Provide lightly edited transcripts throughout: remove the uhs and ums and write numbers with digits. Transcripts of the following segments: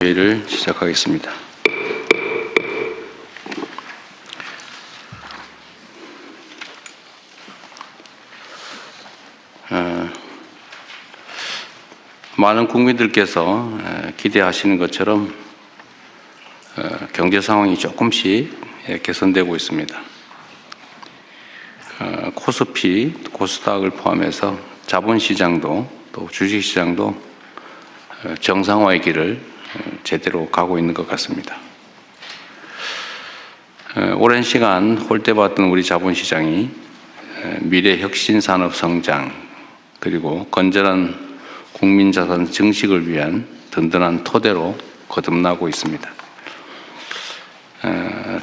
회의를 시작하겠습니다. 많은 국민들께서 기대하시는 것처럼 경제 상황이 조금씩 개선되고 있습니다. 코스피, 코스닥을 포함해서 자본시장도 또 주식시장도 정상화의 길을 제대로 가고 있는 것 같습니다. 오랜 시간 홀대받던 우리 자본시장이 미래 혁신 산업 성장 그리고 건전한 국민자산 증식을 위한 든든한 토대로 거듭나고 있습니다.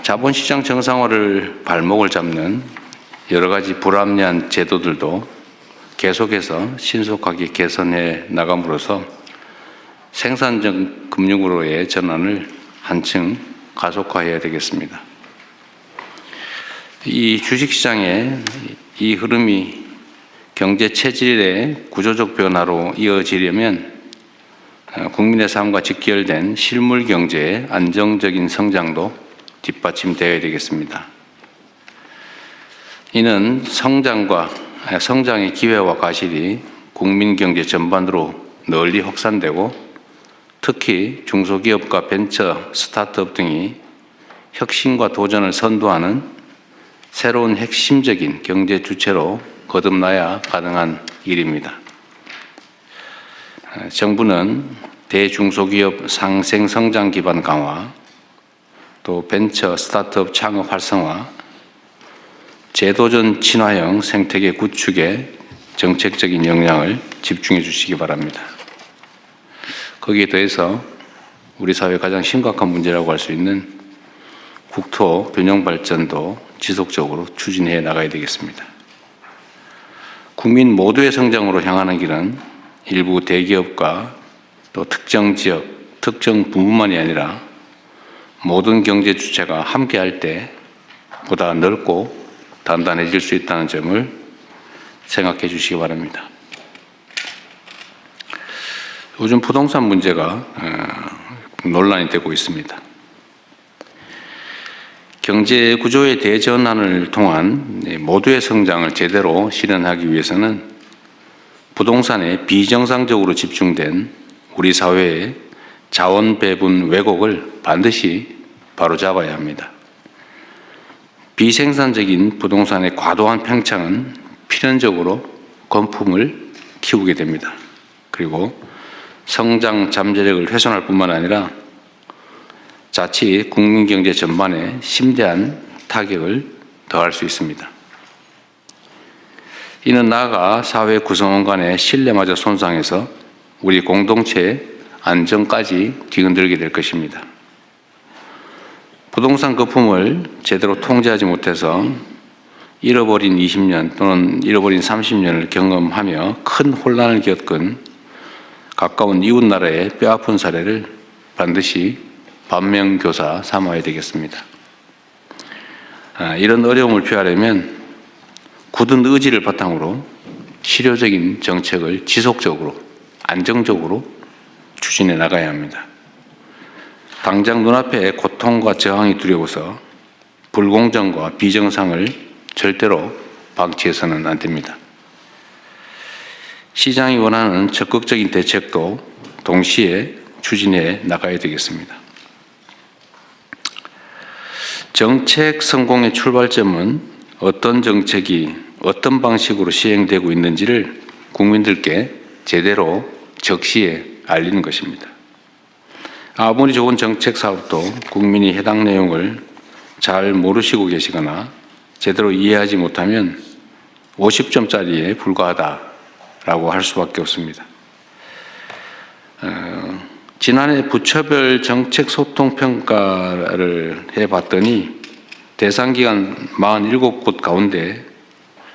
자본시장 정상화를 발목을 잡는 여러 가지 불합리한 제도들도 계속해서 신속하게 개선해 나감으로써 생산적 금융으로의 전환을 한층 가속화해야 되겠습니다. 이 주식시장의 이 흐름이 경제 체질의 구조적 변화로 이어지려면 국민의 삶과 직결된 실물 경제의 안정적인 성장도 뒷받침되어야 되겠습니다. 이는 성장의 기회와 과실이 국민 경제 전반으로 널리 확산되고 특히 중소기업과 벤처, 스타트업 등이 혁신과 도전을 선도하는 새로운 핵심적인 경제 주체로 거듭나야 가능한 일입니다. 정부는 대중소기업 상생 성장 기반 강화, 또 벤처 스타트업 창업 활성화, 제도전 친화형 생태계 구축에 정책적인 역량을 집중해 주시기 바랍니다. 거기에 더해서 우리 사회의 가장 심각한 문제라고 할 수 있는 국토 균형 발전도 지속적으로 추진해 나가야 되겠습니다. 국민 모두의 성장으로 향하는 길은 일부 대기업과 또 특정 지역, 특정 부문만이 아니라 모든 경제 주체가 함께할 때 보다 넓고 단단해질 수 있다는 점을 생각해 주시기 바랍니다. 요즘 부동산 문제가 논란이 되고 있습니다. 경제 구조의 대전환을 통한 모두의 성장을 제대로 실현하기 위해서는 부동산에 비정상적으로 집중된 우리 사회의 자원 배분 왜곡을 반드시 바로잡아야 합니다. 비생산적인 부동산의 과도한 팽창은 필연적으로 건품을 키우게 됩니다. 그리고 성장 잠재력을 훼손할 뿐만 아니라 자칫 국민경제 전반에 심대한 타격을 더할 수 있습니다. 이는 나아가 사회 구성원 간의 신뢰마저 손상해서 우리 공동체의 안정까지 뒤흔들게 될 것입니다. 부동산 거품을 제대로 통제하지 못해서 잃어버린 20년 또는 잃어버린 30년을 경험하며 큰 혼란을 겪은 가까운 이웃 나라의 뼈아픈 사례를 반드시 반면교사 삼아야 되겠습니다. 이런 어려움을 피하려면 굳은 의지를 바탕으로 실효적인 정책을 지속적으로 안정적으로 추진해 나가야 합니다. 당장 눈앞에 고통과 저항이 두려워서 불공정과 비정상을 절대로 방치해서는 안 됩니다. 시장이 원하는 적극적인 대책도 동시에 추진해 나가야 되겠습니다. 정책 성공의 출발점은 어떤 정책이 어떤 방식으로 시행되고 있는지를 국민들께 제대로 적시에 알리는 것입니다. 아무리 좋은 정책 사업도 국민이 해당 내용을 잘 모르시고 계시거나 제대로 이해하지 못하면 50점짜리에 불과하다라고 할 수밖에 없습니다. 지난해 부처별 정책 소통 평가를 해봤더니 대상기관 47곳 가운데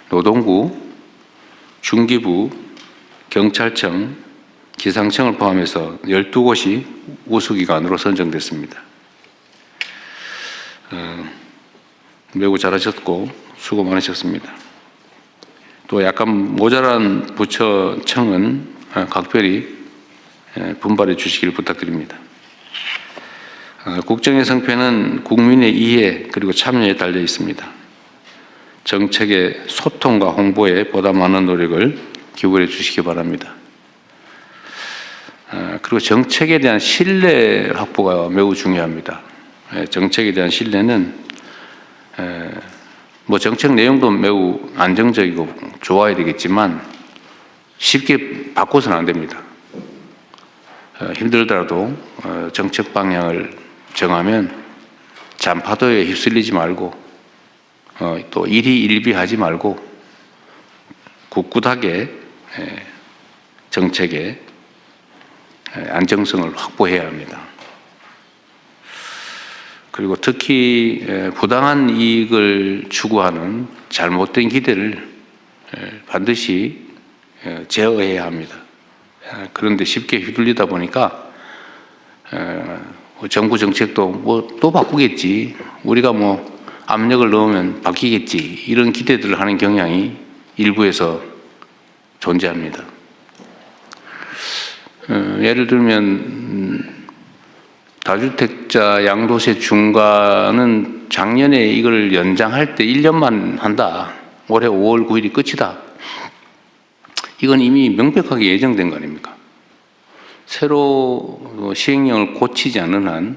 노동부, 중기부, 경찰청, 기상청을 포함해서 12곳이 우수기관으로 선정됐습니다. 매우 잘하셨고 수고 많으셨습니다. 또 약간 모자란 부처청은 각별히 분발해 주시길 부탁드립니다. 국정의 성패는 국민의 이해 그리고 참여에 달려 있습니다. 정책의 소통과 홍보에 보다 많은 노력을 기울여 주시기 바랍니다. 그리고 정책에 대한 신뢰 확보가 매우 중요합니다. 정책에 대한 신뢰는 뭐 정책 내용도 매우 안정적이고 좋아야 되겠지만 쉽게 바꿔서는 안 됩니다. 힘들더라도 정책 방향을 정하면 잔파도에 휩쓸리지 말고 또 일희일비하지 말고 굳굳하게 정책의 안정성을 확보해야 합니다. 그리고 특히 부당한 이익을 추구하는 잘못된 기대를 반드시 제어해야 합니다. 그런데 쉽게 휘둘리다 보니까 정부 정책도 뭐 또 바꾸겠지, 우리가 뭐 압력을 넣으면 바뀌겠지, 이런 기대들을 하는 경향이 일부에서 존재합니다. 예를 들면 다주택자 양도세 중과는 작년에 이걸 연장할 때 1년만 한다. 올해 5월 9일이 끝이다. 이건 이미 명백하게 예정된 거 아닙니까? 새로 시행령을 고치지 않는 한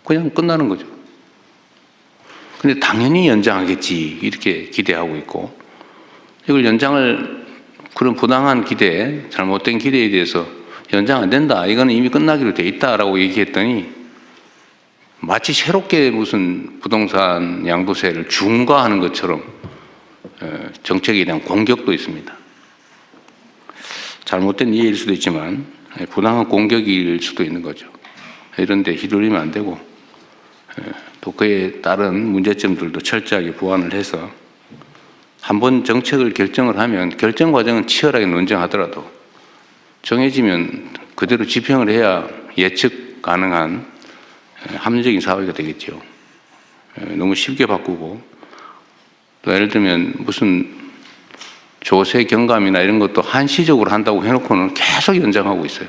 그냥 끝나는 거죠. 근데 당연히 연장하겠지 이렇게 기대하고 있고, 이걸 연장을, 그런 부당한 기대, 잘못된 기대에 대해서 연장 안 된다, 이거는 이미 끝나기로 돼 있다라고 얘기했더니 마치 새롭게 무슨 부동산 양도세를 중과하는 것처럼 정책에 대한 공격도 있습니다. 잘못된 이해일 수도 있지만 부당한 공격일 수도 있는 거죠. 이런 데 휘둘리면 안 되고, 또 그에 따른 문제점들도 철저하게 보완을 해서 한번 정책을 결정을 하면 결정 과정은 치열하게 논쟁하더라도 정해지면 그대로 집행을 해야 예측 가능한 합리적인 사회가 되겠죠. 너무 쉽게 바꾸고, 또 예를 들면 무슨 조세 경감이나 이런 것도 한시적으로 한다고 해놓고는 계속 연장하고 있어요.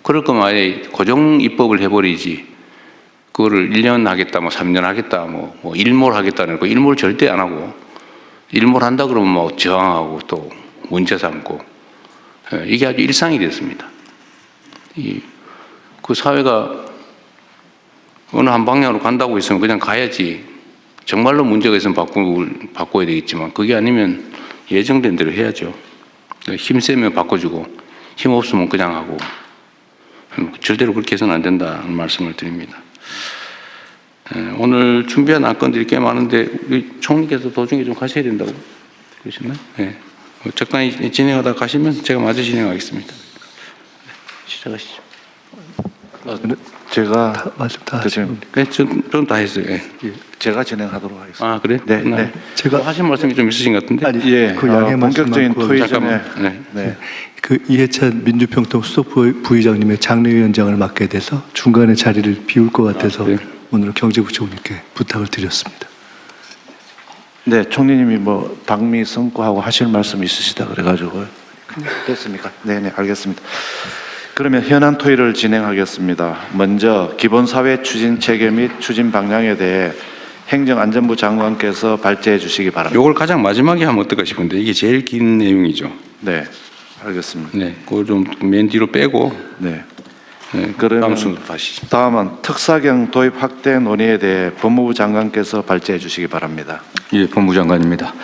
그럴 거면 아예 고정 입법을 해버리지, 그거를 1년 하겠다, 뭐 3년 하겠다, 뭐 일몰 하겠다는 거, 일몰 절대 안 하고, 일몰 한다 그러면 뭐 저항하고 또 문제 삼고, 이게 아주 일상이 됐습니다. 그 사회가 어느 한 방향으로 간다고 했으면 그냥 가야지. 정말로 문제가 있으면 바꿔야 되겠지만, 그게 아니면 예정된 대로 해야죠. 힘 세면 바꿔주고 힘 없으면 그냥 하고, 절대로 그렇게 해서는 안 된다는 말씀을 드립니다. 오늘 준비한 안건들이 꽤 많은데 우리 총리께서 도중에 좀 가셔야 된다고 그러셨나요? 네. 적당히 진행하다 가시면 제가 마저 진행하겠습니다. 시작하시죠. 제가 말씀 다 하시면 네, 좀 다 했어요. 네. 제가 진행하도록 하겠습니다. 아, 그래? 네, 네. 제가 하신 말씀이 좀 있으신 것 같은데. 아니, 예, 그 양해 본격적인 말씀만 토의 전에 잠깐만. 네. 그 이해찬 민주평통 수석 부의장님의 장례위원장을 맡게 돼서 중간에 자리를 비울 것 같아서 네. 오늘 경제부총리께 부탁을 드렸습니다. 네, 총리님이 뭐 방미 선고하고 하실 말씀 있으시다 그래가지고 됐습니까? 네, 네, 알겠습니다. 그러면 현안 토의를 진행하겠습니다. 먼저 기본사회 추진 체계 및 추진 방향에 대해 행정안전부 장관께서 발제해 주시기 바랍니다. 요걸 가장 마지막에 하면 어떨까 싶은데 이게 제일 긴 내용이죠. 네, 알겠습니다. 네, 그걸 좀 맨 뒤로 빼고. 네. 네, 그러면 다음 순으로 가시죠. 다음은 특사경 도입 확대 논의에 대해 법무부 장관께서 발제해 주시기 바랍니다. 예, 법무부 장관입니다.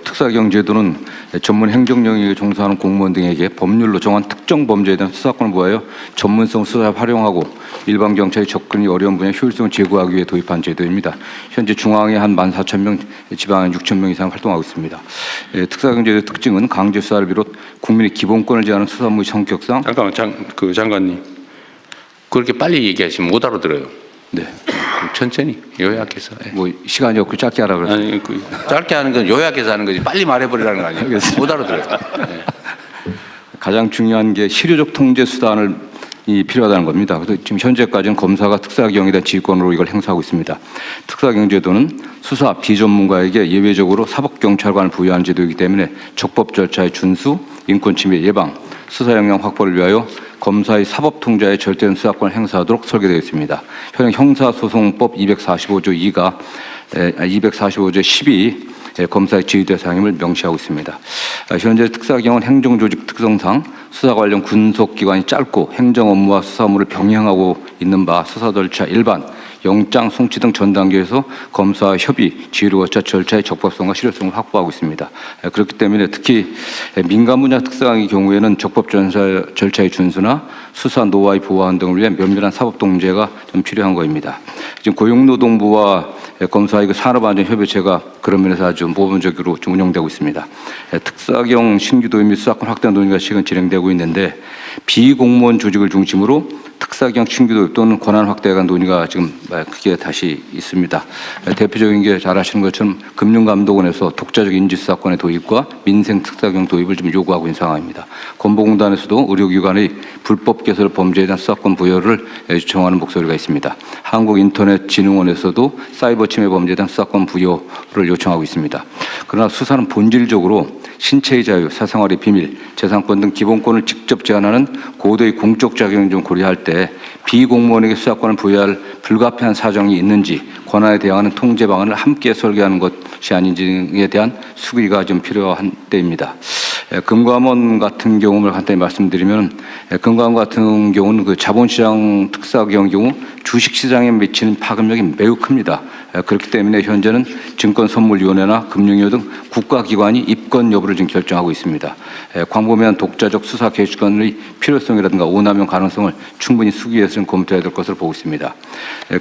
특사경제도는 전문 행정 영역에 종사하는 공무원 등에게 법률로 정한 특정 범죄에 대한 수사권을 부여하여 전문성 수사에 활용하고 일반 경찰이 접근이 어려운 분야의 효율성을 제고하기 위해 도입한 제도입니다. 현재 중앙에 한 14,000명, 지방에 6,000명 이상 활동하고 있습니다. 특사경제도의 특징은 강제 수사를 비롯 국민의 기본권을 제한하는 수사무의 성격상. 잠깐만, 장관님. 그렇게 빨리 얘기하시면 못 알아들어요. 네. 천천히 요약해서. 네. 뭐 시간이 없고 짧게 하라 그래서. 아니, 짧게 하는 건 요약해서 하는 거지 빨리 말해버리라는 거 아니에요? 못 알아들어요. 네. 가장 중요한 게 실효적 통제 수단을 필요하다는 겁니다. 그래서 지금 현재까지는 검사가 특사경에 대한 지휘권으로 이걸 행사하고 있습니다. 특사경제도는 수사 비전문가에게 예외적으로 사법경찰관을 부여하는 제도이기 때문에 적법 절차의 준수, 인권침해 예방, 수사 역량 확보를 위하여 검사의 사법 통제의 절대적 수사권을 행사하도록 설계되어 있습니다. 현행 형사소송법 245조 2가 245조 12 검사의 지휘 대상임을 명시하고 있습니다. 현재 특사경은 행정조직 특성상 수사 관련 군속기간이 짧고 행정 업무와 수사 업무를 병행하고 있는 바 수사 절차 일반, 영장 송치 등 전 단계에서 검사와 협의, 지휘를 거쳐 절차의 적법성과 실효성을 확보하고 있습니다. 그렇기 때문에 특히 민간 분야 특사경의 경우에는 적법 절차의 준수나 수사 노하우의 보완 등을 위해 면밀한 사법 통제가 좀 필요한 것입니다. 지금 고용노동부와 검사의 산업안전협의체가 그런 면에서 아주 모범적으로 좀 운영되고 있습니다. 특사경 신규 도입 및 수사권 확대 논의가 지금 진행되고 있는데 비공무원 조직을 중심으로 특사경 신규 도입 또는 권한 확대에 관한 논의가 지금 크게 다시 있습니다. 대표적인 게 잘 아시는 것처럼 금융감독원에서 독자적 인지수사권의 도입과 민생 특사경 도입을 좀 요구하고 있는 상황입니다. 건보공단에서도 의료기관의 불법 개설 범죄에 대한 수사권 부여를 요청하는 목소리가 있습니다. 한국인터넷진흥원에서도 사이버 침해 범죄에 대한 수사권 부여를 요청하고 있습니다. 그러나 수사는 본질적으로 신체의 자유, 사생활의 비밀, 재산권 등 기본권을 직접 제한하는 고도의 공적 작용을 좀 고려할 때 비공무원에게 수사권을 부여할 불가피한 사정이 있는지 권한에 대응하는 통제 방안을 함께 설계하는 것이 아닌지에 대한 수기가 좀 필요한 때입니다. 금감원 같은 경우를 간단히 말씀드리면 금감원 같은 경우는 그 자본시장 특사경 경우 주식시장에 미치는 파급력이 매우 큽니다. 그렇기 때문에 현재는 증권선물위원회나 금융위원 등 국가기관이 입건 여부를 지금 결정하고 있습니다. 광범위한 독자적 수사 개시권의 필요성이라든가 오남용 가능성을 충분히 수기해서 좀 검토해야 될 것으로 보고 있습니다.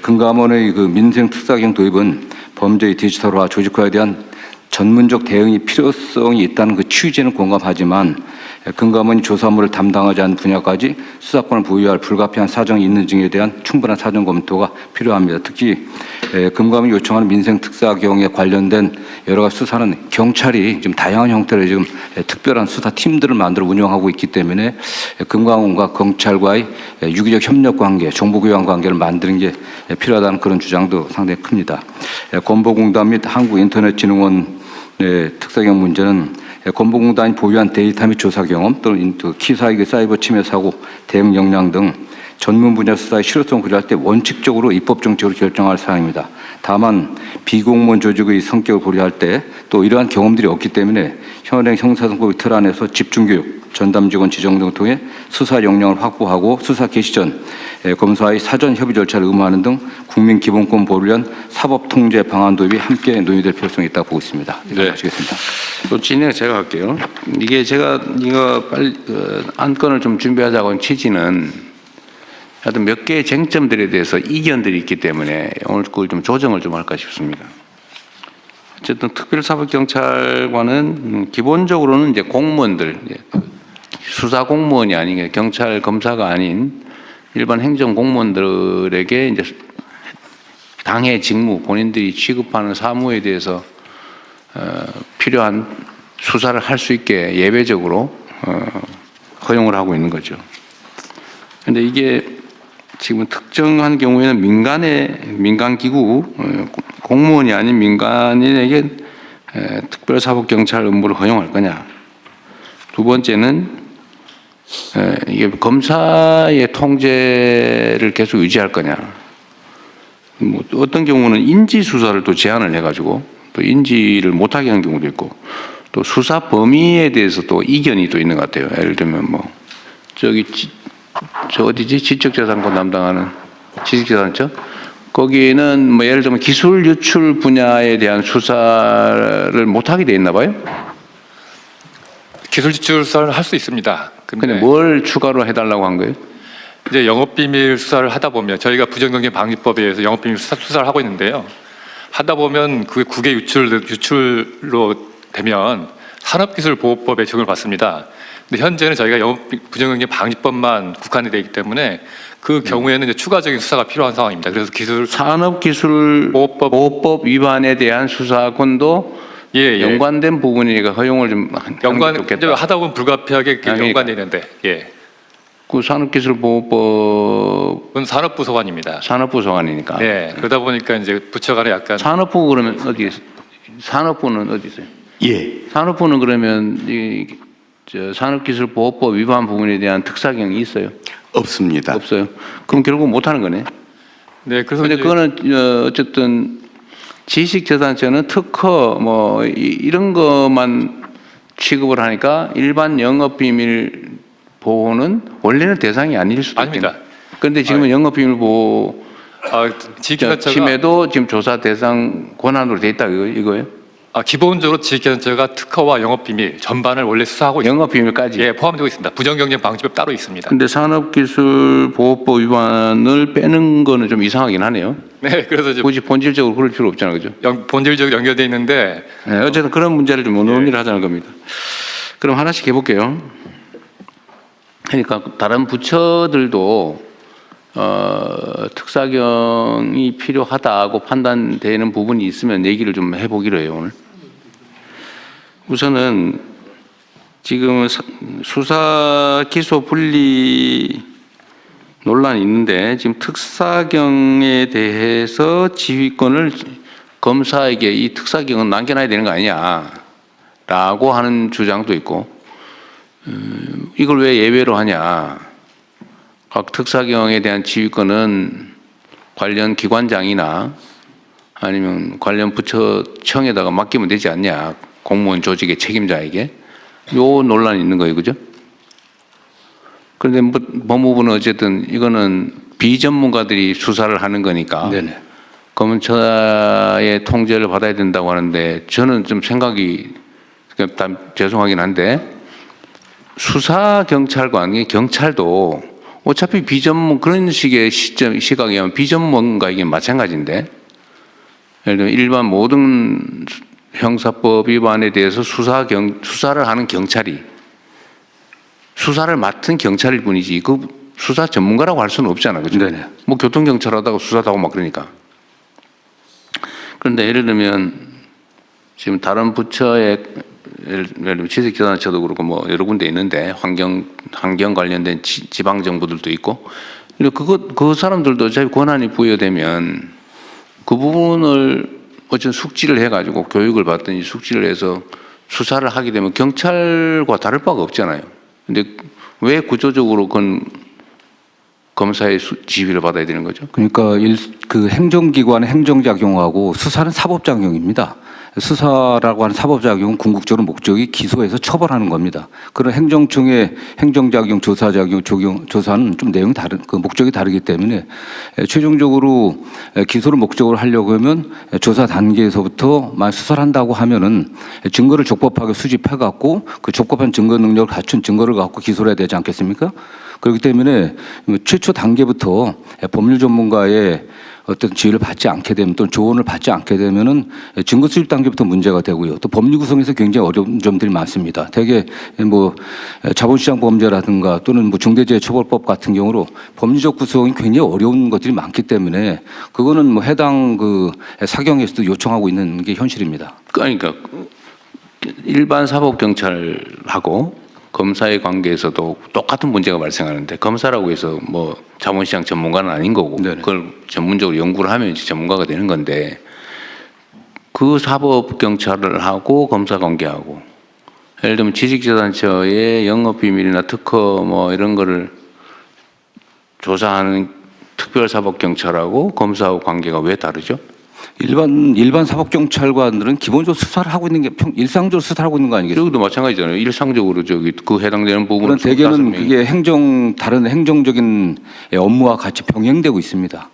금감원의 그 민생 특사경 도입은 범죄의 디지털화, 조직화에 대한 전문적 대응이 필요성이 있다는 그 취지는 공감하지만 금감원이 조사물을 담당하지 않는 분야까지 수사권을 부여할 불가피한 사정이 있는지에 대한 충분한 사정 검토가 필요합니다. 특히 금감원이 요청하는 민생 특사경에 관련된 여러 가지 수사는 경찰이 좀 다양한 형태로 지금 특별한 수사 팀들을 만들어 운영하고 있기 때문에 금감원과 경찰과의 유기적 협력 관계, 정보 교환 관계를 만드는 게 필요하다는 그런 주장도 상당히 큽니다. 건보공단 및 한국인터넷진흥원 특사경 문제는 건보공단이 보유한 데이터 및 조사 경험 또는 키사익의 사이버 침해 사고, 대응 역량 등 전문 분야 수사의 실효성을 고려할 때 원칙적으로 입법 정책으로 결정할 사항입니다. 다만 비공무원 조직의 성격을 고려할 때 또 이러한 경험들이 없기 때문에 현행 형사소송법의 틀 안에서 집중교육, 전담직원 지정 등을 통해 수사 역량을 확보하고 수사 개시 전 검사의 사전 협의 절차를 의무화하는 등 국민 기본권 보호를 위한 사법 통제 방안 도입이 함께 논의될 필요성이 있다고 보고 있습니다. 네. 마치겠습니다. 또 진행 제가 할게요. 이게 제가 이거 빨리 안건을 좀 준비하자고 한 취지는 하여튼 몇 개의 쟁점들에 대해서 이견들이 있기 때문에 오늘 그걸 좀 조정을 좀 할까 싶습니다. 어쨌든 특별사법경찰관은 기본적으로는 이제 공무원들, 수사 공무원이 아닌 경찰 검사가 아닌 일반 행정 공무원들에게 이제 당해 직무, 본인들이 취급하는 사무에 대해서 필요한 수사를 할 수 있게 예외적으로 허용을 하고 있는 거죠. 그런데 이게 지금 특정한 경우에는 민간기구, 공무원이 아닌 민간인에게 특별사법경찰 업무를 허용할 거냐. 두 번째는 이게 검사의 통제를 계속 유지할 거냐. 뭐 어떤 경우는 인지수사를 또 제한을 해가지고 또 인지를 못하게 하는 경우도 있고 또 수사 범위에 대해서 또 이견이 또 있는 것 같아요. 예를 들면 뭐 저 어디지? 지적재산권 담당하는 지식재산처? 거기는 뭐 예를 들면 기술 유출 분야에 대한 수사를 못하게 돼 있나 봐요? 기술 유출 수사를 할 수 있습니다. 근데 뭘 추가로 해달라고 한 거예요? 이제 영업비밀 수사를 하다 보면 저희가 부정경쟁 방지법에 의해서 영업비밀 수사를 하고 있는데요. 하다 보면 그게 국외 유출로 되면 산업기술보호법에 적용을 받습니다. 근데 현재는 저희가 부정경쟁 방지법만 국한이 되어 있기 때문에 그 경우에는 이제 추가적인 수사가 필요한 상황입니다. 그래서 산업기술보호법 위반에 대한 수사권도 연관된 부분이니까 허용을 좀 하다 보면 불가피하게 연관되는데 그 산업기술보호법은 산업부 소관입니다. 산업부 소관이니까. 네. 그러다 보니까 이제 부처 간에 약간 산업부 그러면 어디 산업부는 어디 있어요? 예. 산업부는 그러면 산업기술보호법 위반 부분에 대한 특사경이 있어요? 없습니다. 없어요. 그럼 결국 못하는 거네. 네, 그래서 근데 이제 그거는 어쨌든 지식재산권은 특허 뭐 이런 것만 취급을 하니까 일반 영업비밀 보호는 원래는 대상이 아닐 수도 있겠네. 아닙니다. 그런데 지금은 영업비밀 보호 지식재산처가 침해도 지금 조사 대상 권한으로 돼 있다 이거예요? 기본적으로 지식재산처가 특허와 영업비밀 전반을 원래 수사하고 있습니다. 영업비밀까지. 예, 포함되고 있습니다. 부정경쟁 방지법 따로 있습니다. 근데 산업기술보호법 위반을 빼는 거는 좀 이상하긴 하네요. 네, 그래서 이제 굳이 본질적으로 그럴 필요 없잖아요, 그죠? 본질적으로 연결돼 있는데 네, 어쨌든 그런 문제를 좀 논의를 하자는 겁니다. 그럼 하나씩 해볼게요. 그러니까 다른 부처들도 특사경이 필요하다고 판단되는 부분이 있으면 얘기를 좀 해보기로 해요, 오늘. 우선은 지금 수사 기소 분리 논란이 있는데 지금 특사경에 대해서 지휘권을 검사에게 이 특사경은 남겨놔야 되는 거 아니냐라고 하는 주장도 있고 이걸 왜 예외로 하냐. 각 특사경에 대한 지휘권은 관련 기관장이나 아니면 관련 부처청에다가 맡기면 되지 않냐. 공무원 조직의 책임자에게. 요 논란이 있는 거예요. 그죠? 그런데 법무부는 어쨌든 이거는 비전문가들이 수사를 하는 거니까 네네. 검찰의 통제를 받아야 된다고 하는데 저는 좀 생각이 죄송하긴 한데 수사경찰관이 경찰도 어차피 그런 식의 시각이면 비전문가이긴 마찬가지인데 예를 들면 일반 모든 형사법 위반에 대해서 수사를 하는 경찰이 수사를 맡은 경찰일 뿐이지 그 수사 전문가라고 할 수는 없잖아. 그죠? 네네. 뭐 교통경찰 하다가 수사도 하고 막 그러니까. 그런데 예를 들면 지금 다른 부처의 예를 들면 지식재산처도 그렇고 뭐 여러 군데 있는데 환경 관련된 지방 정부들도 있고 그 사람들도 어차피 권한이 부여되면 그 부분을 어쨌든 숙지를 해가지고 교육을 받더니 숙지를 해서 수사를 하게 되면 경찰과 다를 바가 없잖아요. 근데 왜 구조적으로 그건 검사의 지휘를 받아야 되는 거죠? 그러니까 그 행정기관의 행정작용하고 수사는 사법작용입니다. 수사라고 하는 사법작용은 궁극적으로 목적이 기소해서 처벌하는 겁니다. 그런 행정청의 행정작용, 조사작용, 조사는 좀 내용이 그 목적이 다르기 때문에 최종적으로 기소를 목적으로 하려고 하면 조사 단계에서부터 만 수사를 한다고 하면은 증거를 적법하게 수집해갖고 그 적법한 증거 능력을 갖춘 증거를 갖고 기소를 해야 되지 않겠습니까? 그렇기 때문에 최초 단계부터 법률 전문가의 어떤 지휘를 받지 않게 되면 또는 조언을 받지 않게 되면은 증거 수집 단계부터 문제가 되고요. 또 법률 구성에서 굉장히 어려운 점들이 많습니다. 대개 뭐 자본시장 범죄라든가 또는 뭐 중대재해처벌법 같은 경우로 법률적 구성이 굉장히 어려운 것들이 많기 때문에 그거는 뭐 해당 그 사경에서도 요청하고 있는 게 현실입니다. 그러니까 일반 사법경찰하고 검사의 관계에서도 똑같은 문제가 발생하는데 검사라고 해서 뭐 자본시장 전문가는 아닌 거고 네네. 그걸 전문적으로 연구를 하면 이제 전문가가 되는 건데 그 사법경찰을 하고 검사 관계하고 예를 들면 지식재산처의 영업비밀이나 특허 뭐 이런 거를 조사하는 특별사법경찰하고 검사하고 관계가 왜 다르죠? 일반 사법경찰관들은 기본적으로 수사를 하고 있는 게 일상적으로 수사를 하고 있는 거 아니겠어요? 여기도 마찬가지잖아요. 일상적으로 그 해당되는 부분을 그런 대개는 그게 다른 행정적인 업무와 같이 병행되고 있습니다.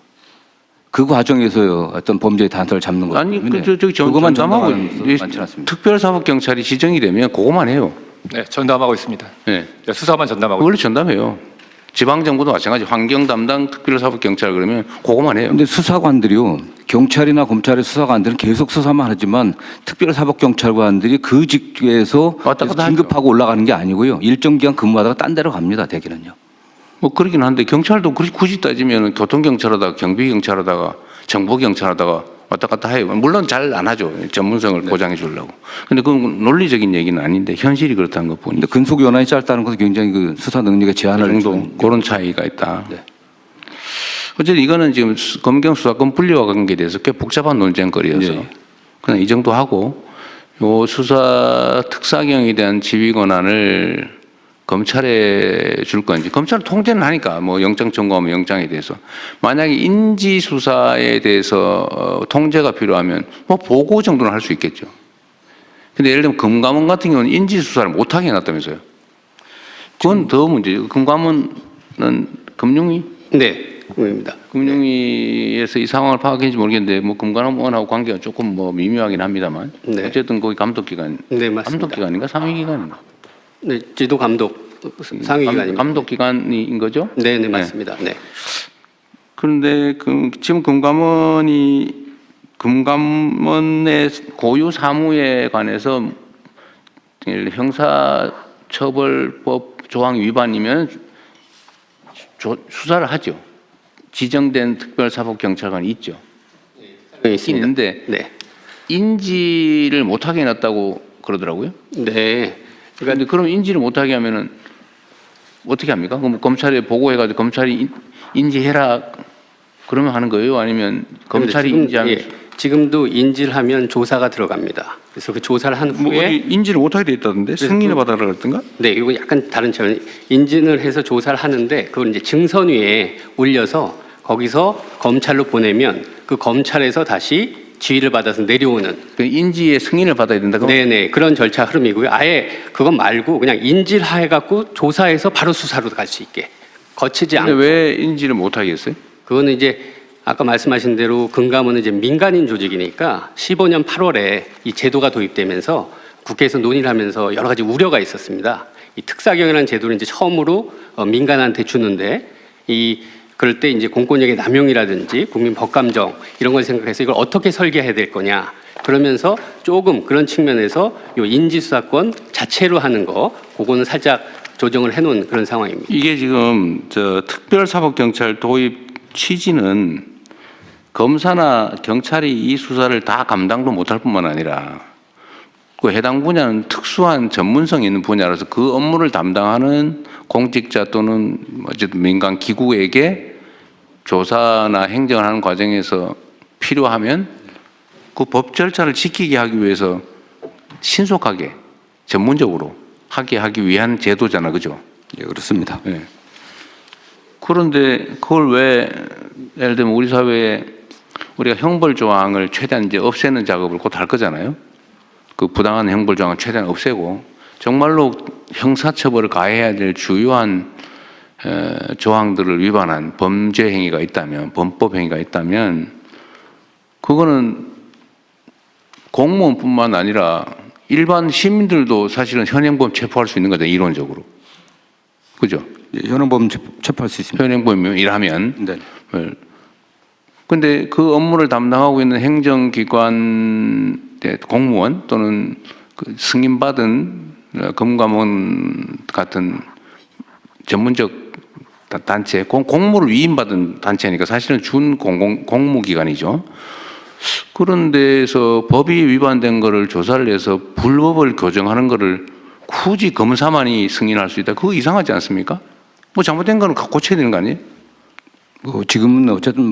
그 과정에서 어떤 범죄의 단서를 잡는 거 아니 때문에 저기 그것만 전담하고 전담하는 많지 않습니다. 특별사법경찰이 지정이 되면 그거만 해요. 네, 전담하고 있습니다. 네. 네, 수사만 전담하고 원래 전담해요. 지방정부도 마찬가지. 환경 담당 특별사법경찰 그러면 그거만 해요. 근데 수사관들이요, 경찰이나 검찰의 수사관들은 계속 수사만 하지만 특별사법경찰관들이 그 직위에서 왔다 갔다 진급하고 올라가는 게 아니고요, 일정 기간 근무하다가 딴 데로 갑니다. 대개는요. 뭐 그러긴 한데 경찰도 굳이 따지면 교통경찰하다가 경비경찰하다가 정보경찰하다가 왔다 갔다 해요. 물론 잘 안 하죠. 전문성을 보장해 주려고. 근데 그건 논리적인 얘기는 아닌데 현실이 그렇다는 것 뿐이죠. 근데 근속 연한이 짧다는 것은 굉장히 그 수사 능력의 제한을 정도 그런 차이가 있다. 네. 어쨌든 이거는 지금 검경 수사권 분리와 관계에 대해서 꽤 복잡한 논쟁거리여서 네. 그냥 이 정도 하고 요 수사 특사경에 대한 지휘 권한을 검찰에 줄 건지, 검찰은 통제는 하니까 뭐 영장 청구하면 영장에 대해서, 만약에 인지 수사에 대해서 통제가 필요하면 뭐 보고 정도는 할 수 있겠죠. 근데 예를 들면 금감원 같은 경우는 인지 수사를 못하게 해놨다면서요. 그건 더 문제죠. 금감원은 금융위? 네, 의원입니다. 금융위에서 이 상황을 파악했는지 모르겠는데 뭐 금감원하고 관계가 조금 뭐 미묘하긴 합니다만 네. 어쨌든 거기 감독기관, 네, 맞습니다. 감독기관인가 상위기관인가? 네, 지도 감독 상위기관입니다. 감독기관인 거죠? 네, 네, 맞습니다. 네. 그런데 지금 금감원의 고유 사무에 관해서 형사처벌법 조항 위반이면 수사를 하죠. 지정된 특별사법경찰관이 있죠. 네, 있습니다. 있는데 네. 인지를 못하게 해놨다고 그러더라고요. 네. 그런데 그럼 인지를 못하게 하면은 어떻게 합니까? 그럼 검찰에 보고해가지고 검찰이 인지해라 그러면 하는 거예요? 아니면 검찰이 지금, 인지하면 예, 지금도 인지를 하면 조사가 들어갑니다. 그래서 그 조사를 한 뭐 후에 인지를 못하게 돼 있다던데 승인을 받아라 그랬던가? 네, 이거 약간 다른 차원. 인진을 해서 조사를 하는데 그걸 이제 증선위에 올려서 거기서 검찰로 보내면 그 검찰에서 다시 지휘를 받아서 내려오는 그 인지의 승인을 받아야 된다고? 네네 그런 절차 흐름이고요. 아예 그건 말고 그냥 인지를 해갖고 조사해서 바로 수사로 갈 수 있게 거치지 근데 않고. 왜 인지를 못하게 했어요? 그거는 이제 아까 말씀하신 대로 금감원은 이제 민간인 조직이니까 15년 8월에 이 제도가 도입되면서 국회에서 논의를 하면서 여러 가지 우려가 있었습니다. 이 특사경이라는 제도를 이제 처음으로 민간한테 주는데 그럴 때 이제 공권력의 남용이라든지 국민 법감정 이런 걸 생각해서 이걸 어떻게 설계해야 될 거냐. 그러면서 조금 그런 측면에서 요 인지수사권 자체로 하는 거 그거는 살짝 조정을 해놓은 그런 상황입니다. 이게 지금 특별사법경찰 도입 취지는 검사나 경찰이 이 수사를 다 감당도 못할 뿐만 아니라 그 해당 분야는 특수한 전문성이 있는 분야라서 그 업무를 담당하는 공직자 또는 어쨌든 민간 기구에게 조사나 행정을 하는 과정에서 필요하면 그 법 절차를 지키게 하기 위해서 신속하게 전문적으로 하기 위한 제도잖아, 그죠? 예, 그렇습니다. 네. 그런데 그걸 왜 예를 들면 우리 사회에 우리가 형벌 조항을 최대한 이제 없애는 작업을 곧 할 거잖아요. 그 부당한 형벌 조항을 최대한 없애고 정말로 형사처벌을 가해야 될 주요한 조항들을 위반한 범죄 행위가 있다면, 범법 행위가 있다면 그거는 공무원뿐만 아니라 일반 시민들도 사실은 현행범 체포할 수 있는 거죠, 이론적으로. 그죠? 예, 현행범 체포할 수 있습니다. 현행범이면 일하면. 네. 근데 그 업무를 담당하고 있는 행정기관 공무원 또는 그 승인받은 금감원 같은 전문적 단체, 공무를 위임받은 단체니까 사실은 준 공무기관이죠. 그런 데서 법이 위반된 거를 조사를 해서 불법을 교정하는 거를 굳이 검사만이 승인할 수 있다. 그거 이상하지 않습니까? 뭐 잘못된 거는 고쳐야 되는 거 아니에요? 뭐 지금은 어쨌든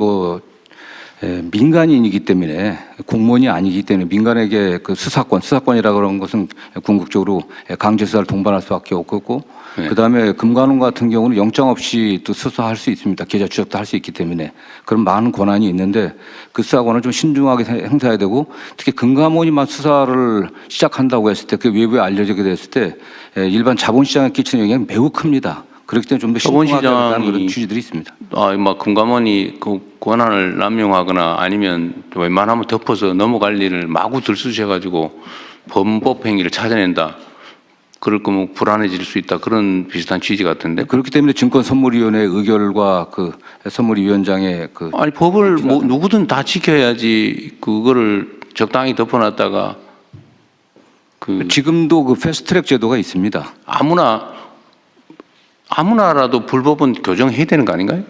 민간인이기 때문에 공무원이 아니기 때문에 민간에게 그 수사권이라 그런 것은 궁극적으로 강제 수사를 동반할 수밖에 없고 네. 그다음에 금감원 같은 경우는 영장 없이 또 수사할 수 있습니다. 계좌 추적도 할 수 있기 때문에 그런 많은 권한이 있는데 그 수사권을 좀 신중하게 행사해야 되고 특히 금감원이만 수사를 시작한다고 했을 때 그 외부에 알려지게 됐을 때 일반 자본시장에 끼치는 영향이 매우 큽니다. 그렇기 때문에 좀 더 신중하게 하는 그런 취지들이 있습니다. 금감원이 그 권한을 남용하거나 아니면 웬만하면 덮어서 넘어갈 일을 마구 들쑤셔가지고 범법 행위를 찾아낸다. 그럴 거면 불안해질 수 있다. 그런 비슷한 취지 같은데. 그렇기 때문에 증권선물위원회 의결과 그 선물위원장의 아니 법을 누구든 다 지켜야지 그거를 적당히 덮어놨다가 지금도 그 패스트트랙 제도가 있습니다. 아무나라도 불법은 교정해야 되는 거 아닌가요?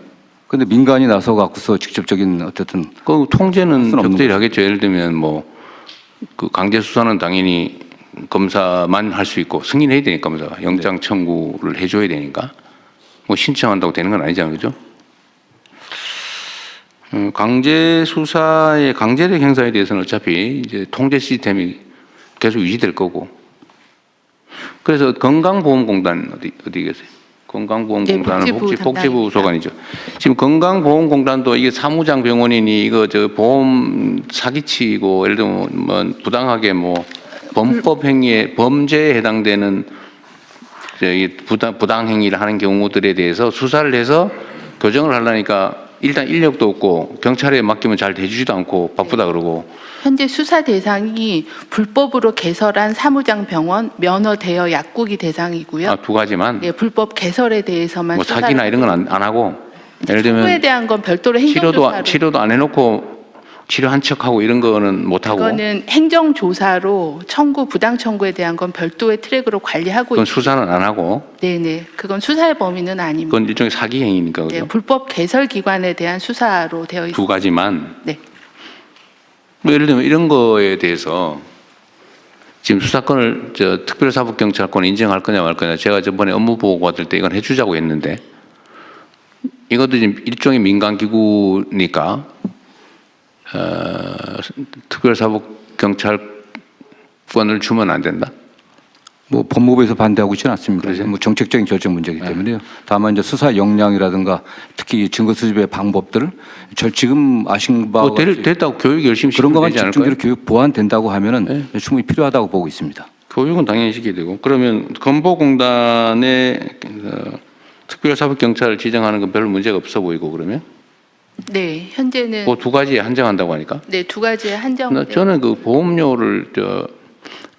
근데 민간이 나서 갖고서 직접적인 어쨌든 그 통제는 수는 없는 적절히 하겠죠. 예를 들면 그 강제 수사는 당연히 검사만 할 수 있고 승인해야 되니까 검사가 영장 청구를 해줘야 되니까 뭐 신청한다고 되는 건 아니잖아요, 그죠? 강제 수사의 강제력 행사에 대해서는 어차피 이제 통제 시스템이 계속 유지될 거고. 그래서 건강보험공단 어디 계세요? 건강보험공단은 네, 복지부 복지부 소관이죠. 지금 건강보험공단도 이게 사무장 병원이니 이거 저 보험 사기치고 예를 들면 뭐 부당하게 뭐 범법 행위에 범죄에 해당되는 저기 부당 행위를 하는 경우들에 대해서 수사를 해서 교정을 하려니까 일단 인력도 없고 경찰에 맡기면 잘 대주지도 않고 바쁘다 그러고. 현재 수사 대상이 불법으로 개설한 사무장 병원, 면허 대여 약국이 대상이고요. 아, 두 가지만. 네, 불법 개설에 대해서만 뭐 수사를 사기나 이런 건 안 하고. 예를 청구에 들면 대한 건 별도로 행정조사로. 치료도 안 해놓고 치료한 척하고 이런 거는 못 하고. 그거는 행정조사로 청구 부당 청구에 대한 건 별도의 트랙으로 관리하고 그건 있고. 수사는 안 하고. 네네, 그건 수사의 범위는 아닙니다. 그건 일종의 사기 행위니까 네, 그죠? 불법 개설 기관에 대한 수사로 되어 있습니다. 두 가지만. 네. 뭐 예를 들면 이런 거에 대해서 지금 수사권을 특별사법경찰권 인정할 거냐 말 거냐 제가 저번에 업무 보고 받을 때 이건 해주자고 했는데 이것도 지금 일종의 민간기구니까 특별사법경찰권을 주면 안 된다. 뭐 법무부에서 반대하고 있지는 않습니다. 그러죠? 뭐 정책적인 결정 문제이기 때문에요. 다만 이제 수사 역량이라든가 특히 증거 수집의 방법들을 지금 아신 바와 뭐 됐다고 교육 열심히 그런 시키면 것만 되지 않을까요? 집중적으로 교육 보완된다고 하면은 충분히 필요하다고 보고 있습니다. 교육은 당연히 시켜야 되고 그러면 건보공단에 특별사법경찰을 지정하는 건 별 문제가 없어 보이고 그러면 네, 현재는 그 두 가지에 한정한다고 하니까 네, 두 가지의 한정. 저는 그 보험료를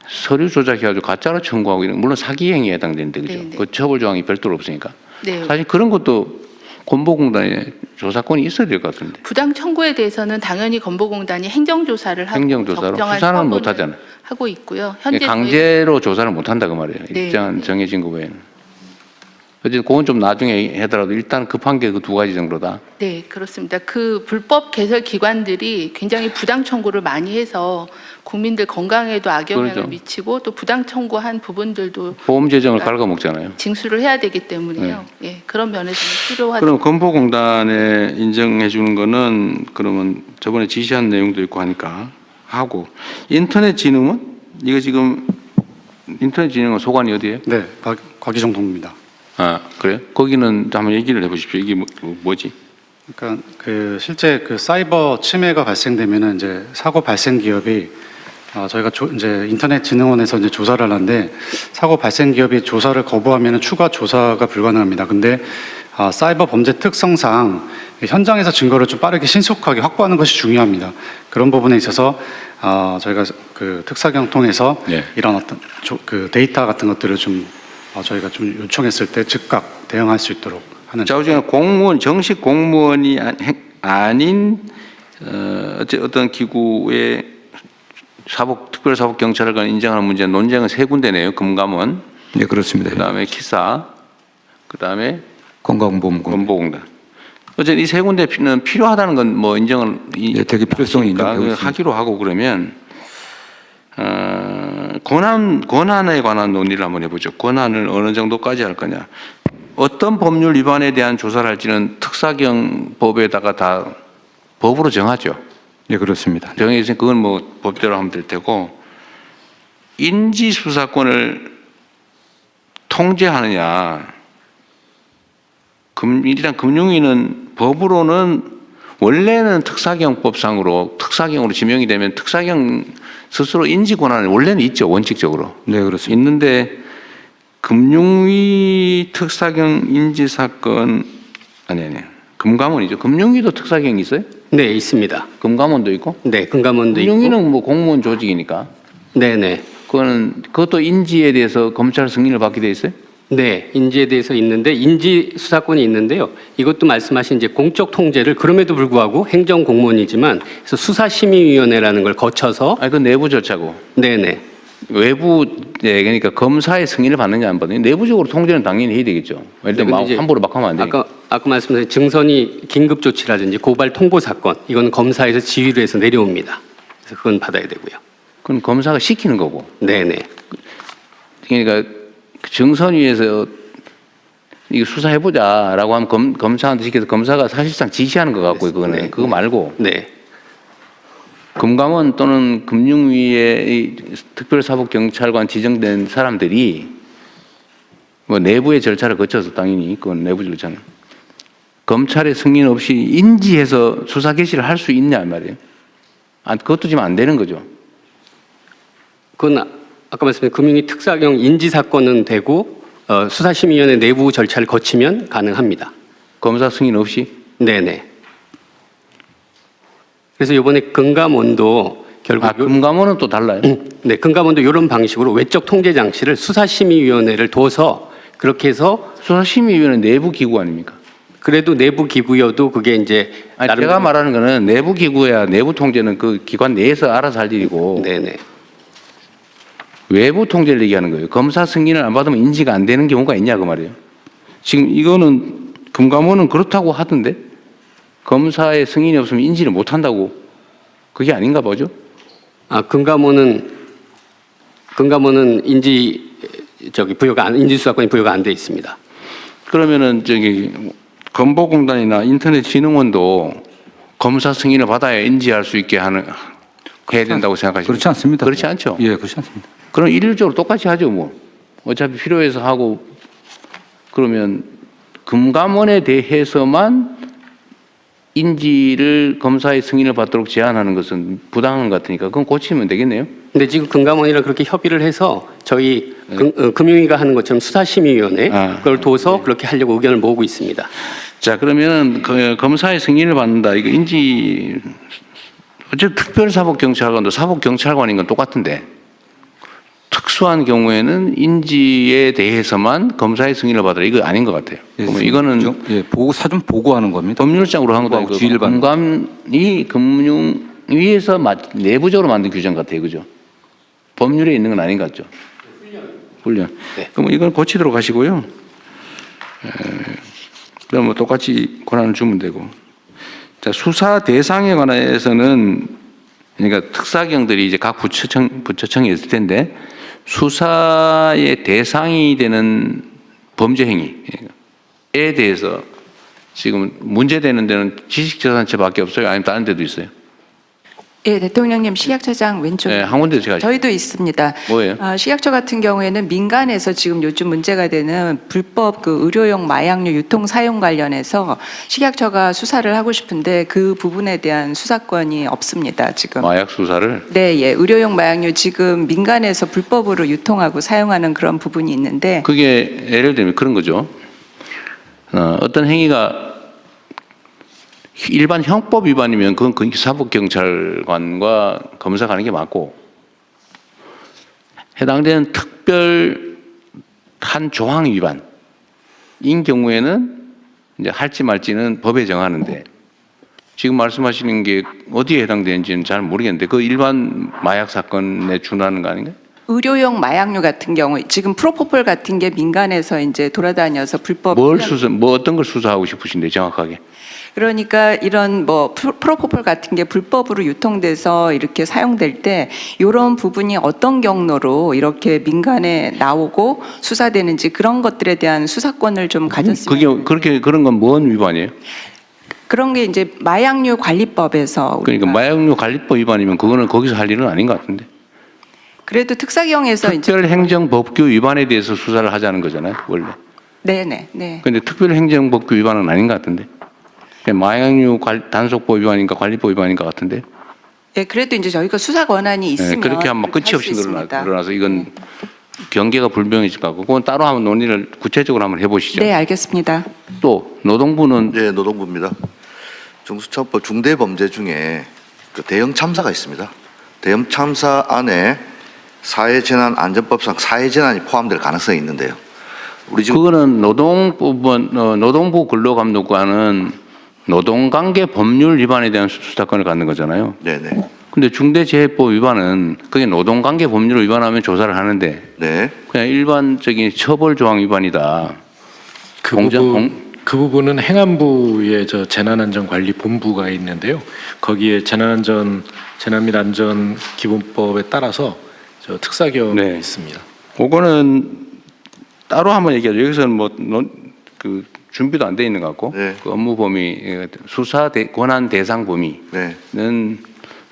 서류 조작해가지고 가짜로 청구하고 이런 물론 사기 행위에 해당되는데 그죠? 네네. 그 처벌 조항이 별도로 없으니까 네. 사실 그런 것도 건보공단에 조사권이 있어야 될 것 같은데 부당 청구에 대해서는 당연히 건보공단이 행정조사를 하고 행정조사로 적정한 수사는 처분을 못 하잖아요. 하고 있고요. 현재 강제로 조사를 못 한다 그 말이에요. 네. 일정한 정해진 거 외에는. 어쨌든 그건 좀 나중에 하더라도 일단 급한 게 그 두 가지 정도다. 네, 그렇습니다. 그 불법 개설 기관들이 굉장히 부당 청구를 많이 해서 국민들 건강에도 악영향을 그렇죠. 미치고 또 부당 청구한 부분들도 보험 재정을 갉아먹잖아요. 징수를 해야 되기 때문에요. 예, 그런 면에서는 필요하다. 그럼 건보공단에 인정해 주는 거는 그러면 저번에 지시한 내용도 있고 하니까 하고 인터넷 진흥은 이거 지금 인터넷 진흥은 소관이 어디예요? 네, 곽기정 동무입니다. 아 그래요? 거기는 한번 얘기를 해보십시오. 이게 뭐지? 그러니까 그 실제 그 사이버 침해가 발생되면은 이제 사고 발생 기업이 저희가 이제 인터넷진흥원에서 이제 조사를 하는데 사고 발생 기업이 조사를 거부하면은 추가 조사가 불가능합니다. 근데 사이버 범죄 특성상 현장에서 증거를 좀 빠르게 신속하게 확보하는 것이 중요합니다. 그런 부분에 있어서 저희가 그 특사경 통해서 네. 이런 어떤 그 데이터 같은 것들을 좀 저희가 좀 요청했을 때 즉각 대응할 수 있도록 하는. 좌우지간 공무원 정식 공무원이 아닌 어떤 기구의 특별사법경찰관 인정하는 문제 논쟁은 세 군데네요. 금감원, 네, 그렇습니다. 그다음에 키사, 그다음에 건강보험공. 건보공단. 어쨌든 이 세 군데는 필요하다는 건 뭐 인정을 네, 되게 필요성이 하니까 인정되고 있습니다. 하기로 하고 그러면 권한에 관한 논의를 한번 해보죠. 권한을 어느 정도까지 할 거냐. 어떤 법률 위반에 대한 조사를 할지는 특사경법에다가 다 법으로 정하죠. 네, 그렇습니다. 정해 있으니 그건 뭐 법대로 하면 될 테고 인지 수사권을 통제하느냐. 일단 금융위는 법으로는 원래는 특사경법상으로 특사경으로 지명이 되면 특사경 스스로 인지 권한은 원래는 있죠. 원칙적으로. 네, 그렇습니다. 있는데 금융위 특사경 인지 사건 아니 금감원이죠. 금융위도 특사경이 있어요? 네, 있습니다. 금감원도 있고. 네, 금감원도 있고. 금융위는 뭐 공무원 조직이니까. 네, 네. 그것도 인지에 대해서 검찰 승인을 받게 돼 있어요? 네, 인지에 대해서 있는데 인지 수사권이 있는데요. 이것도 말씀하신 이제 공적 통제를 그럼에도 불구하고 행정 공무원이지만 그래서 수사심의위원회라는 걸 거쳐서 아니 그 내부 절차고. 네네. 외부 그러니까 검사의 승인을 받느냐 안 받느냐 내부적으로 통제는 당연히 해야 되겠죠. 예를 들면 근데 이제 함부로 막 하면 안 되니까. 아까 말씀하신 증선이 긴급 조치라든지 고발 통보 사건 이건 검사에서 지휘로 해서 내려옵니다. 그래서 그건 받아야 되고요. 그건 검사가 시키는 거고. 네네. 그러니까 증선위에서 이거 수사해보자라고 하면 검사한테 시켜서 검사가 사실상 지시하는 것 같고요. 그거는 네. 그거 말고 네. 금감원 또는 금융위의 특별사법경찰관 지정된 사람들이 뭐 내부의 절차를 거쳐서 당연히 그건 내부 절차는 검찰의 승인 없이 인지해서 수사 개시를 할 수 있냐 말이에요. 그것도 지금 안 되는 거죠. 그건 아까 말씀드린 금융위 특사경 인지 사건은 되고 수사심의위원회 내부 절차를 거치면 가능합니다. 검사 승인 없이? 네네. 그래서 이번에 금감원도 결국 금감원은 또 달라요? 네, 금감원도 이런 방식으로 외적 통제 장치를 수사심의위원회를 둬서 그렇게 해서 수사심의위원회 내부 기구 아닙니까? 그래도 내부 기구여도 그게 이제 제가 말하는 거는 내부 기구야 내부 통제는 그 기관 내에서 알아서 할 일이고 네네. 외부 통제를 얘기하는 거예요. 검사 승인을 안 받으면 인지가 안 되는 경우가 있냐 그 말이에요. 지금 이거는 금감원은 그렇다고 하던데 검사의 승인이 없으면 인지를 못 한다고 그게 아닌가 보죠? 금감원은 인지 수사권이 부여가 안 돼 있습니다. 그러면은 건보공단이나 인터넷진흥원도 검사 승인을 받아야 인지할 수 있게 해야 된다고 생각하십니까? 그렇지 않습니다. 그렇지 않죠? 예, 그렇지 않습니다. 그럼 일률적으로 똑같이 하죠, 뭐. 어차피 필요해서 하고 그러면 금감원에 대해서만 인지를 검사의 승인을 받도록 제한하는 것은 부당한 것 같으니까 그건 고치면 되겠네요. 근데 지금 금감원이랑 그렇게 협의를 해서 저희 금융위가 하는 것처럼 수사심의위원회 그걸 둬서 그렇게 하려고 의견을 모으고 있습니다. 자, 그러면은 검사의 승인을 받는다. 이거 인지 어쨌든 특별사법경찰관도 사법경찰관인 건 똑같은데 특수한 경우에는 인지에 대해서만 검사의 승인을 받으라. 이거 아닌 것 같아요. 그러면 이거는 사전 보고하는 겁니다. 법률적으로 하는 것도 아니고 주의를 받는 금감이 금융위에서 내부적으로 만든 규정 같아요. 그죠? 법률에 있는 건 아닌 것 같죠? 훈련. 네. 그럼 이건 고치도록 하시고요. 그럼 뭐 똑같이 권한을 주면 되고. 자, 수사 대상에 관해서는 그러니까 특사경들이 이제 각 부처청이 있을 텐데 수사의 대상이 되는 범죄 행위에 대해서 지금 문제되는 데는 지식재산처밖에 없어요? 아니면 다른 데도 있어요? 예, 대통령님 식약처장 왼쪽. 네, 한 군데 제가 저희도 있습니다. 뭐예요? 식약처 같은 경우에는 민간에서 지금 요즘 문제가 되는 불법 의료용 마약류 유통 사용 관련해서 식약처가 수사를 하고 싶은데 그 부분에 대한 수사권이 없습니다. 지금. 마약 수사를? 네, 예, 의료용 마약류 지금 민간에서 불법으로 유통하고 사용하는 그런 부분이 있는데. 그게 예를 들면 그런 거죠. 어떤 행위가 일반 형법 위반이면 그건 사법경찰관과 검사가 하는 게 맞고 해당되는 특별한 조항 위반인 경우에는 이제 할지 말지는 법에 정하는데 지금 말씀하시는 게 어디에 해당되는지는 잘 모르겠는데 그 일반 마약 사건에 준하는 거 아닌가요? 의료용 마약류 같은 경우 지금 프로포폴 같은 게 민간에서 이제 돌아다녀서 불법 어떤 걸 수사하고 싶으신데 정확하게? 그러니까 이런 프로포폴 같은 게 불법으로 유통돼서 이렇게 사용될 때 이런 부분이 어떤 경로로 이렇게 민간에 나오고 수사되는지 그런 것들에 대한 수사권을 좀 가졌으면. 그런 건 뭔 위반이에요? 그런 게 이제 마약류 관리법에서. 그러니까 마약류 관리법 위반이면 그거는 거기서 할 일은 아닌 것 같은데. 그래도 특사경에서 특별행정법규 위반에 대해서 수사를 하자는 거잖아요, 원래. 네네. 네. 그런데 특별행정법규 위반은 아닌 것 같은데. 마약류 단속법 위반인가 관리법 위반인 것 같은데. 네, 그래도 이제 저희가 수사 권한이 있으면 그렇게 하면 끝이 없이 늘어나서 이건 경계가 불명해질 것 같고 그건 따로 한번 논의를 구체적으로 한번 해보시죠. 네, 알겠습니다. 또 노동부는 네, 노동부입니다. 중수처법 중대범죄 중에 그 대형 참사가 있습니다. 대형 참사 안에 사회재난안전법상 사회재난이 포함될 가능성이 있는데요. 우리 지금 그거는 노동부 근로감독관은 노동관계 법률 위반에 대한 수사권을 갖는 거잖아요. 네네. 근데 중대재해법 위반은 그게 노동관계 법률을 위반하면 조사를 하는데 네. 그냥 일반적인 처벌 조항 위반이다. 그 부분은 행안부의 재난안전관리본부가 있는데요. 거기에 재난 및 안전 기본법에 따라서 특사경이 있습니다. 그거는 따로 한번 얘기하죠. 여기서는 준비도 안 돼 있는 것 같고 네. 그 업무 범위 수사 권한 대상 범위는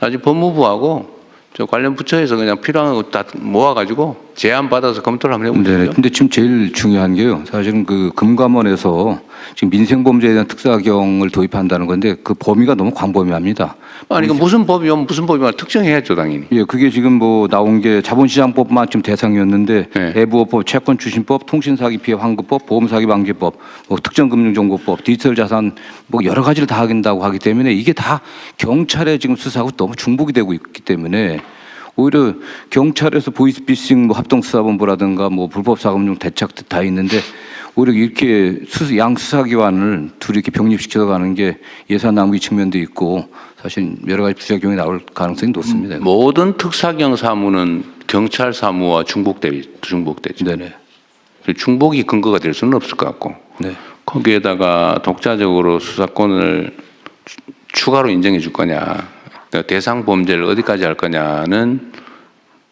사실 법무부하고 저 관련 부처에서 그냥 필요한 거 다 모아가지고 제안 받아서 검토를 한번 네. 해보시죠. 근데 지금 제일 중요한 게요. 사실은 그 금감원에서 지금 민생범죄에 대한 특사경을 도입한다는 건데 그 범위가 너무 광범위합니다. 아니, 그 무슨 법이면 무슨 법이면 특정해야죠, 당연히. 예, 그게 지금 뭐 나온 게 자본시장법만 지금 대상이었는데 네. 애부업법, 채권추진법, 통신사기 피해 환급법, 보험사기 방지법, 뭐 특정금융정보법, 디지털 자산 뭐 여러 가지를 다 하긴다고 하기 때문에 이게 다 경찰의 지금 수사하고 너무 중복이 되고 있기 때문에 오히려 경찰에서 보이스피싱 뭐 합동수사본부라든가 뭐 불법사금융 대책도 다 있는데 오히려 이렇게 양 수사기관을 둘이 이렇게 병립시켜서 가는 게 예산 낭비 측면도 있고 사실 여러 가지 부작용이 나올 가능성이 높습니다. 모든 특사경 사무는 경찰 사무와 중복되죠. 네네. 중복이 근거가 될 수는 없을 것 같고 네. 거기에다가 독자적으로 수사권을 추가로 인정해 줄 거냐, 대상 범죄를 어디까지 할 거냐는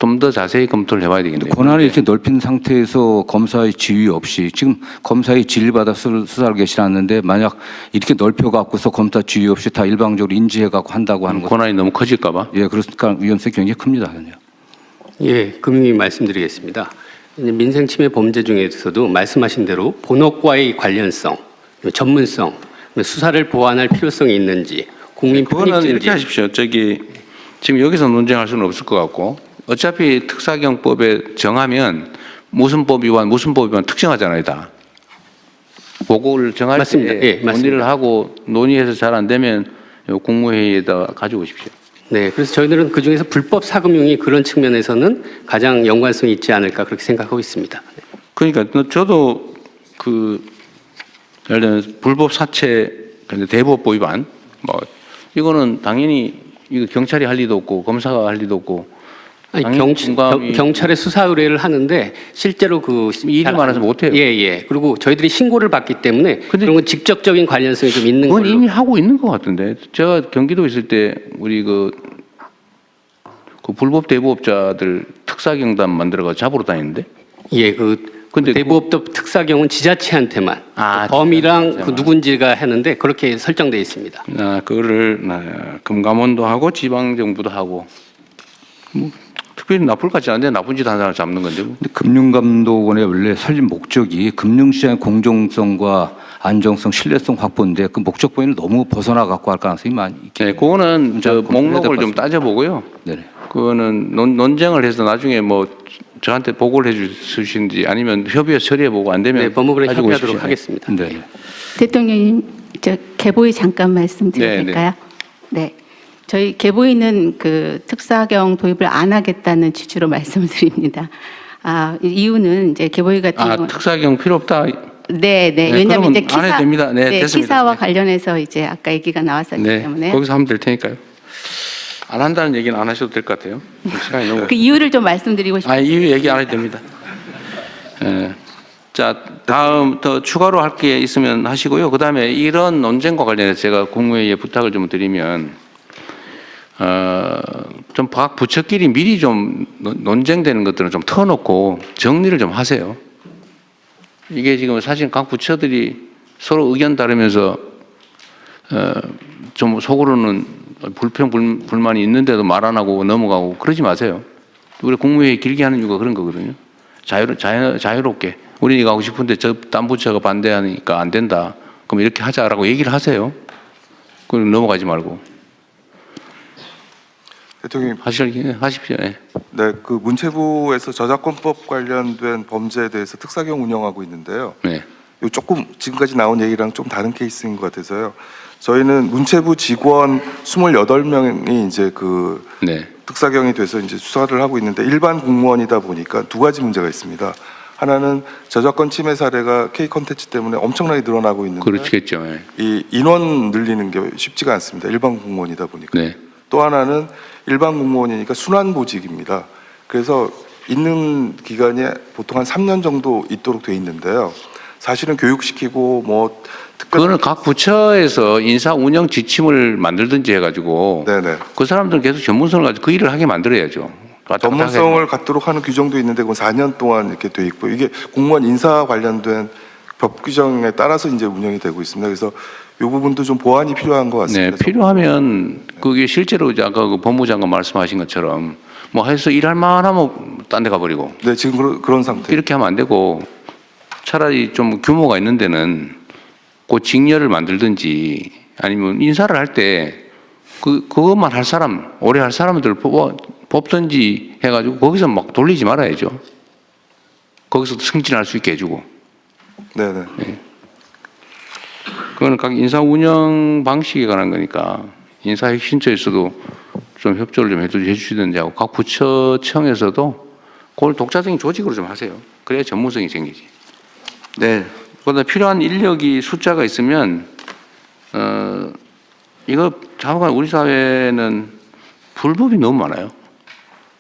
좀 더 자세히 검토를 해봐야 되겠네요. 권한을 이렇게 넓힌 상태에서 검사의 지휘 없이 지금 검사의 지휘를 받아 수사를 개시하는데 만약 이렇게 넓혀갖고서 검사 지휘 없이 다 일방적으로 인지해갖고 한다고 하는 것 권한이 너무 커질까봐. 예, 그러니까 위험성이 굉장히 큽니다. 예, 금융위 말씀드리겠습니다. 이제 민생침해 범죄 중에서도 말씀하신 대로 본업과의 관련성, 전문성, 수사를 보완할 필요성이 있는지, 국민 그거는 이렇게 편익인지. 하십시오. 지금 여기서 논쟁할 수는 없을 것 같고 어차피 특사경법에 정하면 무슨 법위반 특정하잖아요, 다. 그거를 정할 맞습니다. 때 예, 맞습니다. 논의를 하고 논의해서 잘 안 되면 국무회의에다 가져오십시오. 네, 그래서 저희들은 그 중에서 불법 사금융이 그런 측면에서는 가장 연관성이 있지 않을까 그렇게 생각하고 있습니다. 그러니까 저도 그 예를 들면 불법 사채, 대부업법 위반 뭐 이거는 당연히 이거 경찰이 할 리도 없고 검사가 할 리도 없고 아니, 당연히 공감이- 경찰에 수사 의뢰를 하는데 실제로 그 일이 많아서 못해요. 예. 그리고 저희들이 신고를 받기 때문에 그런 건 직접적인 관련성이 좀 있는 그건 걸로. 이미 하고 있는 것 같은데 제가 경기도 있을 때 우리 그 불법 대부업자들 특사경단 만들어가 잡으러 다니는데. 예, 근데 근데 대부업법 특사경은 지자체한테만 아, 그 범위랑 그 지자체한테만. 누군지가 하는데 그렇게 설정돼 있습니다. 그거를 금감원도 하고 지방 정부도 하고 뭐 특별히 나쁠 것 같지 않은데 나쁜 짓 한 사람 잡는 건데 뭐. 근데 금융감독원의 원래 설립 목적이 금융시장의 공정성과 안정성, 신뢰성 확보인데 그 목적 범위를 너무 벗어나 갖고 할 가능성이 많이 있기 네, 그거는 저 검토해야 될것 목록을 좀 같습니다. 따져보고요. 네네. 그거는 논쟁을 해서 나중에 뭐 저한테 보고를 해주시는지 아니면 협의해서 처리해보고 안 되면 네, 법무부랑 가지고 협의하도록 오십시오. 하겠습니다. 네. 대통령님, 저 개보위 잠깐 말씀드려도 네, 될까요? 네. 저희 개보위는 그 특사경 도입을 안 하겠다는 취지로 말씀을 드립니다. 이유는 이제 개보위 같은 경우는 특사경 필요 없다. 네. 네, 왜냐하면 이제 그러면 안 해도 됩니다. 네, 됐습니다. 기사와 네. 관련해서 이제 아까 얘기가 나왔었기 네, 때문에 거기서 하면 될 테니까요. 안 한다는 얘기는 안 하셔도 될 것 같아요. 시간이 너무. 그 이유를 좀 말씀드리고 싶어요. 이유 얘기 안 해도 됩니다. 자, 다음 더 추가로 할 게 있으면 하시고요. 그 다음에 이런 논쟁과 관련해서 제가 국무회의에 부탁을 좀 드리면, 좀 각 부처끼리 미리 좀 논쟁되는 것들은 좀 터놓고 정리를 좀 하세요. 이게 지금 사실 각 부처들이 서로 의견 다르면서, 좀 속으로는 불만이 있는데도 말 안 하고 넘어가고 그러지 마세요. 우리 국무회의 길게 하는 이유가 그런 거거든요. 자유롭게. 우리 이거 하고 싶은데 저 딴 부처가 반대하니까 안 된다. 그럼 이렇게 하자라고 얘기를 하세요. 그럼 넘어가지 말고. 대통령님, 하십시오. 네. 네, 그 문체부에서 저작권법 관련된 범죄에 대해서 특사경 운영하고 있는데요. 네. 요 조금 지금까지 나온 얘기랑 좀 다른 케이스인 것 같아서요. 저희는 문체부 직원 28명이 이제 그 네. 특사경이 돼서 이제 수사를 하고 있는데 일반 공무원이다 보니까 두 가지 문제가 있습니다. 하나는 저작권 침해 사례가 K 콘텐츠 때문에 엄청나게 늘어나고 있는데 그렇겠죠. 네. 이 인원 늘리는 게 쉽지가 않습니다. 일반 공무원이다 보니까. 네. 또 하나는 일반 공무원이니까 순환보직입니다. 그래서 있는 기간이 보통 한 3년 정도 있도록 돼 있는데요. 사실은 교육시키고 뭐 그거는 각 부처에서 인사 운영 지침을 만들든지 해가지고 네네. 그 사람들은 계속 전문성을 가지고 그 일을 하게 만들어야죠. 전문성을 갖도록 하는 규정도 있는데 그건 4년 동안 이렇게 돼 있고 이게 공무원 인사 관련된 법 규정에 따라서 이제 운영이 되고 있습니다. 그래서 이 부분도 좀 보완이 필요한 것 네, 같습니다. 필요하면 그게 실제로 이제 아까 그 법무장관 말씀하신 것처럼 뭐 해서 일할 만하면 딴 데 가버리고. 네, 지금 그런 상태. 이렇게 하면 안 되고 차라리 좀 규모가 있는 데는 그 직렬을 만들든지 아니면 인사를 할 때 그것만 할 사람, 오래 할 사람들 뽑든지 해가지고 거기서 막 돌리지 말아야죠. 거기서도 승진할 수 있게 해주고. 네네. 그거는 각 인사 운영 방식에 관한 거니까 인사 혁신처에서도 좀 협조를 좀 해주시든지 하고 각 부처청에서도 그걸 독자적인 조직으로 좀 하세요. 그래야 전문성이 생기지. 네. 그보다 필요한 인력이 숫자가 있으면 이거 자꾸만 우리 사회는 불법이 너무 많아요.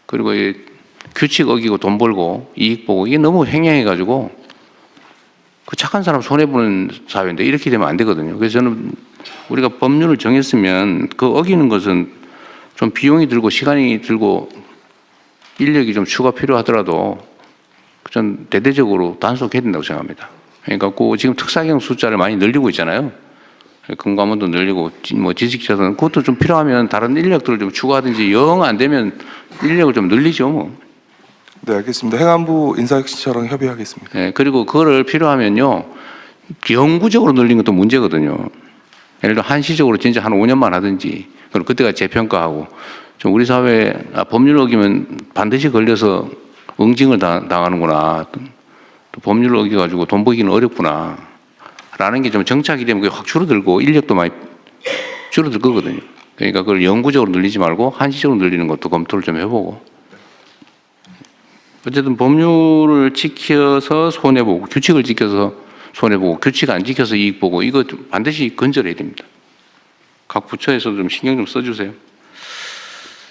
그리고 이 규칙 어기고 돈 벌고 이익 보고 이게 너무 횡행해가지고 그 착한 사람 손해 보는 사회인데 이렇게 되면 안 되거든요. 그래서 저는 우리가 법률을 정했으면 그 어기는 것은 좀 비용이 들고 시간이 들고 인력이 좀 추가 필요하더라도 전 대대적으로 단속해야 된다고 생각합니다. 그러니까 그 지금 특사경 숫자를 많이 늘리고 있잖아요. 금감원도 늘리고 뭐 지식자들은 그것도 좀 필요하면 다른 인력들을 좀 추가하든지 영 안 되면 인력을 좀 늘리죠 뭐. 네, 알겠습니다. 행안부 인사혁신처랑 협의하겠습니다. 네, 그리고 그거를 필요하면요 영구적으로 늘린 것도 문제거든요. 예를 들어 한시적으로 진짜 한 5년만 하든지 그리고 그때가 재평가하고 좀 우리 사회 법률 어기면 반드시 걸려서 응징을 당하는구나. 또 법률을 어겨가지고 돈 벌기는 어렵구나. 라는 게 좀 정착이 되면 그게 확 줄어들고 인력도 많이 줄어들 거거든요. 그러니까 그걸 영구적으로 늘리지 말고 한시적으로 늘리는 것도 검토를 좀 해보고. 어쨌든 법률을 지켜서 손해보고 규칙을 지켜서 손해보고 규칙 안 지켜서 이익보고 이거 반드시 건절해야 됩니다. 각 부처에서도 좀 신경 좀 써주세요.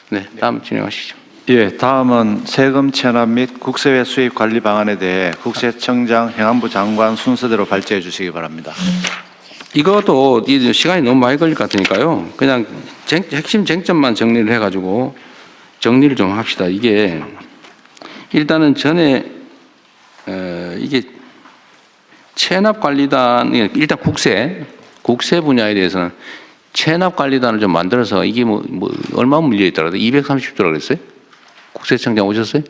네, 다음 진행하시죠. 예, 다음은 세금 체납 및 국세외 수입 관리 방안에 대해 국세청장, 행안부 장관 순서대로 발제해 주시기 바랍니다. 이것도 시간이 너무 많이 걸릴 것 같으니까요. 그냥 핵심 쟁점만 정리를 해가지고 정리를 좀 합시다. 이게 일단은 전에 이게 체납관리단 일단 국세 분야에 대해서는 체납관리단을 좀 만들어서 이게 뭐 얼마 물려 있더라도 230조라 그랬어요? 국세청장 오셨어요?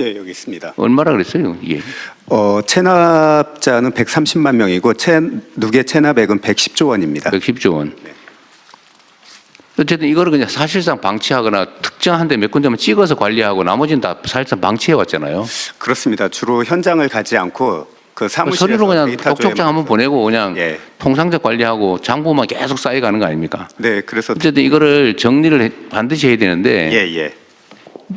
예, 여기 있습니다. 얼마라 그랬어요? 이게 체납자는 130만 명이고 누계 체납액은 110조 원입니다. 110조 원. 네. 어쨌든 이거를 그냥 사실상 방치하거나 특정한 데 몇 군데만 찍어서 관리하고 나머지는 다 사실상 방치해 왔잖아요. 그렇습니다. 주로 현장을 가지 않고 그 사무실에서 서류로 그냥 데이터 똑똑장 한번 보내고 그냥 예. 통상적 관리하고 장부만 계속 쌓여가는 거 아닙니까? 네, 그래서 어쨌든 이거를 정리를 반드시 해야 되는데 예.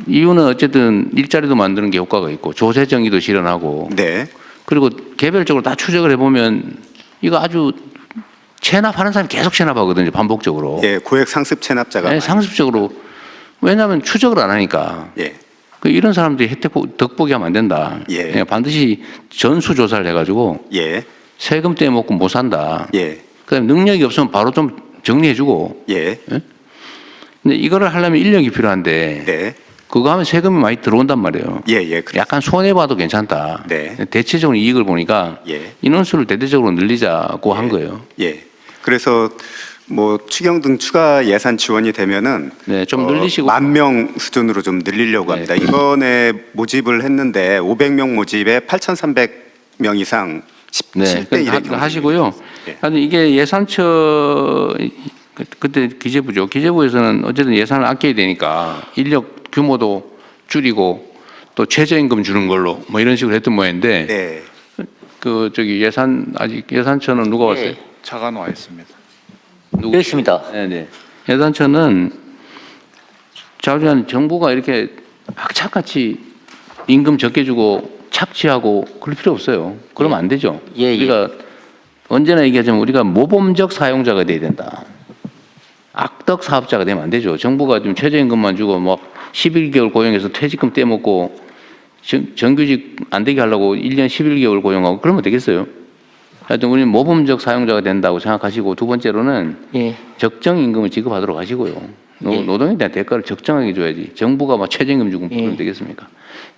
이유는 어쨌든 일자리도 만드는 게 효과가 있고 조세 정의도 실현하고 네. 그리고 개별적으로 다 추적을 해보면 이거 아주 체납하는 사람이 계속 체납하거든요. 반복적으로. 예, 고액 상습 체납자가 네, 상습적으로. 왜냐하면 추적을 안 하니까. 예. 이런 사람들이 덕보기 하면 안 된다. 예. 반드시 전수조사를 해가지고 예. 세금 떼먹고 못 산다. 예. 그다음에 능력이 없으면 바로 좀 정리해주고. 예. 근데 이거를 하려면 인력이 필요한데 네. 그거 하면 세금이 많이 들어온단 말이에요. 예. 약간 손해봐도 괜찮다. 네. 대체적으로 이익을 보니까 예. 인원수를 대대적으로 늘리자고 한 거예요. 예. 그래서 뭐 추경 등 추가 예산 지원이 되면은 네, 좀 늘리시고 10,000명 수준으로 좀 늘리려고 합니다. 네. 이번에 모집을 했는데 500명 모집에 8,300명 이상 17대 1의 하시고요. 예. 아니 이게 예산처 그때 기재부죠. 기재부에서는 어쨌든 예산을 아껴야 되니까 인력 규모도 줄이고 또 최저임금 주는 걸로 뭐 이런 식으로 했던 모양인데 네. 그 저기 아직 예산처는 누가 왔어요? 차관 와 있습니다. 누구? 있습니다. 네네. 예산처는 자주한 정부가 이렇게 악착같이 임금 적게 주고 착취하고 그럴 필요 없어요. 그러면 안 되죠. 우리가 언제나 얘기하자면 우리가 모범적 사용자가 돼야 된다. 악덕 사업자가 되면 안 되죠. 정부가 좀 최저임금만 주고 뭐 11개월 고용해서 퇴직금 떼먹고 정규직 안 되게 하려고 1년 11개월 고용하고 그러면 되겠어요. 하여튼 우리는 모범적 사용자가 된다고 생각하시고 두 번째로는 적정 임금을 지급하도록 하시고요. 노동에 대한 대가를 적정하게 줘야지. 정부가 막 최저임금 주고 그러면 되겠습니까?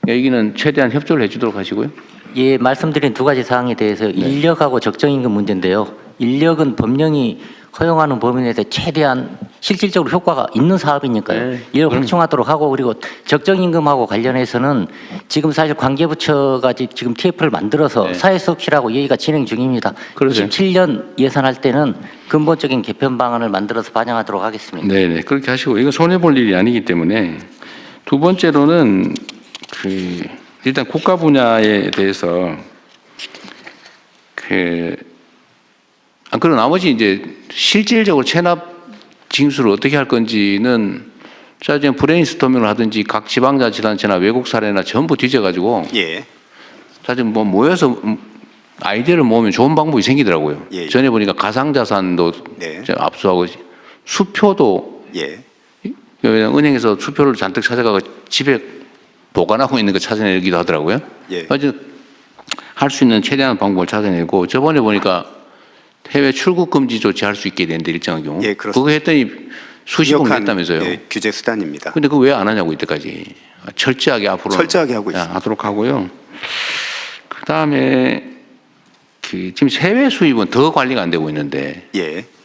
그러니까 여기는 최대한 협조를 해주도록 하시고요. 예, 말씀드린 두 가지 사항에 대해서 인력하고 적정임금 문제인데요. 인력은 법령이 허용하는 범위 내에서 최대한 실질적으로 효과가 있는 사업이니까요. 인력 확충하도록 하고, 그리고 적정임금하고 관련해서는 지금 사실 관계부처가 지금 TF를 만들어서 사회수업실하고 얘기가 진행 중입니다. 27년 예산할 때는 근본적인 개편 방안을 만들어서 반영하도록 하겠습니다. 네네, 그렇게 하시고, 이거 손해볼 일이 아니기 때문에. 두 번째로는 일단 국가 분야에 대해서 그리고 나머지 이제 실질적으로 체납 징수를 어떻게 할 건지는 지금 브레인스토밍을 하든지 각 지방자치단체나 외국 사례나 전부 뒤져가지고 사실 뭐 모여서 아이디어를 모으면 좋은 방법이 생기더라고요. 전에 보니까 가상자산도 압수하고 수표도 왜냐면 은행에서 수표를 잔뜩 찾아가고 집에 보관하고 있는 거 찾아내기도 하더라고요. 할 수 있는 최대한 방법을 찾아내고 저번에 보니까 해외 출국 금지 조치할 수 있게 되는데 일정한 경우 그거 했더니 수십억 냈다면서요. 규제 수단입니다. 근데 그거 왜 안 하냐고 이때까지. 철저하게 앞으로 철저하게 하고 있습니다. 하도록 하고요. 그다음에 지금 세외 수입은 더 관리가 안 되고 있는데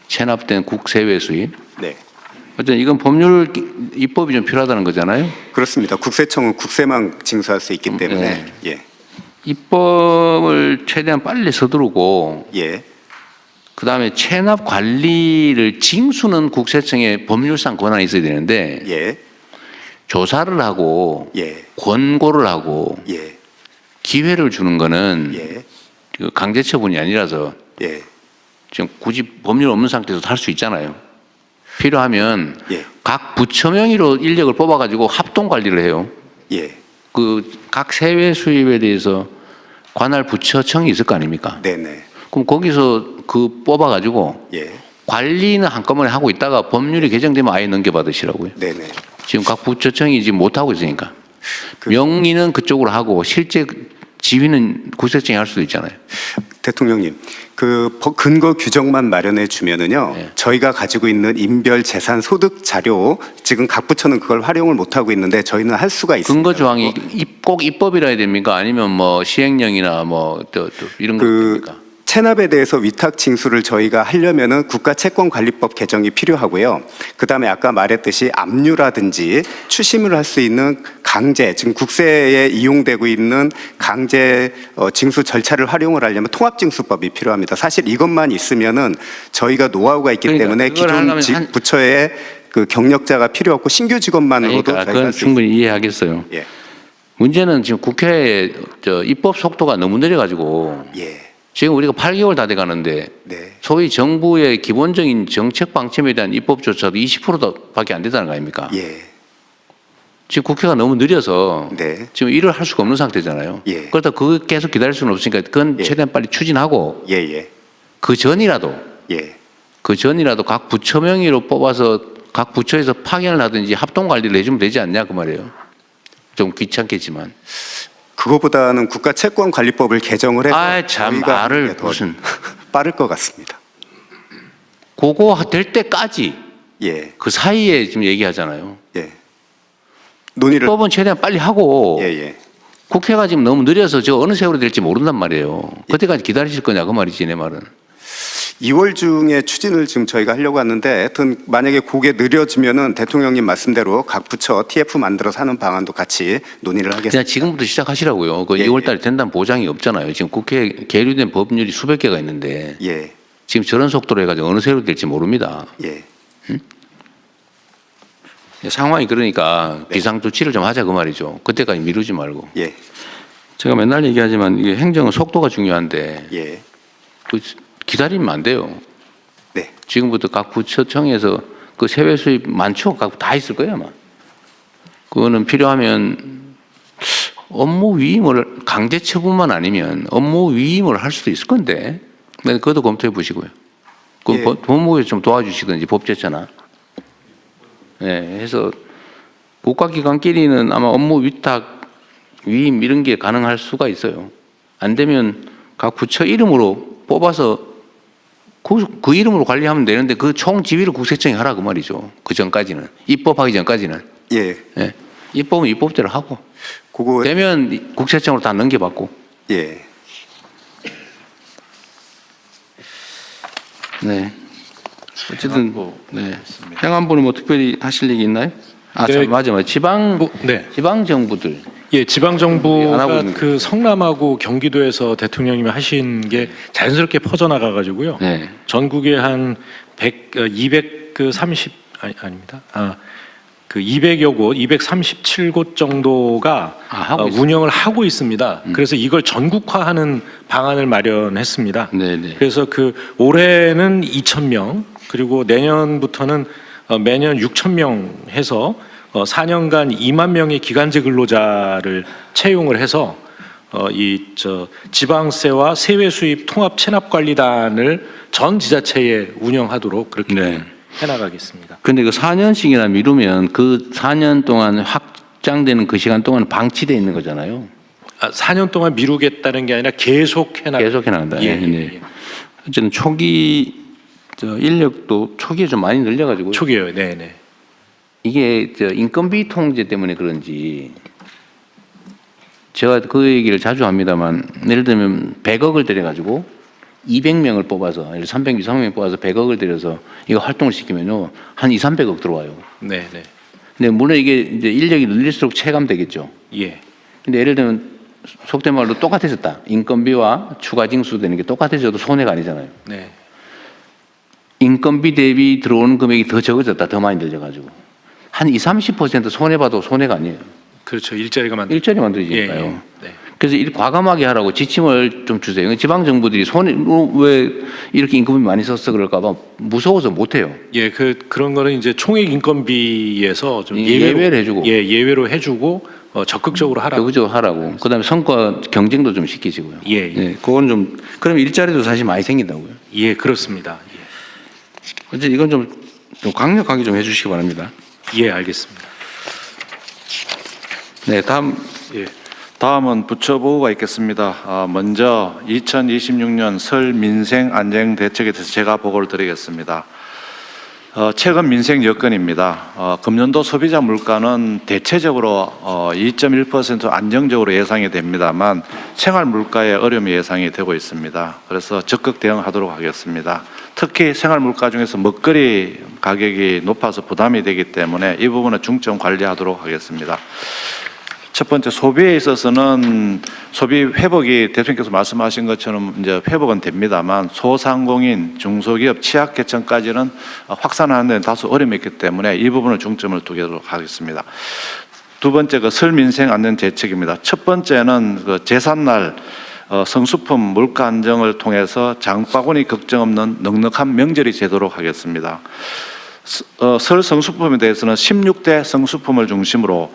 체납된 국세외 수입. 어쨌든 이건 법률 입법이 좀 필요하다는 거잖아요. 그렇습니다. 국세청은 국세만 징수할 수 있기 때문에 입법을 최대한 빨리 서두르고 그다음에 체납 관리를 징수는 국세청에 법률상 권한이 있어야 되는데 조사를 하고 권고를 하고 기회를 주는 거는 그 강제 처분이 아니라서 지금 굳이 법률 없는 상태에서 할 수 있잖아요. 필요하면 각 부처 명의로 인력을 뽑아가지고 합동 관리를 해요. 그 각 세외 수입에 대해서 관할 부처청이 있을 거 아닙니까? 그럼 거기서 그 뽑아가지고 관리는 한꺼번에 하고 있다가 법률이 개정되면 아예 넘겨받으시라고요. 지금 각 부처청이 지금 못 하고 있으니까 명의는 그쪽으로 하고 실제 지휘는 국세청이 할 수도 있잖아요. 대통령님, 그 근거 규정만 마련해 주면은요, 저희가 가지고 있는 인별 재산 소득 자료, 지금 각 부처는 그걸 활용을 못 하고 있는데 저희는 할 수가 있습니다. 근거 조항이 꼭 입법이라 해야 됩니까? 아니면 뭐 시행령이나 뭐 또 이런 거 됩니까? 체납에 대해서 위탁 징수를 저희가 하려면은 국가채권관리법 개정이 필요하고요. 그다음에 아까 말했듯이 압류라든지 추심을 할 수 있는 강제, 지금 국세에 이용되고 있는 강제 징수 절차를 활용을 하려면 통합징수법이 필요합니다. 사실 이것만 있으면은 저희가 노하우가 있기 때문에 기존 부처에 그 경력자가 필요 없고 신규 직원만으로도 그건 충분히 이해하겠어요. 문제는 지금 국회의 입법 속도가 너무 느려가지고 지금 우리가 8개월 다 돼가는데 소위 정부의 기본적인 정책 방침에 대한 입법조차도 20%밖에 안 되다는 거 아닙니까? 지금 국회가 너무 느려서 지금 일을 할 수가 없는 상태잖아요. 그렇다 그거 계속 기다릴 수는 없으니까 그건 최대한 빨리 추진하고 그 전이라도 각 부처 명의로 뽑아서 각 부처에서 파견을 하든지 합동 관리를 해주면 되지 않냐 그 말이에요. 좀 귀찮겠지만. 그거보다는 국가채권관리법을 개정을 해서 참 말을 무슨 빠를 것 같습니다. 그거 될 때까지 그 사이에 지금 얘기하잖아요. 논의를 법은 최대한 빨리 하고 국회가 지금 너무 느려서 저 어느 세월이 될지 모른단 말이에요. 그때까지 기다리실 거냐 그 말이지 내 말은. 2월 중에 추진을 지금 저희가 하려고 하는데 하여튼 만약에 그게 느려지면은 대통령님 말씀대로 각 부처 TF 만들어서 하는 방안도 같이 논의를 하겠습니다. 그냥 지금부터 시작하시라고요. 그 2월 달에 된다는 보장이 없잖아요. 지금 국회에 계류된 법률이 수백 개가 있는데 지금 저런 속도로 해가지고 어느 세월이 될지 모릅니다. 응? 상황이 그러니까 비상조치를 좀 하자 그 말이죠. 그때까지 미루지 말고. 제가 맨날 얘기하지만 이게 행정은 속도가 중요한데 그 기다리면 안 돼요. 지금부터 각 부처청에서 그 세외 수입 많죠? 다 있을 거예요 아마. 그거는 필요하면 업무 위임을 강제 처분만 아니면 업무 위임을 할 수도 있을 건데 그것도 검토해 보시고요. 그 법무부에 좀 도와주시든지 법제처나 해서 국가기관끼리는 아마 업무 위탁 위임 이런 게 가능할 수가 있어요. 안 되면 각 부처 이름으로 뽑아서 그 이름으로 관리하면 되는데 그 총 지휘를 국세청이 하라 그 말이죠. 그 전까지는 입법하기 전까지는 입법은 입법대로 하고 되면 국세청으로 다 넘겨받고 예. 네. 어쨌든 네. 행안부는 뭐 특별히 하실 얘기 있나요? 아, 네. 참, 맞아. 지방 네. 지방 정부들. 예, 지방 안 하고 정부가 있는 그 성남하고 경기도에서 대통령님이 하신 게 자연스럽게 퍼져나가 가지고요. 네. 전국에 한 230 아닙니다. 그 200여 곳, 237곳 정도가 하고 있습니다. 운영을 하고 있습니다. 그래서 이걸 전국화하는 방안을 마련했습니다. 네네. 그래서 그 올해는 2,000명, 그리고 내년부터는 매년 6,000명 해서 4년간 2만 명의 기간제 근로자를 채용을 해서 지방세와 세외 수입 통합 체납 관리단을 전 지자체에 운영하도록 그렇게 해나가겠습니다. 근데 그 4년씩이나 미루면 그 4년 동안 확장되는 그 시간 동안 방치돼 있는 거잖아요. 4년 동안 미루겠다는 게 아니라 계속 해나간다. 예, 네. 어쨌든 초기 인력도 초기에 좀 많이 늘려가지고. 초기에요. 네네. 이게 인건비 통제 때문에 그런지 제가 그 얘기를 자주 합니다만 예를 들면 100억을 들여가지고 200명을 뽑아서 300명 뽑아서 100억을 들여서 이거 활동을 시키면요 한 200~300억 들어와요. 네네. 근데 물론 이게 이제 인력이 늘릴수록 체감되겠죠. 예. 근데 예를 들면 속된 말로 똑같아졌다. 인건비와 추가 징수되는 게 똑같아져도 손해가 아니잖아요. 네. 인건비 대비 들어오는 금액이 더 적어졌다. 더 많이 늘려가지고 한 20~30% 손해봐도 손해가 아니에요. 그렇죠. 일자리 만들어지니까요. 예. 네. 그래서 과감하게 하라고 지침을 좀 주세요. 지방 정부들이 왜 이렇게 인건비 많이 썼어 그럴까봐 무서워서 못해요. 예, 그런 거는 이제 총액 인건비에서 좀 예외를 해주고. 예외로 해주고 적극적으로 하라고. 적극적으로 하라고. 그다음에 성과 경쟁도 좀 시키시고요. 예. 네, 그건 좀 그럼 일자리도 사실 많이 생긴다고요. 예, 그렇습니다. 어째 이건 좀 강력하게 좀 해주시기 바랍니다. 예, 알겠습니다. 네, 다음은 부처보고가 있겠습니다. 먼저 2026년 설 민생 안정 대책에 대해서 제가 보고를 드리겠습니다. 최근 민생 여건입니다. 금년도 소비자 물가는 대체적으로 2.1% 안정적으로 예상이 됩니다만 생활 물가에 어려움이 예상이 되고 있습니다. 그래서 적극 대응하도록 하겠습니다. 특히 생활 물가 중에서 먹거리 가격이 높아서 부담이 되기 때문에 이 부분은 중점 관리하도록 하겠습니다. 첫 번째 소비에 있어서는 소비 회복이 대통령께서 말씀하신 것처럼 이제 회복은 됩니다만 소상공인, 중소기업, 취약계층까지는 확산하는 데는 다소 어려움이 있기 때문에 이 부분을 중점을 두도록 하겠습니다. 두 번째 설 민생 안전 대책입니다. 첫 번째는 제삿날 성수품 물가 안정을 통해서 장바구니 걱정 없는 넉넉한 명절이 되도록 하겠습니다. 설 성수품에 대해서는 16대 성수품을 중심으로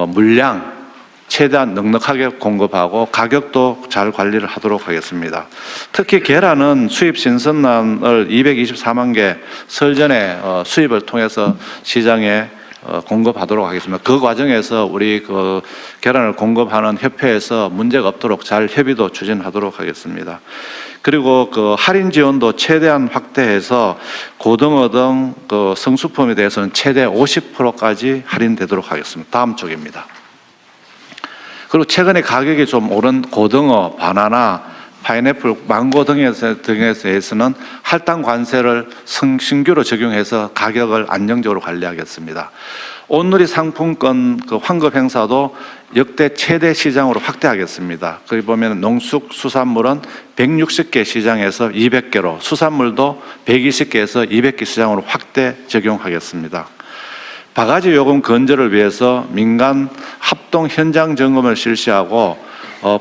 물량 최대한 넉넉하게 공급하고 가격도 잘 관리를 하도록 하겠습니다. 특히 계란은 수입 신선란을 224만 개 설 전에 수입을 통해서 시장에 공급하도록 하겠습니다. 그 과정에서 우리 계란을 공급하는 협회에서 문제가 없도록 잘 협의도 추진하도록 하겠습니다. 그리고 할인 지원도 최대한 확대해서 고등어 등 성수품에 대해서는 최대 50%까지 할인되도록 하겠습니다. 다음 쪽입니다. 그리고 최근에 가격이 좀 오른 고등어, 바나나, 파인애플, 망고 등에서는 할당 관세를 신규로 적용해서 가격을 안정적으로 관리하겠습니다. 온누리 상품권 환급 행사도 역대 최대 시장으로 확대하겠습니다. 거기 보면 농축수산물은 160개 시장에서 200개로, 수산물도 120개에서 200개 시장으로 확대 적용하겠습니다. 바가지 요금 건절을 위해서 민간 합동 현장 점검을 실시하고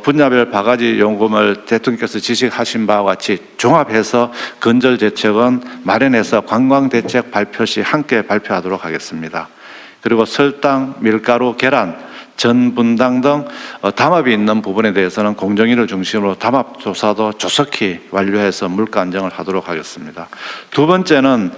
분야별 바가지 요금을 대통령께서 지시하신 바와 같이 종합해서 건절 대책은 마련해서 관광 대책 발표 시 함께 발표하도록 하겠습니다. 그리고 설탕, 밀가루, 계란, 전 분당 등 담합이 있는 부분에 대해서는 공정위를 중심으로 담합 조사도 조속히 완료해서 물가 안정을 하도록 하겠습니다. 두 번째는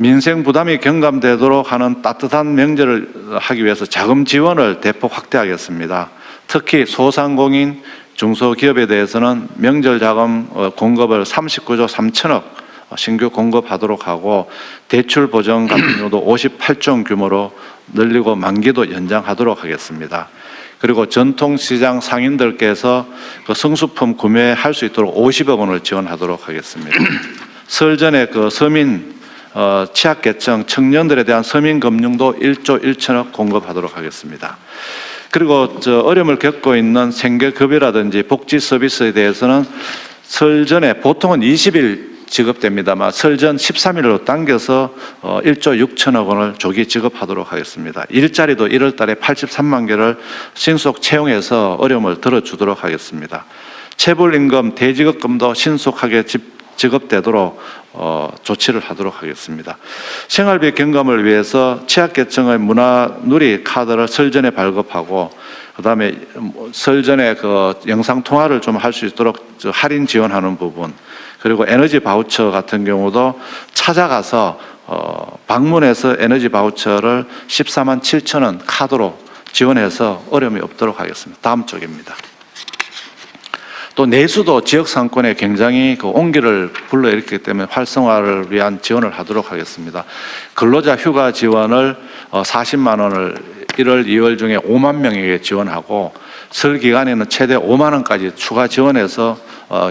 민생 부담이 경감되도록 하는 따뜻한 명절을 하기 위해서 자금 지원을 대폭 확대하겠습니다. 특히 소상공인, 중소기업에 대해서는 명절 자금 공급을 39조 3천억 신규 공급하도록 하고 대출 보증 같은 경우도 58조 규모로 늘리고 만기도 연장하도록 하겠습니다. 그리고 전통시장 상인들께서 그 성수품 구매할 수 있도록 50억 원을 지원하도록 하겠습니다. 설 전에 그 서민 취약계층 청년들에 대한 서민금융도 1조 1천억 공급하도록 하겠습니다. 그리고 어려움을 겪고 있는 생계급여라든지 복지 서비스에 대해서는 설 전에 보통은 20일 지급됩니다만 설 전 13일로 당겨서 1조 6천억 원을 조기 지급하도록 하겠습니다. 일자리도 1월 달에 83만 개를 신속 채용해서 어려움을 덜어주도록 하겠습니다. 체불임금, 대지급금도 신속하게 지급되도록 조치를 하도록 하겠습니다. 생활비 경감을 위해서 취약계층의 문화누리 카드를 설 전에 발급하고 그다음에 설 전에 그 영상 통화를 좀 할 수 있도록 할인 지원하는 부분, 그리고 에너지 바우처 같은 경우도 찾아가서 방문해서 에너지 바우처를 14만 7천 원 카드로 지원해서 어려움이 없도록 하겠습니다. 다음 쪽입니다. 또 내수도 지역 상권에 굉장히 그 온기를 불러일으키기 때문에 활성화를 위한 지원을 하도록 하겠습니다. 근로자 휴가 지원을 40만 원을 1월, 2월 중에 5만 명에게 지원하고 설 기간에는 최대 5만 원까지 추가 지원해서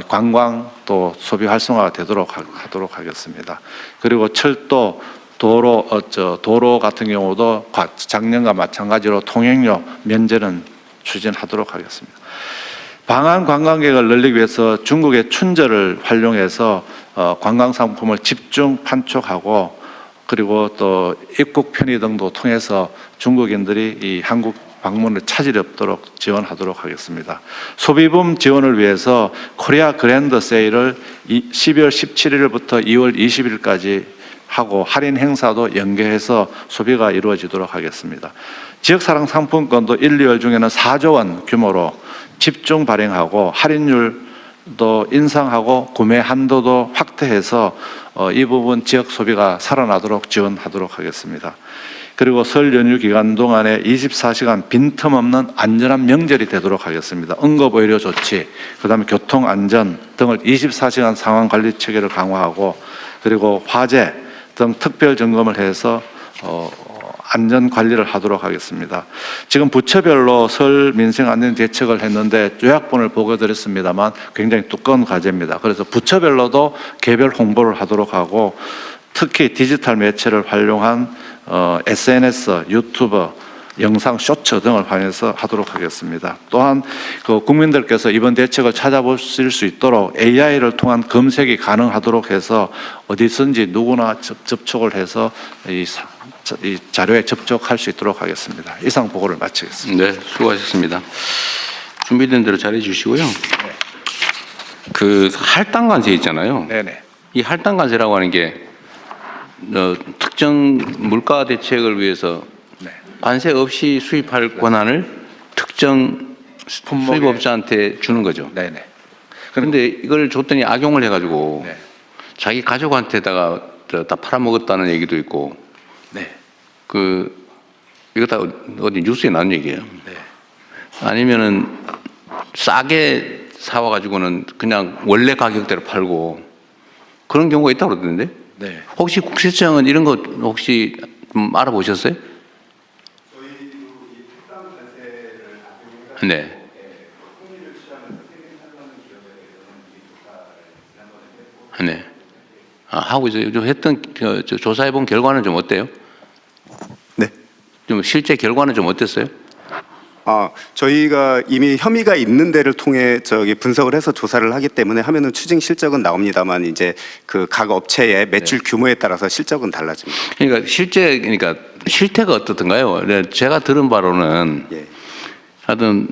관광 또 소비 활성화가 되도록 하도록 하겠습니다. 그리고 철도, 도로 같은 경우도 작년과 마찬가지로 통행료 면제는 추진하도록 하겠습니다. 방한 관광객을 늘리기 위해서 중국의 춘절을 활용해서 관광 상품을 집중 판촉하고 그리고 또 입국 편의 등도 통해서 중국인들이 이 한국 방문을 차질이 없도록 지원하도록 하겠습니다. 소비품 지원을 위해서 코리아 그랜드 세일을 12월 17일부터 2월 20일까지 하고 할인 행사도 연계해서 소비가 이루어지도록 하겠습니다. 지역사랑 상품권도 1, 2월 중에는 4조 원 규모로 집중 발행하고 할인율도 인상하고 구매 한도도 확대해서 이 부분 지역 소비가 살아나도록 지원하도록 하겠습니다. 그리고 설 연휴 기간 동안에 24시간 빈틈없는 안전한 명절이 되도록 하겠습니다. 응급의료 조치, 그다음에 교통안전 등을 24시간 상황 관리 체계를 강화하고 그리고 화재 등 특별 점검을 해서 안전 관리를 하도록 하겠습니다. 지금 부처별로 설 민생 안전 대책을 했는데 요약본을 보고드렸습니다만 굉장히 두꺼운 과제입니다. 그래서 부처별로도 개별 홍보를 하도록 하고 특히 디지털 매체를 활용한 SNS, 유튜브, 영상 쇼츠 등을 활용해서 하도록 하겠습니다. 또한 그 국민들께서 이번 대책을 찾아보실 수 있도록 AI를 통한 검색이 가능하도록 해서 어디선지 누구나 접촉을 해서 이 자료에 접촉할 수 있도록 하겠습니다. 이상 보고를 마치겠습니다. 네, 수고하셨습니다. 준비된 대로 잘해 주시고요. 그 할당관세 있잖아요. 네네. 이 할당관세라고 하는 게 특정 물가 대책을 위해서 관세 없이 수입할 권한을 특정 수입업자한테 주는 거죠. 네네. 그런데 이걸 줬더니 악용을 해가지고 자기 가족한테다가 다 팔아먹었다는 얘기도 있고, 이거 다 어디 뉴스에 나온 얘기예요. 아니면은 싸게 사와가지고는 그냥 원래 가격대로 팔고 그런 경우가 있다고 그러던데. 혹시 국세청은 이런 거 혹시 좀 알아보셨어요? 네. 네. 하고 이제 요즘 했던 조사해본 결과는 좀 어때요? 네. 좀 실제 결과는 좀 어땠어요? 저희가 이미 혐의가 있는 데를 통해 분석을 해서 조사를 하기 때문에 하면은 추징 실적은 나옵니다만 이제 그 각 업체의 매출 규모에 따라서 실적은 달라집니다. 그러니까 실태가 어떻던가요? 제가 들은 바로는 하여튼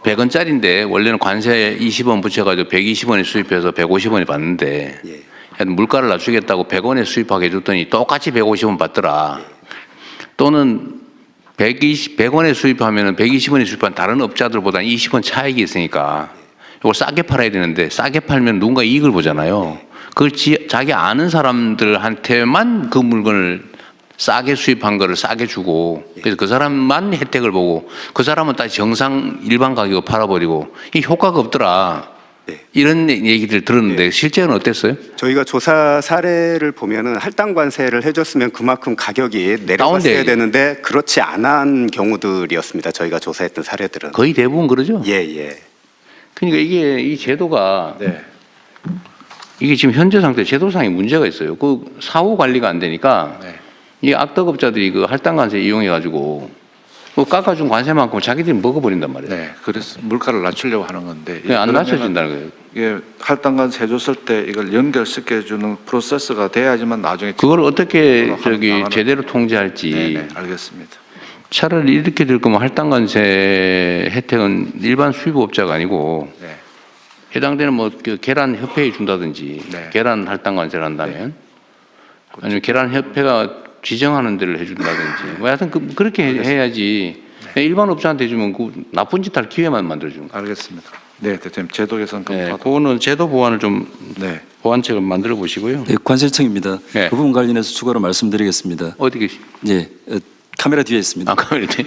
100원짜리인데 원래는 관세 20원 붙여가지고 120원에 수입해서 150원에 받는데 하여튼 물가를 낮추겠다고 100원에 수입하게 해줬더니 똑같이 150원 받더라. 또는 100원에 수입하면 120원에 수입한 다른 업자들보다 20원 차익이 있으니까 이걸 싸게 팔아야 되는데 싸게 팔면 누군가 이익을 보잖아요. 그걸 자기 아는 사람들한테만 그 물건을 싸게 수입한 거를 싸게 주고 그래서 그 사람만 혜택을 보고 그 사람은 다시 정상 일반 가격으로 팔아버리고 이 효과가 없더라. 이런 얘기를 들었는데 실제는 어땠어요? 저희가 조사 사례를 보면은 할당 관세를 해줬으면 그만큼 가격이 내려갔어야 다운돼. 되는데 그렇지 않은 경우들이었습니다. 저희가 조사했던 사례들은. 거의 대부분 그러죠? 예. 그러니까 이게 이 제도가 네. 이게 지금 현재 상태 제도상에 문제가 있어요. 그 사후 관리가 안 되니까 이 악덕업자들이 그 할당 관세 이용해 가지고 그 깎아준 관세만큼 자기들이 먹어버린단 말이에요. 네, 그래서 물가를 낮추려고 하는 건데 그냥 안 낮춰진다는 거예요. 이게 할당관세 해줬을 때 이걸 연결시켜주는 프로세스가 돼야지만 나중에 그걸 어떻게 저기 나가는- 제대로 통제할지. 네, 알겠습니다. 차라리 이렇게 될 거면 할당관세 혜택은 일반 수입업자가 아니고 네. 해당되는 뭐 그 계란 협회에 준다든지 네. 계란 할당관세를 한다면 아니면 계란 협회가 지정하는 데를 해준다든지 뭐 하여튼 그렇게 해야지 일반 업자한테 주면 그 나쁜 짓 할 기회만 만들어주는 거예요. 알겠습니다. 네, 대통령 제도 개선 네, 검토. 그거는 제도 보완을 좀 네. 보완책을 만들어 보시고요. 네, 관세청입니다. 네. 그 부분 관련해서 추가로 말씀드리겠습니다. 어디 계시? 예, 카메라 뒤에 있습니다. 아, 카메라 뒤에.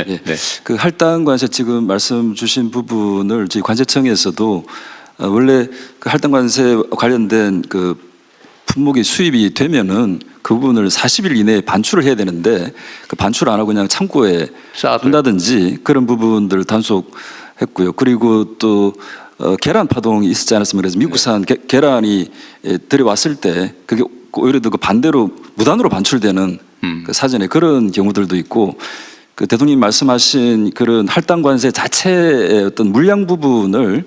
예. 그 할당 관세 지금 말씀 주신 부분을 저희 관세청에서도 원래 그 할당 관세 관련된 그 품목이 수입이 되면은 그 부분을 40일 이내에 반출을 해야 되는데 그 반출 안 하고 그냥 창고에 둔다든지 그런 부분들을 단속했고요. 그리고 또 계란 파동이 있었지 않았습니까? 그래서 미국산 계란이 들여왔을 때 그게 오히려 더 그 반대로 무단으로 반출되는 그 사전에 그런 경우들도 있고 그 대통령님 말씀하신 그런 할당 관세 자체의 어떤 물량 부분을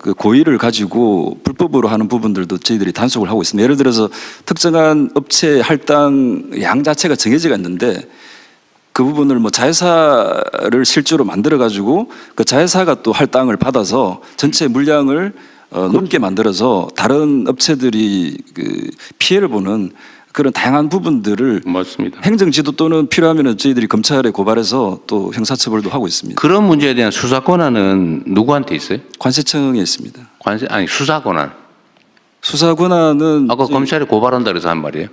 그 고의를 가지고 불법으로 하는 부분들도 저희들이 단속을 하고 있습니다. 예를 들어서 특정한 업체 할당 양 자체가 정해지가 있는데 그 부분을 뭐 자회사를 실제로 만들어 가지고 그 자회사가 또 할당을 받아서 전체 물량을 높게 만들어서 다른 업체들이 그 피해를 보는 그런 다양한 부분들을 맞습니다. 행정지도 또는 필요하면 저희들이 검찰에 고발해서 또 형사처벌도 하고 있습니다. 그런 문제에 대한 수사 권한은 누구한테 있어요? 관세청에 있습니다. 수사 권한. 수사 권한은 아까 검찰에 고발한다 그래서 한 말이에요?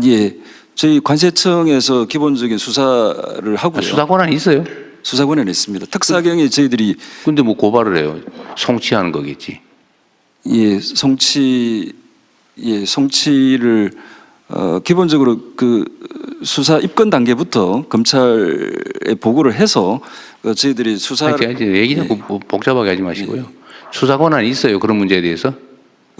예, 저희 관세청에서 기본적인 수사를 하고요. 수사 권한이 있어요? 수사 권한이 있습니다. 특사경에 저희들이 근데 뭐 고발을 해요? 송치하는 거겠지. 예, 송치를 기본적으로 그 수사 입건 단계부터 검찰에 보고를 해서 저희들이 수사를 얘기 자꾸 복잡하게 하지 마시고요. 수사 권한이 있어요? 그런 문제에 대해서?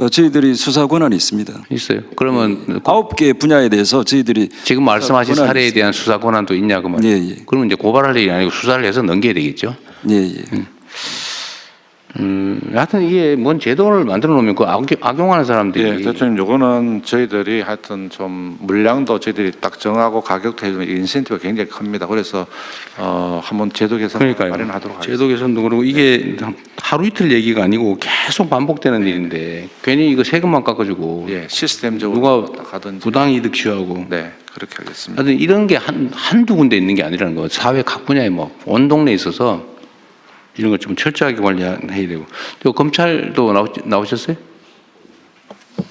저희들이 수사 권한이 있습니다. 있어요. 그러면 9개 분야에 대해서 저희들이 지금 말씀하신 권한이 사례에 있습니다. 대한 수사 권한도 있냐 그 말이에요. 그러면 이제 고발할 일이 아니고 수사를 해서 넘겨야 되겠죠. 하여튼 이게 뭔 제도를 만들어 놓으면 그 악용하는 사람들이. 예, 대통령 요거는 저희들이 하여튼 좀 물량도 저희들이 딱 정하고 가격도 해주면 인센티브가 굉장히 큽니다. 그래서 한번 제도 개선 마련하도록 하겠습니다. 제도 개선도 그러고 이게 하루 이틀 얘기가 아니고 계속 반복되는 일인데 괜히 이거 세금만 깎아주고 시스템적으로 누가 가든지. 부당이득 취하고 네, 그렇게 하겠습니다. 하여튼 이런 게 한두 군데 있는 게 아니라는 거. 사회 각 분야에 뭐 온 동네에 있어서 이런 걸 좀 철저하게 관리해야 되고. 또 검찰도 나오셨어요?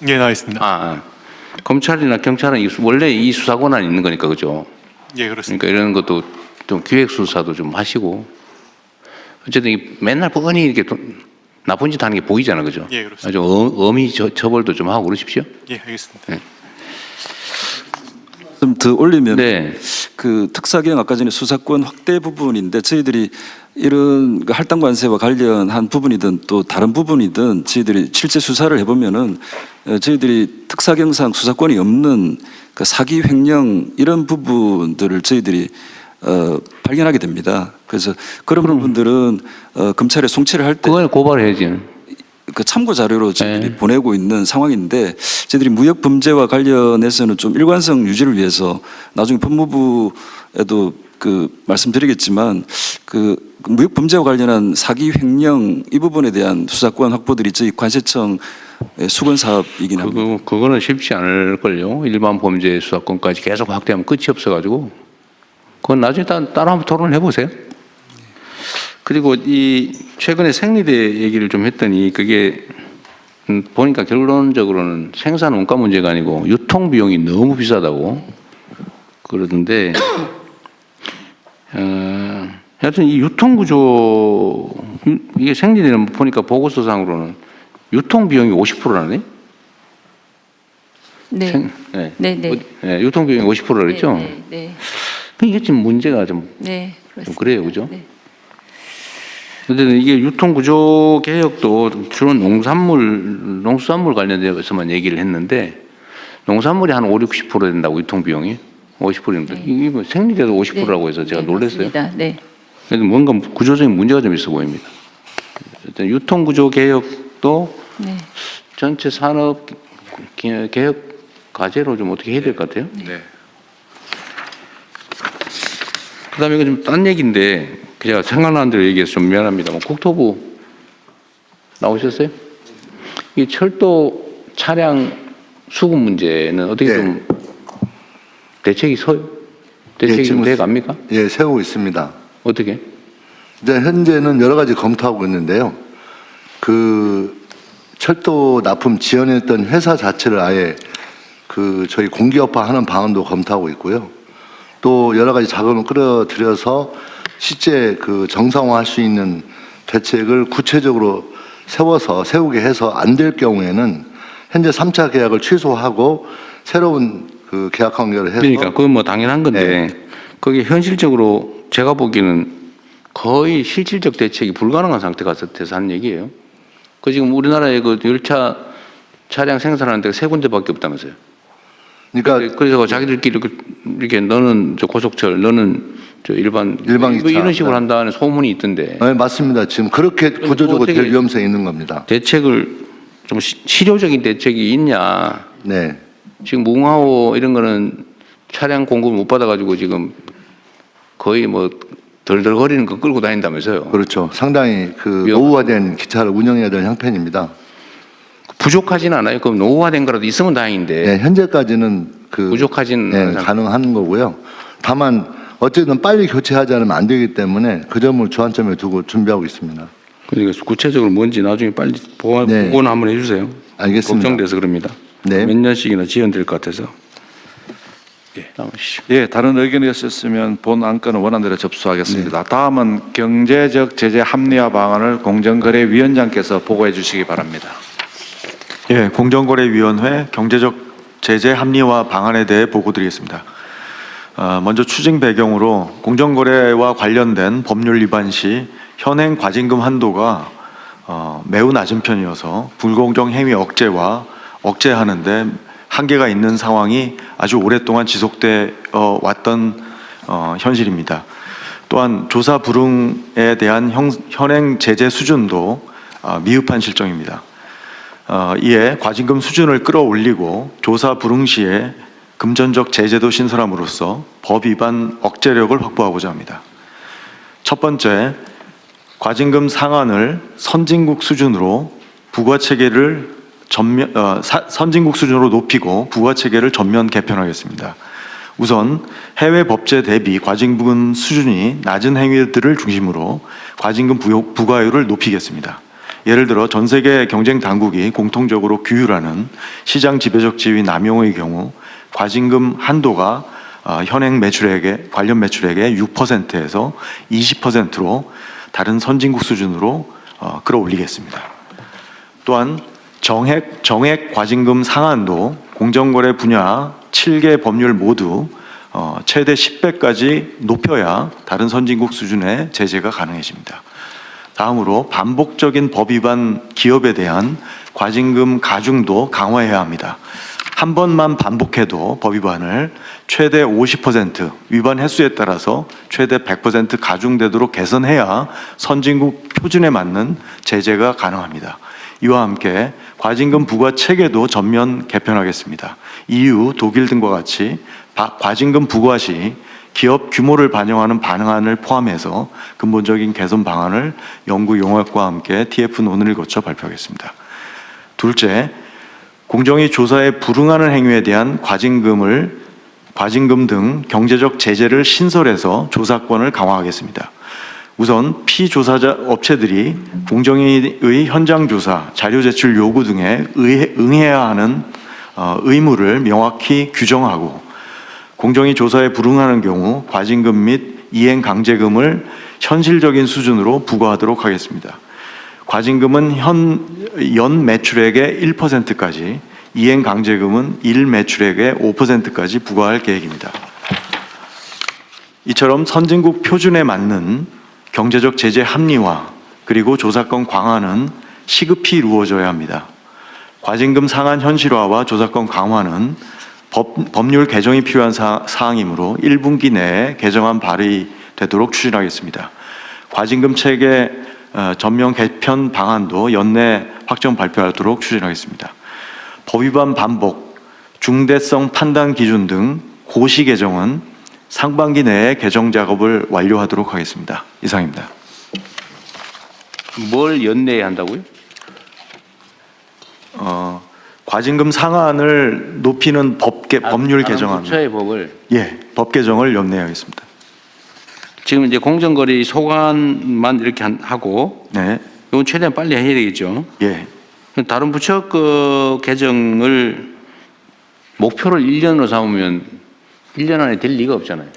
예, 나와 있습니다. 검찰이나 경찰은 원래 이 수사 권한이 있는 거니까 그죠? 예, 그렇습니다. 그러니까 이런 것도 좀 기획 수사도 좀 하시고. 어쨌든 맨날 뻔히 이렇게 나쁜 짓 하는 게 보이잖아, 그죠? 예, 그렇습니다. 아주 엄히 처벌도 좀 하고 그러십시오. 예, 알겠습니다. 좀 더 올리면 그 특사경 아까 전에 수사권 확대 부분인데 저희들이 이런 그 할당 관세와 관련한 부분이든 또 다른 부분이든 저희들이 실제 수사를 해보면은 저희들이 특사경상 수사권이 없는 그 사기 횡령 이런 부분들을 저희들이 발견하게 됩니다. 그래서 그런 부분들은 검찰에 송치를 할 때 그걸 고발해야지. 그 참고 자료로 저희들이 보내고 있는 상황인데 저희들이 무역 범죄와 관련해서는 좀 일관성 유지를 위해서 나중에 법무부에도 그 말씀드리겠지만 그 무역 범죄와 관련한 사기 횡령 이 부분에 대한 수사권 확보들이 저희 관세청 수건 사업이긴 합니다. 그거는 쉽지 않을 걸요. 일반 범죄 수사권까지 계속 확대하면 끝이 없어가지고 그건 나중에 따로 한번 토론을 해보세요. 그리고 이 최근에 생리대 얘기를 좀 했더니 그게 보니까 결론적으로는 생산 원가 문제가 아니고 유통 비용이 너무 비싸다고 그러던데 하여튼 이 유통 구조 이게 생리대는 보니까 보고서상으로는 유통 비용이 50%라네. 네. 네. 네, 네. 네, 유통 비용이 50%라 그랬죠. 네, 네. 이게 지금 문제가 좀 네, 좀 그래요, 그죠? 네. 근데 이게 유통구조 개혁도 주로 농수산물 관련돼서만 얘기를 했는데 농산물이 한 5-60% 된다고 유통비용이 50%인데 이게 뭐 생리대도 50%라고 해서 제가 놀랐어요. 맞습니다. 네. 그래도 뭔가 구조적인 문제가 좀 있어 보입니다. 일단 유통구조 개혁도 네. 전체 산업 개혁 과제로 좀 어떻게 해야 될 것 같아요. 네. 그다음에 이거 좀 딴 얘기인데 제가 생각나는 대로 얘기해서 좀 미안합니다. 국토부 나오셨어요? 이 철도 차량 수급 문제는 어떻게 좀 대책이 좀 돼갑니까? 예, 세우고 있습니다. 어떻게? 이제 현재는 여러 가지 검토하고 있는데요. 그 철도 납품 지원했던 회사 자체를 아예 그 저희 공기업화하는 방안도 검토하고 있고요. 또 여러 가지 자금을 끌어들여서 실제 그 정상화할 수 있는 대책을 구체적으로 세우게 해서 안 될 경우에는 현재 3차 계약을 취소하고 새로운 그 계약 관계를 해서 그러니까 그건 뭐 당연한 건데 그게 현실적으로 제가 보기에는 거의 실질적 대책이 불가능한 상태가 돼서 하는 얘기예요. 그 지금 우리나라의 그 열차 차량 생산하는 데가 3군데밖에 없다면서요. 그러니까 그래서 자기들끼리 이렇게 너는 저 고속철, 너는 저 일반 기차. 이런 식으로 한다는 소문이 있던데. 네, 맞습니다. 지금 그렇게 구조적으로 될 위험성이 있는 겁니다. 대책을 좀 실효적인 대책이 있냐. 네. 지금 뭉하오 이런 거는 차량 공급을 못 받아가지고 지금 거의 뭐 덜덜거리는 거 끌고 다닌다면서요. 그렇죠. 상당히 그 노후화된 기차를 운영해야 될 형편입니다. 부족하진 않아요. 그럼 노후화된 거라도 있으면 다행인데. 네, 현재까지는 그 부족하진 가능한 거고요. 다만 어쨌든 빨리 교체하지 않으면 안 되기 때문에 그 점을 주안점에 두고 준비하고 있습니다. 그러니까 구체적으로 뭔지 나중에 빨리 보고는 한번 해주세요. 알겠습니다. 걱정돼서 그럽니다. 네. 몇 년씩이나 지연될 것 같아서. 예, 나오시죠. 예, 다른 의견이 있었으면 본 안건은 원안대로 접수하겠습니다. 다음은 경제적 제재 합리화 방안을 공정거래위원장께서 보고해 주시기 바랍니다. 예, 공정거래위원회 경제적 제재 합리화 방안에 대해 보고드리겠습니다. 먼저 추진 배경으로 공정거래와 관련된 법률 위반 시 현행 과징금 한도가 매우 낮은 편이어서 불공정 행위 억제와 억제하는 데 한계가 있는 상황이 아주 오랫동안 지속돼 왔던 현실입니다. 또한 조사 불응에 대한 현행 제재 수준도 미흡한 실정입니다. 이에 과징금 수준을 끌어올리고 조사 불응 시에 금전적 제재도 신설함으로써 법 위반 억제력을 확보하고자 합니다. 첫 번째, 과징금 상한을 선진국 수준으로 선진국 수준으로 높이고 부과체계를 전면 개편하겠습니다. 우선 해외 법제 대비 과징금 수준이 낮은 행위들을 중심으로 과징금 부과율을 높이겠습니다. 예를 들어 전 세계 경쟁 당국이 공통적으로 규율하는 시장 지배적 지위 남용의 경우 과징금 한도가 현행 관련 매출액의 6%에서 20%로 다른 선진국 수준으로 끌어올리겠습니다. 또한 정액 과징금 상한도 공정거래 분야 7개 법률 모두 최대 10배까지 높여야 다른 선진국 수준의 제재가 가능해집니다. 다음으로 반복적인 법 위반 기업에 대한 과징금 가중도 강화해야 합니다. 한 번만 반복해도 법 위반을 최대 50% 위반 횟수에 따라서 최대 100% 가중되도록 개선해야 선진국 표준에 맞는 제재가 가능합니다. 이와 함께 과징금 부과 체계도 전면 개편하겠습니다. EU, 독일 등과 같이 과징금 부과 시 기업 규모를 반영하는 방안을 포함해서 근본적인 개선 방안을 연구 용역과 함께 TF 논의를 거쳐 발표하겠습니다. 둘째, 공정위 조사에 불응하는 행위에 대한 과징금 등 경제적 제재를 신설해서 조사권을 강화하겠습니다. 우선 피조사자 업체들이 공정위의 현장 조사, 자료 제출 요구 등에 응해야 하는 의무를 명확히 규정하고 공정위 조사에 불응하는 경우 과징금 및 이행 강제금을 현실적인 수준으로 부과하도록 하겠습니다. 과징금은 연 매출액의 1%까지, 이행 강제금은 일 매출액의 5%까지 부과할 계획입니다. 이처럼 선진국 표준에 맞는 경제적 제재 합리화 그리고 조사권 강화는 시급히 이루어져야 합니다. 과징금 상한 현실화와 조사권 강화는 법률 개정이 필요한 사항이므로 1분기 내에 개정안 발의되도록 추진하겠습니다. 과징금 체계 전면 개편 방안도 연내 확정 발표하도록 추진하겠습니다. 법 위반 반복, 중대성 판단 기준 등 고시 개정은 상반기 내에 개정 작업을 완료하도록 하겠습니다. 이상입니다. 뭘 연내에 한다고요? 과징금 상한을 높이는 법률 개정안. 부처의 법을. 예, 법 개정을 연내에 하겠습니다. 지금 이제 공정거래 소관만 이렇게 하고. 네. 이건 최대한 빨리 해야 되겠죠. 예. 다른 부처 개정을 목표를 1년으로 삼으면 1년 안에 될 리가 없잖아요.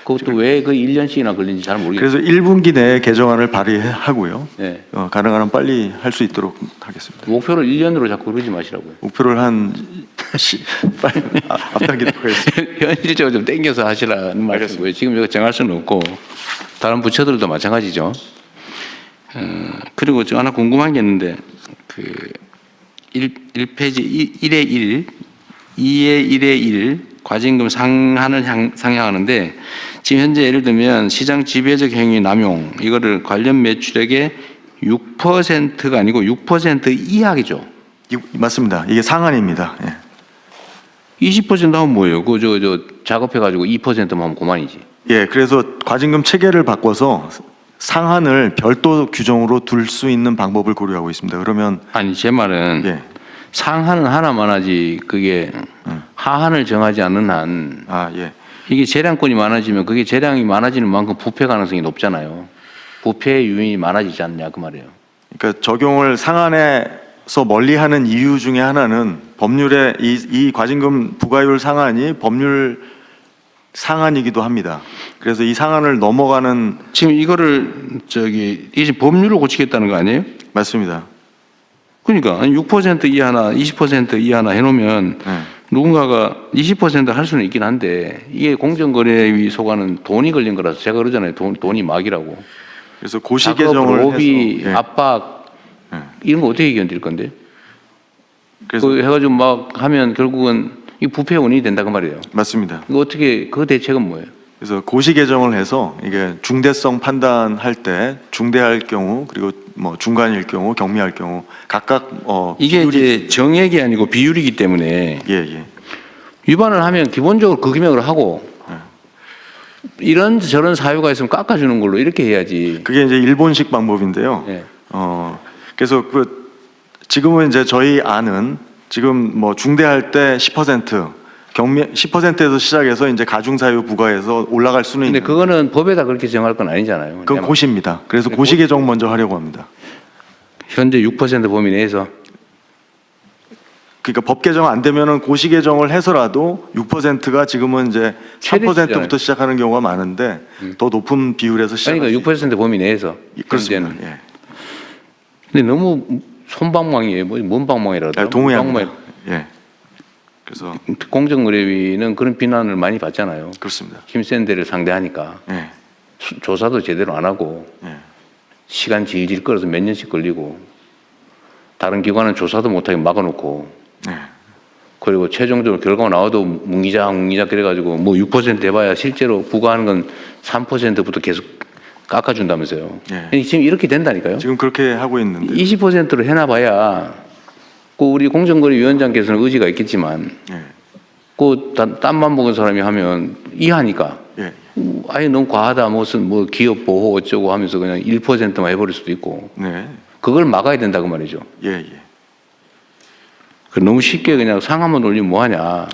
그것도 왜 그 1년씩이나 걸리는지 잘 모르겠어요. 그래서 1분기 내에 개정안을 발의하고요. 네. 가능한 빨리 할 수 있도록 하겠습니다. 목표를 1년으로 자꾸 그러지 마시라고요. 목표를 빨리 앞당기도록 하겠습니다. 현실적으로 좀 땡겨서 하시라는 말씀이고요. 지금 이거 정할 수는 없고 다른 부처들도 마찬가지죠. 그리고 저 하나 궁금한 게 있는데 1페이지 1의 1, 2의 1의 1 과징금 상한을 상향하는데 지금 현재 예를 들면 시장 지배적 행위 남용 이거를 관련 매출액의 6%가 아니고 6% 이하겠죠. 맞습니다. 이게 상한입니다. 예. 20% 하면 뭐예요? 저 작업해가지고 2%만 하면 그만이지. 예, 그래서 과징금 체계를 바꿔서 상한을 별도 규정으로 둘 수 있는 방법을 고려하고 있습니다. 그러면 아니 제 말은 상한은 하나만 하지 그게 하한을 정하지 않는 한 이게 재량권이 많아지면 그게 재량이 많아지는 만큼 부패 가능성이 높잖아요. 부패의 유인이 많아지지 않냐 그 말이에요. 그러니까 적용을 상한에서 멀리하는 이유 중에 하나는 법률에 이 과징금 부과율 상한이 법률 상한이기도 합니다. 그래서 이 상한을 넘어가는 지금 이거를 이제 법률을 고치겠다는 거 아니에요? 맞습니다. 그러니까 6% 이하나 20% 이하나 해놓으면 누군가가 20% 할 수는 있긴 한데 이게 공정거래위 소관은 돈이 걸린 거라서 제가 그러잖아요. 돈이 막이라고. 그래서 고시 개정을 로비, 해서 압박 이런 거 어떻게 견딜 건데? 그래서 해가지고 막 하면 결국은 이 부패 원인이 된다 그 말이에요. 맞습니다. 이거 어떻게 그 대책은 뭐예요? 그래서 고시 개정을 해서 이게 중대성 판단할 때 중대할 경우 그리고 뭐 중간일 경우 경미할 경우 각각 이게 이제 정액이 아니고 비율이기 때문에 위반을 하면 기본적으로 그 금액을 하고 이런 저런 사유가 있으면 깎아주는 걸로 이렇게 해야지. 그게 이제 일본식 방법인데요. 그래서 지금은 이제 저희 안은 지금 뭐 중대할 때 10% 경미 10%에서 시작해서 이제 가중사유 부과해서 올라갈 수는 근데 있는데 그거는 법에다 그렇게 정할 건 아니잖아요. 그건 고시입니다. 그래서 고시 개정 먼저 하려고 합니다. 현재 6% 범위 내에서 그러니까 법 개정 안 되면은 고시 개정을 해서라도 6%가 지금은 이제 3%부터 시작하는 경우가 많은데 더 높은 비율에서 시작합니다. 그러니까 6% 범위 내에서 그렇습니다. 근데 너무 손방망이에요. 뭔 방망이라고? 동의합니다. 그래서 공정거래위는 그런 비난을 많이 받잖아요. 그렇습니다. 힘센 데를 상대하니까 조사도 제대로 안 하고 시간 질질 끌어서 몇 년씩 걸리고 다른 기관은 조사도 못하게 막아놓고 그리고 최종적으로 결과가 나와도 뭉기작 그래가지고 뭐 6% 해봐야 실제로 부과하는 건 3%부터 계속 깎아준다면서요. 지금 이렇게 된다니까요. 지금 그렇게 하고 있는데 20%로 해놔봐야 그 우리 공정거래위원장께서는 의지가 있겠지만 그 땀만 먹은 사람이 하면 이하니까 아예 너무 과하다 무슨 뭐 기업 보호 어쩌고 하면서 그냥 1%만 해버릴 수도 있고 그걸 막아야 된다 그 말이죠. 너무 쉽게 그냥 상한만 올리면 뭐하냐.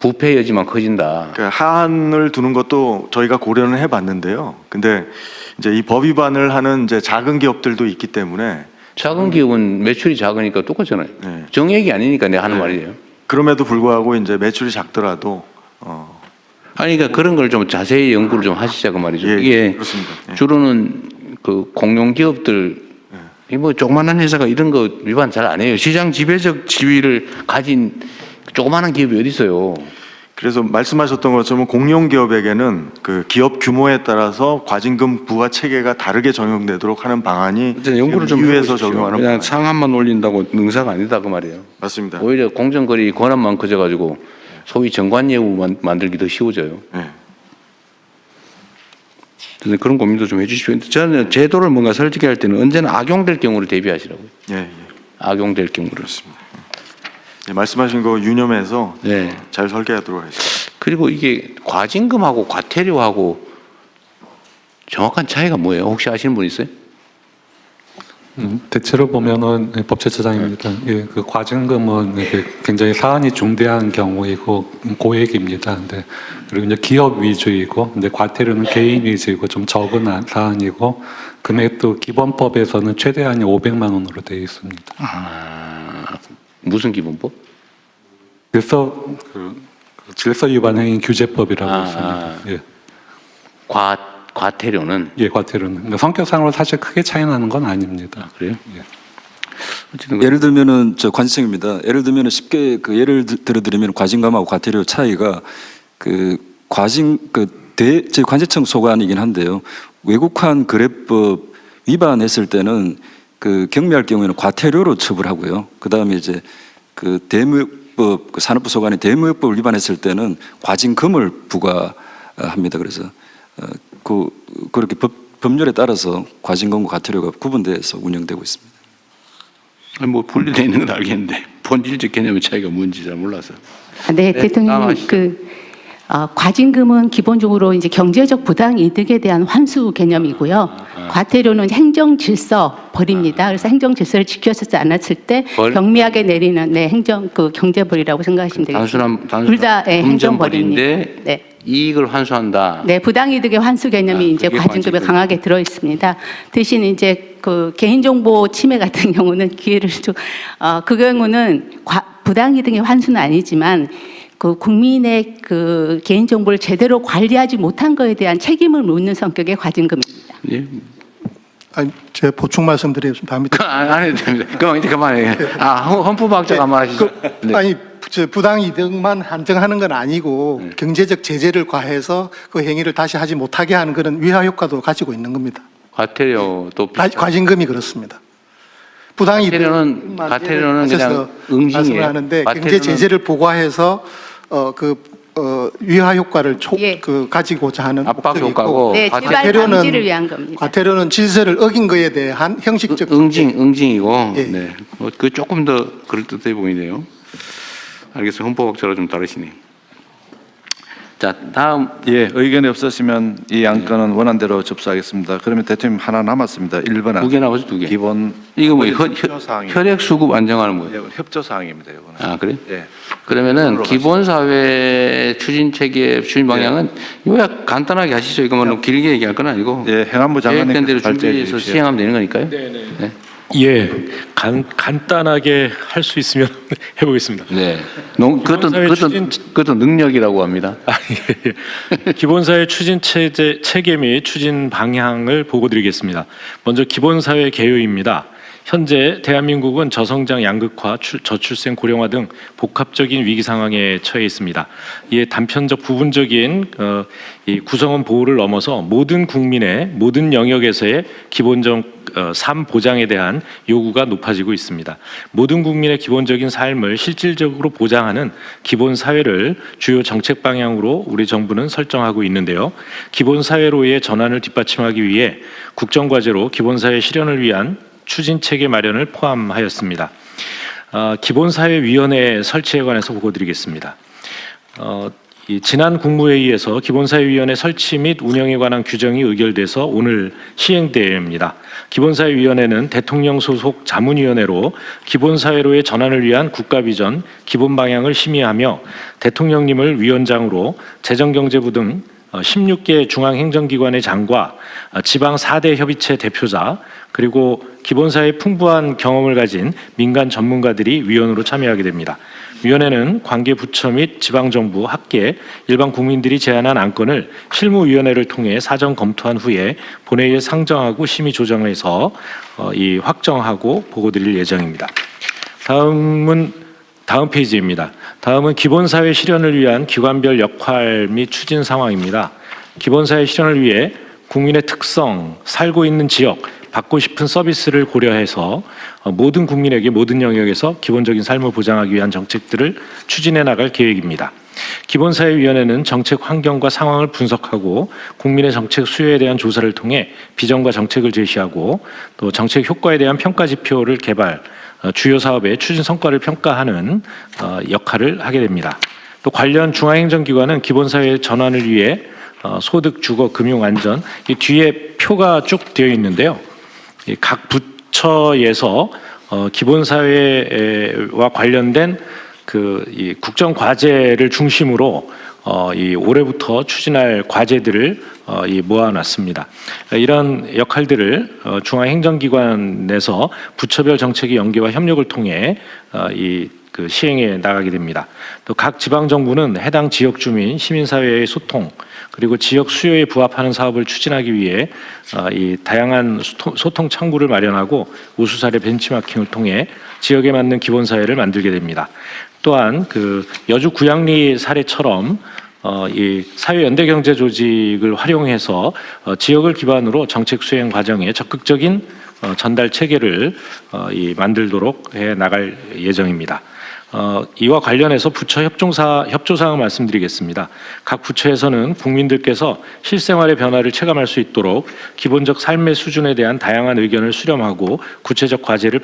부패 여지만 커진다. 그러니까 하한을 두는 것도 저희가 고려는 해봤는데요. 근데 이제 이 법 위반을 하는 이제 작은 기업들도 있기 때문에 작은 기업은 매출이 작으니까 똑같잖아요. 정액이 아니니까 내가 하는 말이에요. 그럼에도 불구하고 이제 매출이 작더라도 아니 그러니까 그런 걸 좀 자세히 연구를 좀 하시자고 말이죠. 예, 이게 그렇습니다. 예. 주로는 그 공룡 기업들 이 뭐 조그마한 회사가 이런 거 위반 잘 안 해요. 시장 지배적 지위를 가진 조그마한 기업이 어디 있어요? 그래서 말씀하셨던 것처럼 공룡 기업에게는 그 기업 규모에 따라서 과징금 부과 체계가 다르게 적용되도록 하는 방안이 연구를 좀 위에서 해보십시오. 적용하는 그냥 방안. 상한만 올린다고 능사가 아니다 그 말이에요. 맞습니다. 오히려 공정거래 권한만 커져가지고 소위 정관예우 만들기 더 쉬워져요. 네. 그래서 그런 고민도 좀 해주십시오. 저는 제도를 뭔가 설계할 때는 언제나 악용될 경우를 대비하시라고요. 예, 예. 악용될 경우를. 그렇습니다. 네, 말씀하신 거 유념해서 네. 잘 설계하도록 하겠습니다. 그리고 이게 과징금하고 과태료하고 정확한 차이가 뭐예요? 혹시 아시는 분 있어요? 대체로 보면은 법제처장입니다. 예, 그 과징금은 이게 굉장히 사안이 중대한 경우이고 고액입니다. 근데 그리고 이제 기업 위주이고, 근데 과태료는 개인 위주이고 좀 적은 사안이고, 금액도 기본법에서는 최대한이 500만 원으로 되어 있습니다. 무슨 기본법? 질서 위반 행위 규제법이라고 있습니다. 예. 과태료는? 예, 과태료는. 그러니까 성격상으로 사실 크게 차이 나는 건 아닙니다. 그래요? 예. 예를 들면은 저 관세청입니다. 예를 들면은 쉽게 그 예를 들어드리면 과징금하고 과태료 차이가 그 제 관세청 소관이긴 한데요. 외국환 거래법 위반했을 때는 그 경미할 경우에는 과태료로 처벌하고요. 그 다음에 이제 그 대무역법 그 산업부 소관이 대무역법을 위반했을 때는 과징금을 부과합니다. 그래서 그렇게 법률에 따라서 과징금과 과태료가 구분돼서 운영되고 있습니다. 뭐 분리되어 있는 건 알겠는데 본질적 개념의 차이가 뭔지 잘 몰라서. 네, 대통령 과징금은 기본적으로 이제 경제적 부당 이득에 대한 환수 개념이고요. 과태료는 행정 질서 벌입니다. 그래서 행정 질서를 지켜지지 않았을 때 경미하게 내리는 행정 경제벌이라고 생각하시면 되겠습니다. 단순한 둘 다 행정벌입니다. 네. 이익을 환수한다. 네, 부당이득의 환수 개념이 이제 과징금에 강하게 들어 있습니다. 대신 이제 그 개인정보 침해 같은 경우는 기회를 좀, 그 경우는 부당이득의 환수는 아니지만 그 국민의 그 개인정보를 제대로 관리하지 못한 것에 대한 책임을 묻는 성격의 과징금입니다. 예. 아니, 제가 보충 말씀드리겠습니다. 안 해도 됩니다. 그럼 이제 그만해요. 헌법학자가 말하시죠. 네. 아니, 부당이득만 한정하는 건 아니고 경제적 제재를 과해서 그 행위를 다시 하지 못하게 하는 그런 위화 효과도 가지고 있는 겁니다. 과태료도 과징금이 그렇습니다. 과태료는 그냥 응징이에요. 말씀을 하는데 경제 제재를 부과해서 위화 효과를 가지고자 하는 압박 목적이 효과고, 있고, 네, 재발 방지를 위한 겁니다. 과태료는 질서를 어긴 거에 대한 형식적 응징이고, 예. 네. 그 조금 더 그럴듯해 보이네요. 알겠어요. 헌법학자로 좀 다르시네. 자, 다음. 예, 의견이 없으시면 이 안건은 원안대로 접수하겠습니다. 그러면 대통령 하나 남았습니다. 1번 안. 2개 나오죠, 2개. 기본. 이거 뭐 협조사항입니다. 혈액 수급 안정화는 뭐예요? 예, 협조사항입니다. 이거는. 아, 그래요? 예. 그러면은 기본사회 추진 체계 추진 방향은 요약 간단하게 하시죠. 이거 뭐 너무 길게 얘기할 건 아니고. 예, 행안부 장관님 계획된 대로 준비해서 시행하면 되는 거니까요. 네. 예, 간단하게 할 수 있으면 해보겠습니다. 네. 그것도 능력이라고 합니다. 기본사회 추진 체계 및 추진 방향을 보고드리겠습니다. 먼저 기본사회 개요입니다. 현재 대한민국은 저성장 양극화, 저출생 고령화 등 복합적인 위기 상황에 처해 있습니다. 이에 단편적 부분적인 이 구성원 보호를 넘어서 모든 국민의 모든 영역에서의 기본적 삶 보장에 대한 요구가 높아지고 있습니다. 모든 국민의 기본적인 삶을 실질적으로 보장하는 기본 사회를 주요 정책 방향으로 우리 정부는 설정하고 있는데요. 기본 사회로의 전환을 뒷받침하기 위해 국정과제로 기본 사회 실현을 위한 추진 체계 마련을 포함하였습니다. 기본사회위원회 설치에 관해서 보고드리겠습니다. 지난 국무회의에서 기본사회위원회 설치 및 운영에 관한 규정이 의결돼서 오늘 시행됩니다. 기본사회위원회는 대통령 소속 자문위원회로 기본사회로의 전환을 위한 국가비전, 기본방향을 심의하며 대통령님을 위원장으로 재정경제부 등 16개 중앙행정기관의 장과 지방 4대 협의체 대표자 그리고 기본사회의 풍부한 경험을 가진 민간 전문가들이 위원으로 참여하게 됩니다. 위원회는 관계 부처 및 지방정부, 학계, 일반 국민들이 제안한 안건을 실무위원회를 통해 사전 검토한 후에 본회의에 상정하고 심의 조정해서 확정하고 보고드릴 예정입니다. 다음 페이지입니다. 다음은 기본사회 실현을 위한 기관별 역할 및 추진 상황입니다. 기본사회 실현을 위해 국민의 특성, 살고 있는 지역, 받고 싶은 서비스를 고려해서 모든 국민에게 모든 영역에서 기본적인 삶을 보장하기 위한 정책들을 추진해 나갈 계획입니다. 기본사회위원회는 정책 환경과 상황을 분석하고 국민의 정책 수요에 대한 조사를 통해 비전과 정책을 제시하고 또 정책 효과에 대한 평가 지표를 개발, 주요 사업의 추진 성과를 평가하는 역할을 하게 됩니다. 또 관련 중앙행정기관은 기본사회 전환을 위해 소득, 주거, 금융, 안전 이 뒤에 표가 쭉 되어 있는데요. 각 부처에서 기본사회와 관련된 이 국정 과제를 중심으로 이 올해부터 추진할 과제들을 모아놨습니다. 이런 역할들을 중앙행정기관에서 부처별 정책의 연계와 협력을 통해 시행해 나가게 됩니다. 또 각 지방정부는 해당 지역 주민, 시민사회의 소통, 그리고 지역 수요에 부합하는 사업을 추진하기 위해 이 다양한 소통 창구를 마련하고 우수 사례 벤치마킹을 통해 지역에 맞는 기본사회를 만들게 됩니다. 또한 여주 구양리 사례처럼 이 사회연대경제 조직을 활용해서 지역을 기반으로 정책 수행 과정에 적극적인 전달 체계를 만들도록 해 나갈 예정입니다. 이와 관련해서 부처 협조사항을 말씀드리겠습니다. 각 부처에서는 국민들께서 실생활의 변화를 체감할 수 있도록 기본적 삶의 수준에 대한 다양한 의견을 수렴하고 구체적 과제를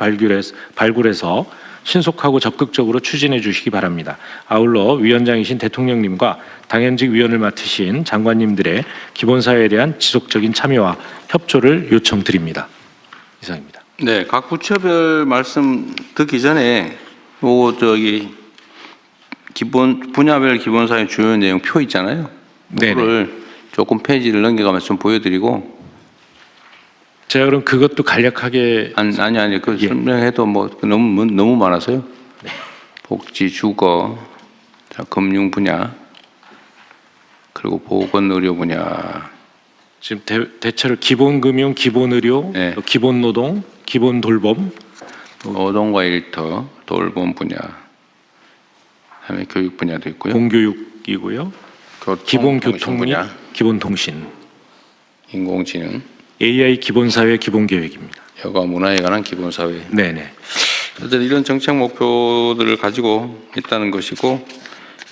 발굴해서 신속하고 적극적으로 추진해 주시기 바랍니다. 아울러 위원장이신 대통령님과 당연직 위원을 맡으신 장관님들의 기본사회에 대한 지속적인 참여와 협조를 요청드립니다. 이상입니다. 네, 각 부처별 말씀 듣기 전에 분야별 기본사회 주요 내용 표 있잖아요. 그거를 조금 페이지를 넘겨가면서 좀 보여드리고. 제가 그럼 그것도 간략하게 아니 그 설명해도 너무 많아서요. 복지, 주거, 금융 분야, 그리고 보건 의료 분야. 지금 대체로 기본 금융, 기본 의료, 기본 노동, 기본 돌봄, 노동과 일터, 돌봄 분야, 다음에 교육 분야도 있고요. 공교육이고요. 기본 교통 및 기본 통신, 인공지능, AI 기본사회 기본계획입니다. 여가 문화에 관한 기본사회. 네네. 어쨌든 이런 정책 목표들을 가지고 있다는 것이고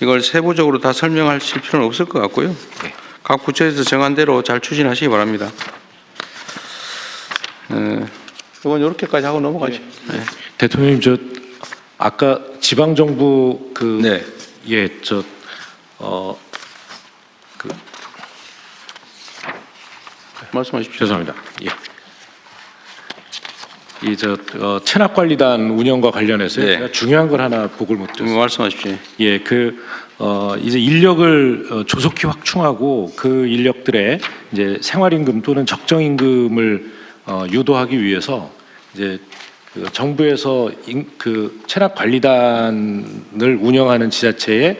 이걸 세부적으로 다 설명하실 필요는 없을 것 같고요. 네. 각 부처에서 정한 대로 잘 추진하시기 바랍니다. 이건 이렇게까지 하고 넘어가죠. 네. 대통령님, 아까 지방정부 말씀하십시오. 죄송합니다. 체납관리단 운영과 관련해서 제가 중요한 걸 하나 보고를 못 드렸습니다. 말씀하십시오. 이제 인력을 조속히 확충하고 그 인력들의 이제 생활임금 또는 적정임금을 유도하기 위해서 이제 정부에서 체납관리단을 운영하는 지자체의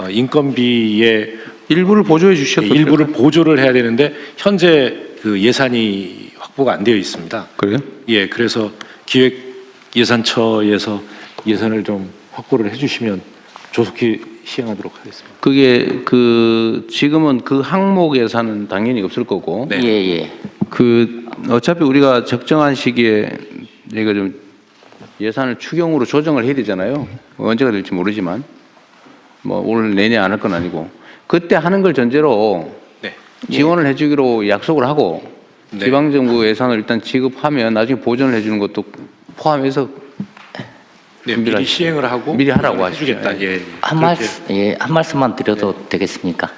인건비의 일부를 보조해 주셨죠. 일부를 보조를 해야 되는데 현재 예산이 확보가 안 되어 있습니다. 그래요? 예, 그래서 기획예산처에서 예산을 좀 확보를 해주시면 조속히 시행하도록 하겠습니다. 그게 지금은 그 항목 예산은 당연히 없을 거고. 예. 어차피 우리가 적정한 시기에 이거 좀 예산을 추경으로 조정을 해야 되잖아요. 언제가 될지 모르지만 올 내내 안 할 건 아니고 그때 하는 걸 전제로 지원을 해주기로 약속을 하고 지방정부 예산을 일단 지급하면 나중에 보전을 해주는 것도 포함해서 미리 시행을 하고 미리 하라고 하시죠. 한 말씀만 드려도 되겠습니까?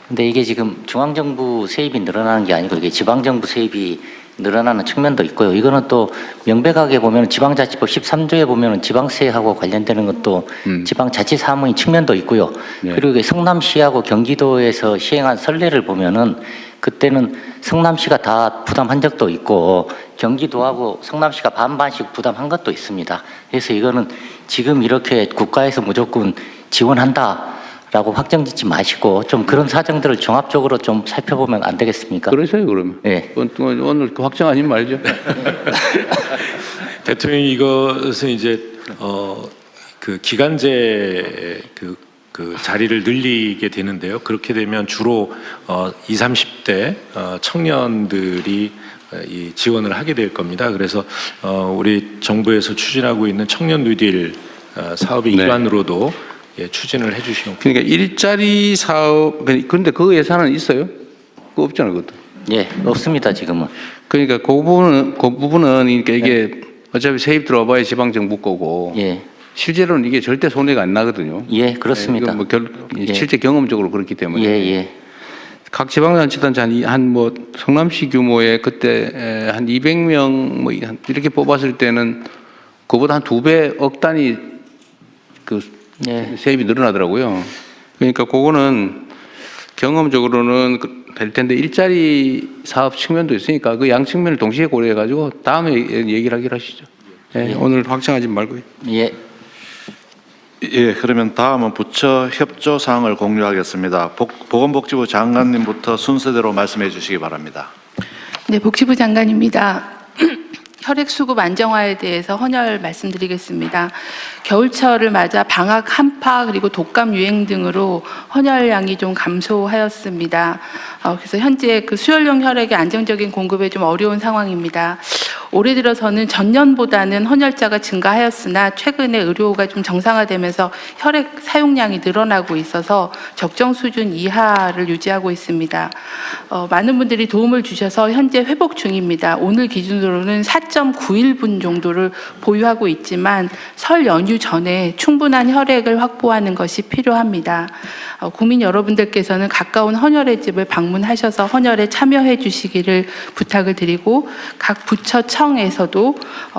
근데 이게 지금 중앙정부 세입이 늘어나는 게 아니고 이게 지방정부 세입이 늘어나는 측면도 있고요. 이거는 또 명백하게 보면 지방자치법 13조에 보면 지방세하고 관련되는 것도 지방자치사무인 측면도 있고요. 그리고 성남시하고 경기도에서 시행한 선례를 보면은 그때는 성남시가 다 부담한 적도 있고 경기도하고 성남시가 반반씩 부담한 것도 있습니다. 그래서 이거는 지금 이렇게 국가에서 무조건 지원한다라고 확정짓지 마시고 좀 그런 사정들을 종합적으로 좀 살펴보면 안 되겠습니까? 그러세요 그러면. 네. 오늘 확정하지 말죠. 대통령 이것은 이제 그 기간제 그 자리를 늘리게 되는데요. 그렇게 되면 주로 20, 30대 청년들이 이 지원을 하게 될 겁니다. 그래서 우리 정부에서 추진하고 있는 청년 뉴딜 사업의 네. 일환으로도 추진을 해주시면. 그러니까 일자리 사업 그런데 그 예산은 있어요? 그거 없잖아요, 그것도. 예, 없습니다 지금은. 그러니까 그 부분은 그러니까 이게 어차피 세입 들어봐야 지방 정부 거고. 예. 실제로는 이게 절대 손해가 안 나거든요. 예, 그렇습니다. 뭐 예. 실제 경험적으로 그렇기 때문에. 예. 각 지방자치단체 한 성남시 규모의 그때 한 200명 뭐 이렇게 뽑았을 때는 그보다 한 2배 억 단위 그 세입이 늘어나더라고요. 그러니까 그거는 경험적으로는 될 텐데 일자리 사업 측면도 있으니까 그 양 측면을 동시에 고려해 가지고 다음에 얘기를 하기로 하시죠. 예, 오늘 확정하지 말고요. 예. 예, 그러면 다음은 부처 협조 사항을 공유하겠습니다. 보건복지부 장관님부터 순서대로 말씀해 주시기 바랍니다. 네, 복지부 장관입니다. 혈액수급 안정화에 대해서 헌혈 말씀드리겠습니다. 겨울철을 맞아 방학 한파 그리고 독감 유행 등으로 헌혈량이 좀 감소하였습니다. 그래서 현재 그 수혈용 혈액의 안정적인 공급에 좀 어려운 상황입니다. 올해 들어서는 전년보다는 헌혈자가 증가하였으나 최근에 의료가 좀 정상화되면서 혈액 사용량이 늘어나고 있어서 적정 수준 이하를 유지하고 있습니다. 많은 분들이 도움을 주셔서 현재 회복 중입니다. 오늘 기준으로는 4.91분 정도를 보유하고 있지만 설 연휴 전에 충분한 혈액을 확보하는 것이 필요합니다. 국민 여러분들께서는 가까운 헌혈의 집을 방문하셔서 헌혈에 참여해 주시기를 부탁을 드리고 각 부처청에서도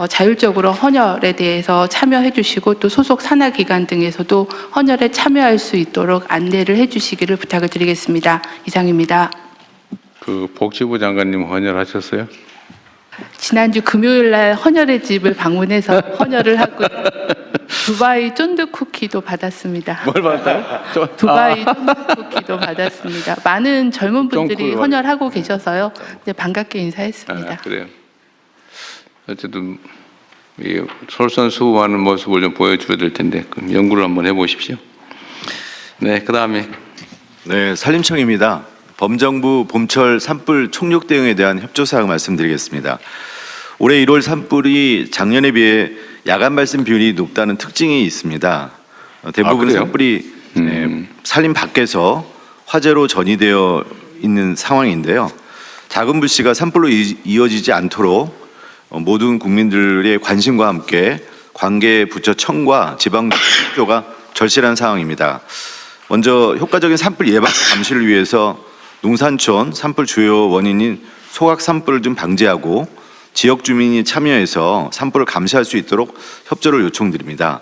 자율적으로 헌혈에 대해서 참여해 주시고 또 소속 산하기관 등에서도 헌혈에 참여할 수 있도록 안내를 해 주시기를 부탁을 드리겠습니다. 이상입니다. 그 복지부 장관님 헌혈하셨어요? 지난주 금요일 날 헌혈의 집을 방문해서 헌혈을 하고요. 두바이 쫀득 쿠키도 받았습니다. 뭘 받았다요? 두바이 쫀득 쿠키도 받았습니다. 많은 젊은 분들이 헌혈하고 계셔서요. 네, 반갑게 인사했습니다. 그래요. 어쨌든 이 솔선수범하는 모습을 좀 보여줘야 될 텐데 그럼 연구를 한번 해보십시오. 네, 그 다음에 네, 산림청입니다. 범정부 봄철 산불 총력 대응에 대한 협조사항 말씀드리겠습니다. 올해 1월 산불이 작년에 비해 야간 발생 비율이 높다는 특징이 있습니다. 대부분 산불이 산림 밖에서 화재로 전이되어 있는 상황인데요. 작은 불씨가 산불로 이어지지 않도록 모든 국민들의 관심과 함께 관계 부처청과 지방정부가 절실한 상황입니다. 먼저 효과적인 산불 예방 감시를 위해서 농산촌 산불 주요 원인인 소각 산불을 좀 방지하고 지역 주민이 참여해서 산불을 감시할 수 있도록 협조를 요청드립니다.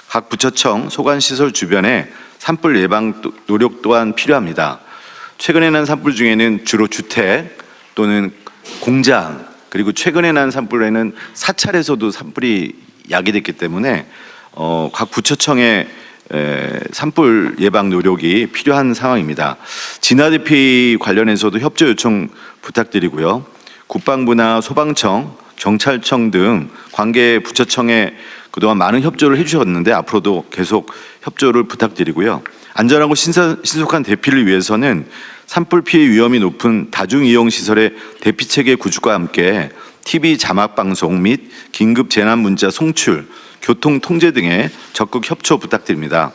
각 부처청 소관시설 주변에 산불 예방 노력 또한 필요합니다. 최근에 난 산불 중에는 주로 주택 또는 공장 그리고 최근에 난 산불에는 사찰에서도 산불이 야기됐기 때문에 각 부처청의 산불 예방 노력이 필요한 상황입니다. 진화대피 관련해서도 협조 요청 부탁드리고요. 국방부나 소방청, 경찰청 등 관계 부처청에 그동안 많은 협조를 해주셨는데 앞으로도 계속 협조를 부탁드리고요. 안전하고 신속한 대피를 위해서는 산불 피해 위험이 높은 다중이용시설의 대피체계 구축과 함께 TV 자막 방송 및 긴급 재난 문자 송출, 교통 통제 등의 적극 협조 부탁드립니다.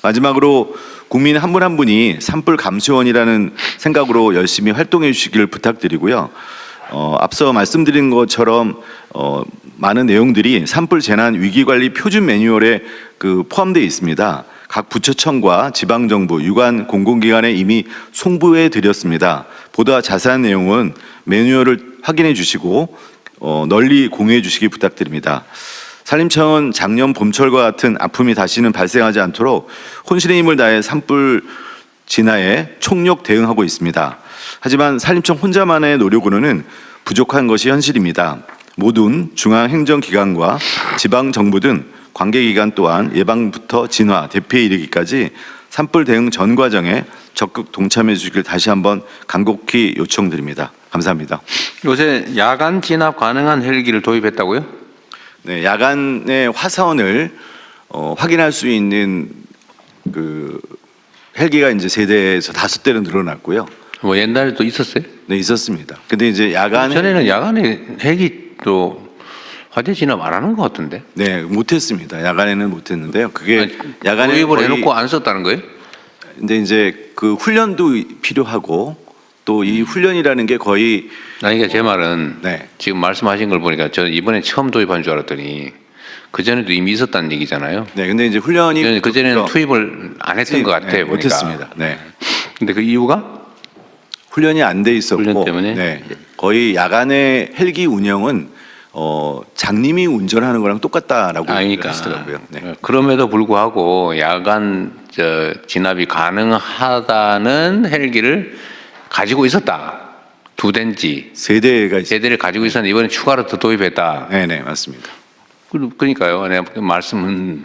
마지막으로 국민 한 분 한 분이 산불 감시원이라는 생각으로 열심히 활동해 주시기를 부탁드리고요. 앞서 말씀드린 것처럼 많은 내용들이 산불 재난 위기관리 표준 매뉴얼에 포함되어 있습니다. 각 부처청과 지방정부, 유관 공공기관에 이미 송부해 드렸습니다. 보다 자세한 내용은 매뉴얼을 확인해 주시고 널리 공유해 주시기 부탁드립니다. 산림청은 작년 봄철과 같은 아픔이 다시는 발생하지 않도록 혼신의 힘을 다해 산불 진화에 총력 대응하고 있습니다. 하지만 산림청 혼자만의 노력으로는 부족한 것이 현실입니다. 모든 중앙행정기관과 지방정부 등 관계기관 또한 예방부터 진화, 대피에 이르기까지 산불 대응 전 과정에 적극 동참해 주시길 다시 한번 간곡히 요청드립니다. 감사합니다. 요새 야간 진압 가능한 헬기를 도입했다고요? 네, 야간에 화선을 확인할 수 있는 그 헬기가 이제 3대에서 5대로 늘어났고요. 뭐 옛날에도 있었어요? 네, 있었습니다. 근데 이제 야간 전에는 야간에 헬기도 화재 진압 안 하는 것 같은데? 네, 못했습니다. 야간에는 못했는데요. 그게 야간에 도입을 해놓고 안 썼다는 거예요? 근데 이제 그 훈련도 필요하고 또 이 훈련이라는 게 거의 아니, 그러니까 제 말은 네. 지금 말씀하신 걸 보니까 저는 이번에 처음 도입한 줄 알았더니 그 전에도 이미 있었다는 얘기잖아요. 네, 근데 이제 훈련이 그 전에는 투입을 안 했던 것 같아요. 네, 보니까. 못했습니다. 네. 근데 그 이유가 훈련이 안 돼 있었고 훈련 때문에? 네, 거의 야간에 헬기 운영은 장님이 운전하는 거랑 똑같다라고 그러니까 하시더라고요. 네. 그럼에도 불구하고 야간 진압이 가능하다는 헬기를 가지고 있었다. 2대인지 3대를 가지고 있었는데 이번에 추가로 더 도입했다. 네, 맞습니다. 그러니까요. 내가 말씀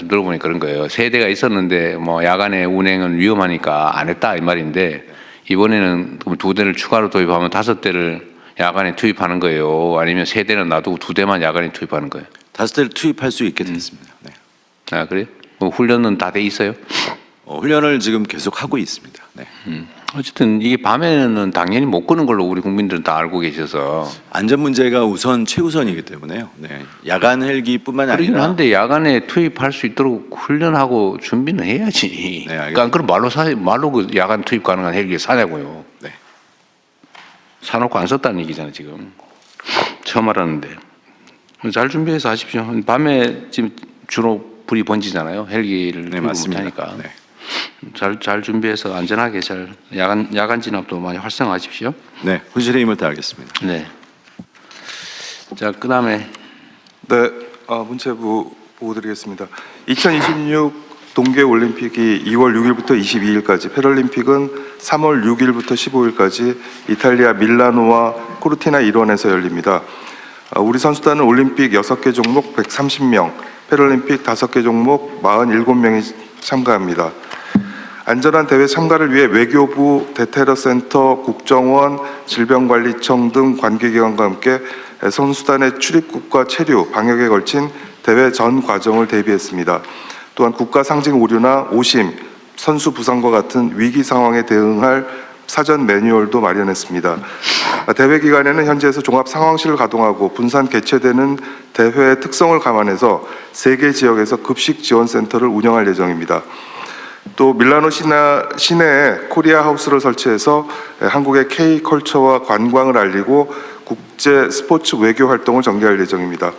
들어보니까 그런 거예요. 3대가 있었는데 뭐 야간에 운행은 위험하니까 안 했다 이 말인데 이번에는 2대를 추가로 도입하면 5대를 야간에 투입하는 거예요. 아니면 3대는 놔두고 2대만 야간에 투입하는 거예요. 5대를 투입할 수 있게 됐습니다. 네. 아, 그래요? 뭐 훈련은 다 돼 있어요? 훈련을 지금 계속 하고 있습니다. 네. 어쨌든 이게 밤에는 당연히 못 끄는 걸로 우리 국민들은 다 알고 계셔서 안전 문제가 최우선이기 때문에요. 네. 야간 헬기뿐만 그러긴 아니라 한데 야간에 투입할 수 있도록 훈련하고 준비는 해야지. 그러니까 그럼 말로 그 야간 투입 가능한 헬기 사냐고요. 네. 사놓고 안 썼다는 얘기잖아요 지금. 처음 알았는데 잘 준비해서 하십시오. 밤에 지금 주로 불이 번지잖아요. 헬기를 네, 맞습니다. 못하니까. 네. 잘 준비해서 안전하게 잘 야간 진압도 많이 활성화하십시오. 네, 혼신의 힘을 다하겠습니다. 네. 자, 그다음에 네, 문체부 보고 드리겠습니다. 2026 동계올림픽이 2월 6일부터 22일까지, 패럴림픽은 3월 6일부터 15일까지 이탈리아 밀라노와 코르티나 일원에서 열립니다. 우리 선수단은 올림픽 6개 종목 130명, 패럴림픽 5개 종목 47명이 참가합니다. 안전한 대회 참가를 위해 외교부, 대테러센터, 국정원, 질병관리청 등 관계기관과 함께 선수단의 출입국과 체류, 방역에 걸친 대회 전 과정을 대비했습니다. 또한 국가 상징 오류나 오심, 선수 부상과 같은 위기 상황에 대응할 사전 매뉴얼도 마련했습니다. 대회 기간에는 현지에서 종합 상황실을 가동하고 분산 개최되는 대회의 특성을 감안해서 3개 지역에서 급식 지원센터를 운영할 예정입니다. 또 밀라노 시내에 코리아 하우스를 설치해서 한국의 K컬처와 관광을 알리고 국제 스포츠 외교 활동을 전개할 예정입니다.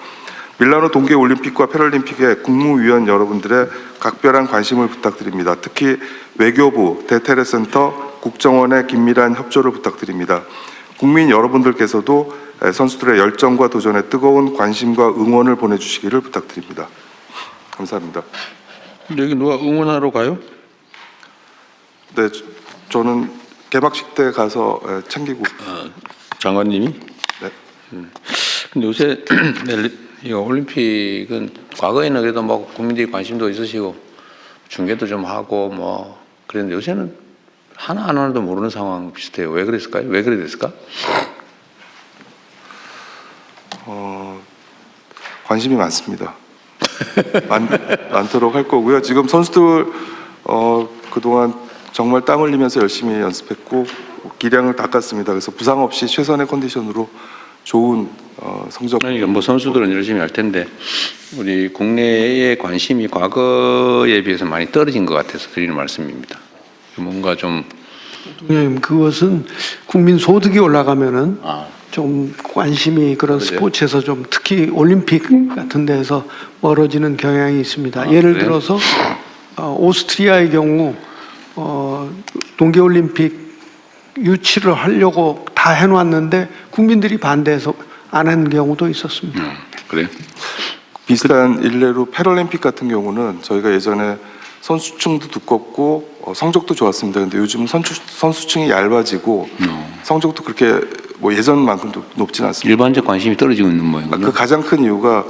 밀라노 동계올림픽과 패럴림픽에 국무위원 여러분들의 각별한 관심을 부탁드립니다. 특히 외교부, 대테러센터, 국정원의 긴밀한 협조를 부탁드립니다. 국민 여러분들께서도 선수들의 열정과 도전에 뜨거운 관심과 응원을 보내주시기를 부탁드립니다. 감사합니다. 여기 누가 응원하러 가요? 네, 저는 개막식 때 가서 챙기고. 장관님이? 네. 근데 요새 이 올림픽은 과거에는 그래도 뭐 국민들이 관심도 있으시고 중계도 좀 하고 뭐 그랬는데 요새는 하나도 모르는 상황 비슷해요. 왜 그랬을까요? 왜 그래 됐을까? 관심이 많습니다. 많도록 할 거고요. 지금 선수들 그동안 정말 땀 흘리면서 열심히 연습했고 기량을 닦았습니다. 그래서 부상 없이 최선의 컨디션으로 좋은 성적. 그러니까 뭐 선수들은 열심히 할 텐데 우리 국내의 관심이 과거에 비해서 많이 떨어진 것 같아서 드리는 말씀입니다. 뭔가 좀 대통령님, 그것은 국민 소득이 올라가면은 좀 관심이 그런 그러죠. 스포츠에서 좀 특히 올림픽 같은 데서 멀어지는 경향이 있습니다. 예를 그래요? 들어서 오스트리아의 경우 동계올림픽 유치를 하려고 다 해놨는데 국민들이 반대해서 안 하는 경우도 있었습니다. 그래요? 비슷한 일례로 패럴림픽 같은 경우는 저희가 예전에 선수층도 두껍고 성적도 좋았습니다. 근데 요즘은 선수층이 얇아지고 성적도 그렇게 뭐 예전만큼 높지는 않습니다. 일반적 관심이 떨어지고 있는 모양이군요. 그 가장 큰 이유가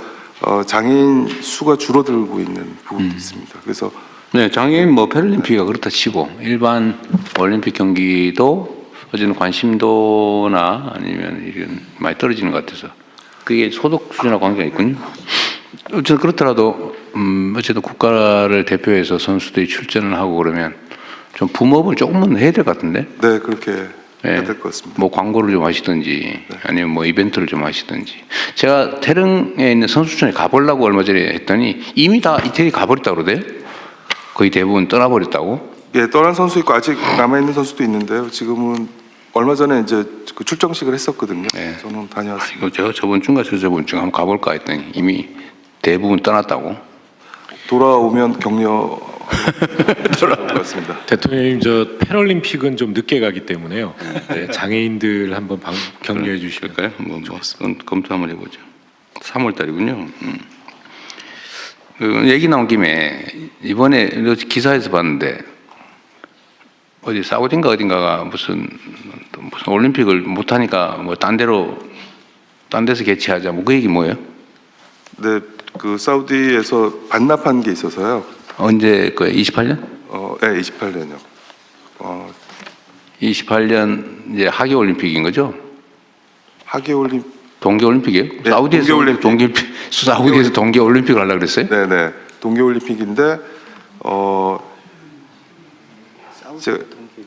장애인 수가 줄어들고 있는 부분도 있습니다. 그래서 네, 장애인 뭐 패럴림픽이 그렇다 치고 일반 올림픽 경기도 어쨌든 관심도나 아니면 이런 많이 떨어지는 것 같아서 그게 소득 수준하고 관계가 있군요. 어쨌든 그렇더라도 어쨌든 국가를 대표해서 선수들이 출전을 하고 그러면 좀 붐업을 조금은 해야 될 것 같은데. 네, 그렇게 해야 될 것 같습니다. 뭐 광고를 좀 하시든지 아니면 뭐 이벤트를 좀 하시든지. 제가 태릉에 있는 선수촌에 가보려고 얼마 전에 했더니 이미 다 이태리 가버렸다고 그러대요. 거의 대부분 떠나버렸다고. 예, 떠난 선수 있고 아직 남아 있는 선수도 있는데요. 지금은 얼마 전에 이제 그 출정식을 했었거든요. 저는 다녀왔습니다. 이거 제가 저번 주인가 저번 주에 한번 가볼까 했더니 이미 대부분 떠났다고. 돌아오면 격려 돌아올 것 같습니다. 대통령님, 저 패럴림픽은 좀 늦게 가기 때문에요. 네, 장애인들 한번 격려해 주실까요? 뭐 검토 한번 해보죠. 3월 달이군요. 그 얘기 나온 김에 이번에 기사에서 봤는데 어디 사우디인가 어딘가가 무슨 올림픽을 못 하니까 뭐 딴 데서 개최하자 뭐 그 얘기 뭐예요? 네, 그 사우디에서 반납한 게 있어서요. 언제 그 28년? 네, 28년요. 28년 이제 하계 올림픽인 거죠? 하계 올림픽 동계 올림픽이에요? 네, 사우디에서 사우디에서 동계 올림픽을 하려고 그랬어요? 네, 네. 동계 올림픽인데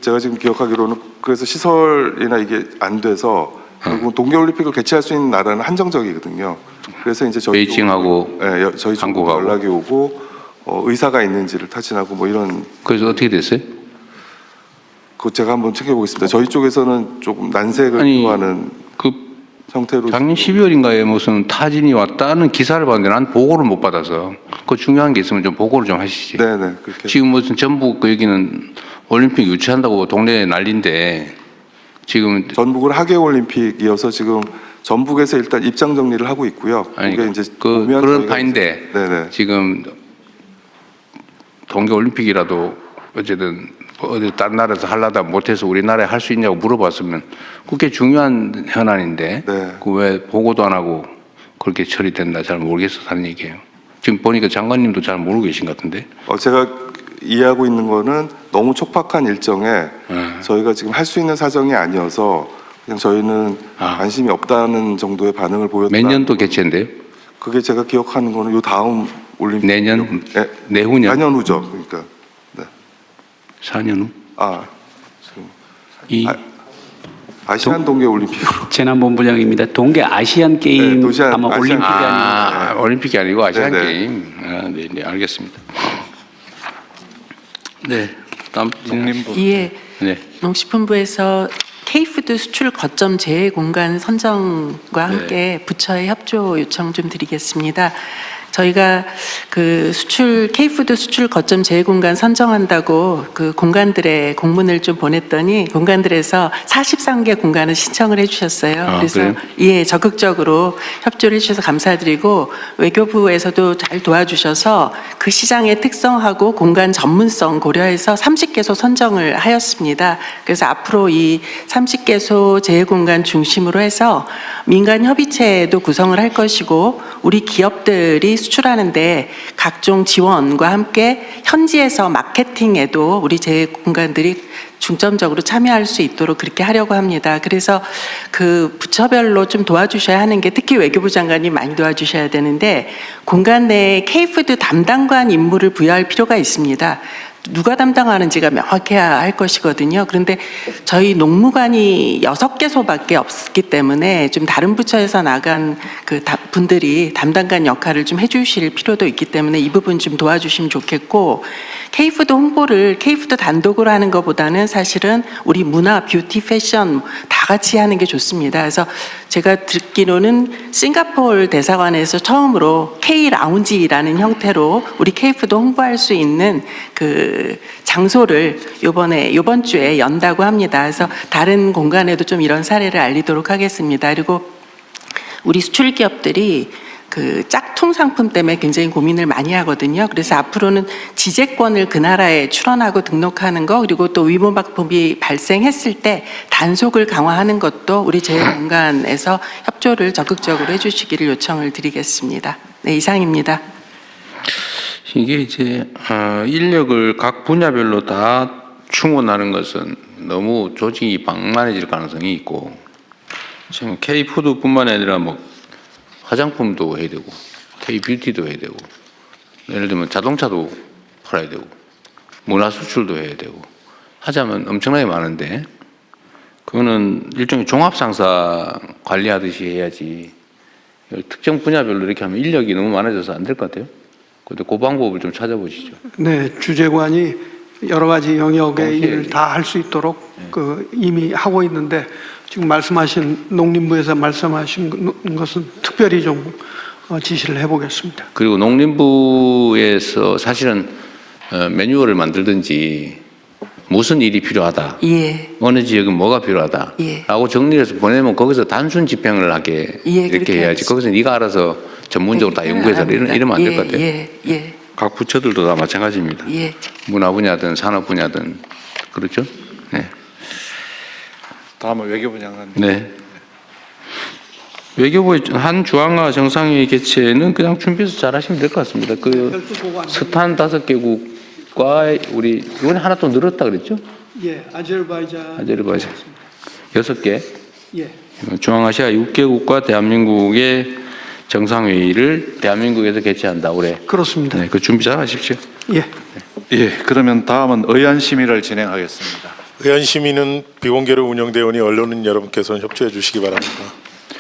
제가 지금 기억하기로는 그래서 시설이나 이게 안 돼서 결국 동계 올림픽을 개최할 수 있는 나라는 한정적이거든요. 그래서 이제 저희 베이징하고 네, 저희 쪽 연락이 오고 의사가 있는지를 타진하고 뭐 이런. 그래서 어떻게 됐어요? 그거 제가 한번 챙겨보겠습니다. 저희 쪽에서는 조금 난색을 표하는 형태로. 작년 12월인가에 무슨 타진이 왔다는 기사를 봤는데 난 보고를 못 받아서 그 중요한 게 있으면 좀 보고를 좀 하시지. 네네. 그렇게. 지금 무슨 전북 그 여기는 올림픽 유치한다고 동네에 난리인데 지금 전북은 하계 올림픽이어서 지금 전북에서 일단 입장 정리를 하고 있고요. 아니 그게 이제 그런 파인데 네네. 지금 동계 올림픽이라도 어쨌든 어디 다른 나라에서 하려다 못해서 우리나라에 할 수 있냐고 물어봤으면 그게 중요한 현안인데 그 왜 보고도 안 하고 그렇게 처리된다 잘 모르겠어 하는 얘기예요. 지금 보니까 장관님도 잘 모르고 계신 것 같은데. 제가 이해하고 있는 거는 너무 촉박한 일정에 저희가 지금 할 수 있는 사정이 아니어서 그냥 저희는 관심이 없다는 정도의 반응을 보였다. 몇 년도 개최인데요? 그게 제가 기억하는 거는 요 다음 올림픽 내년 내후년 4년 후죠. 그러니까 4년 후? 지금 아시안 동계 올림픽으로. 재난본부장입니다. 동계 아시안 게임 아마 올림픽이 아니고 올림픽이 아니고 아시안 네네. 게임. 네, 네, 알겠습니다. 네, 다음 독립부. 예. 네. 농식품부에서 K푸드 수출 거점 제외 공간 선정과 함께 부처의 협조 요청 좀 드리겠습니다. 저희가 그 K푸드 수출 거점 제외 공간 선정한다고 그 공간들의 공문을 좀 보냈더니 공간들에서 43개 공간을 신청을 해주셨어요. 그래서 그래요? 예, 적극적으로 협조를 해주셔서 감사드리고 외교부에서도 잘 도와주셔서 그 시장의 특성하고 공간 전문성 고려해서 30개소 선정을 하였습니다. 그래서 앞으로 이 30개소 제외 공간 중심으로 해서 민간 협의체도 구성을 할 것이고 우리 기업들이 수출하는데 각종 지원과 함께 현지에서 마케팅에도 우리 제외 공간들이 중점적으로 참여할 수 있도록 그렇게 하려고 합니다. 그래서 그 부처별로 좀 도와주셔야 하는 게 특히 외교부 장관이 많이 도와주셔야 되는데 공간 내에 K푸드 담당관 임무를 부여할 필요가 있습니다. 누가 담당하는지가 명확해야 할 것이거든요. 그런데 저희 농무관이 6개소밖에 없기 때문에 좀 다른 부처에서 나간 그 분들이 담당관 역할을 좀 해주실 필요도 있기 때문에 이 부분 좀 도와주시면 좋겠고 K푸드 홍보를 K푸드 단독으로 하는 것보다는 사실은 우리 문화, 뷰티, 패션 다 같이 하는 게 좋습니다. 그래서 제가 듣기로는 싱가포르 대사관에서 처음으로 K-라운지라는 형태로 우리 K푸드 홍보할 수 있는 그 장소를 이번 주에 연다고 합니다. 그래서 다른 공간에도 좀 이런 사례를 알리도록 하겠습니다. 그리고 우리 수출 기업들이 그 짝퉁 상품 때문에 굉장히 고민을 많이 하거든요. 그래서 앞으로는 지재권을 그 나라에 출원하고 등록하는 거, 그리고 또 위문박품이 발생했을 때 단속을 강화하는 것도 우리 제휴공간에서 협조를 적극적으로 해주시기를 요청을 드리겠습니다. 네, 이상입니다. 이게 이제 인력을 각 분야별로 다 충원하는 것은 너무 조직이 방만해질 가능성이 있고, 지금 K푸드뿐만 아니라 뭐 화장품도 해야 되고 K뷰티도 해야 되고, 예를 들면 자동차도 팔아야 되고 문화 수출도 해야 되고 하자면 엄청나게 많은데, 그거는 일종의 종합상사 관리하듯이 해야지 특정 분야별로 이렇게 하면 인력이 너무 많아져서 안 될 것 같아요. 근데 그 방법을 좀 찾아보시죠. 네, 주재관이 여러 가지 영역의 일을 다 할 수 있도록 이미 하고 있는데, 지금 말씀하신 농림부에서 말씀하신 것은 특별히 좀 지시를 해보겠습니다. 그리고 농림부에서 사실은 매뉴얼을 만들든지 무슨 일이 필요하다, 예. 어느 지역은 뭐가 필요하다 예. 라고 정리해서 보내면 거기서 단순 집행을 하게 예, 이렇게 그렇게 해야지, 하겠습니다. 거기서 네가 알아서 전문적으로 다 연구해서 이러면 안 될 것 같아요. 예. 각 부처들도 다 마찬가지입니다. 예. 문화 분야든 산업 분야든. 그렇죠? 네. 다음은 외교부 장관. 네. 외교부의 한 주황화 정상회의 개최는 그냥 준비해서 잘 하시면 될 것 같습니다. 그 스탄 5개국과 우리 이번에 하나 또 늘었다 그랬죠? 예, 아제르바이잔 6개. 예. 중앙아시아 6개국과 대한민국의 정상회의를 대한민국에서 개최한다 올해. 그렇습니다. 네, 그 준비 잘 하십시오. 예. 예, 그러면 다음은 의안 심의를 진행하겠습니다. 의안 심의는 비공개로 운영되오니 언론인 여러분께서는 협조해 주시기 바랍니다.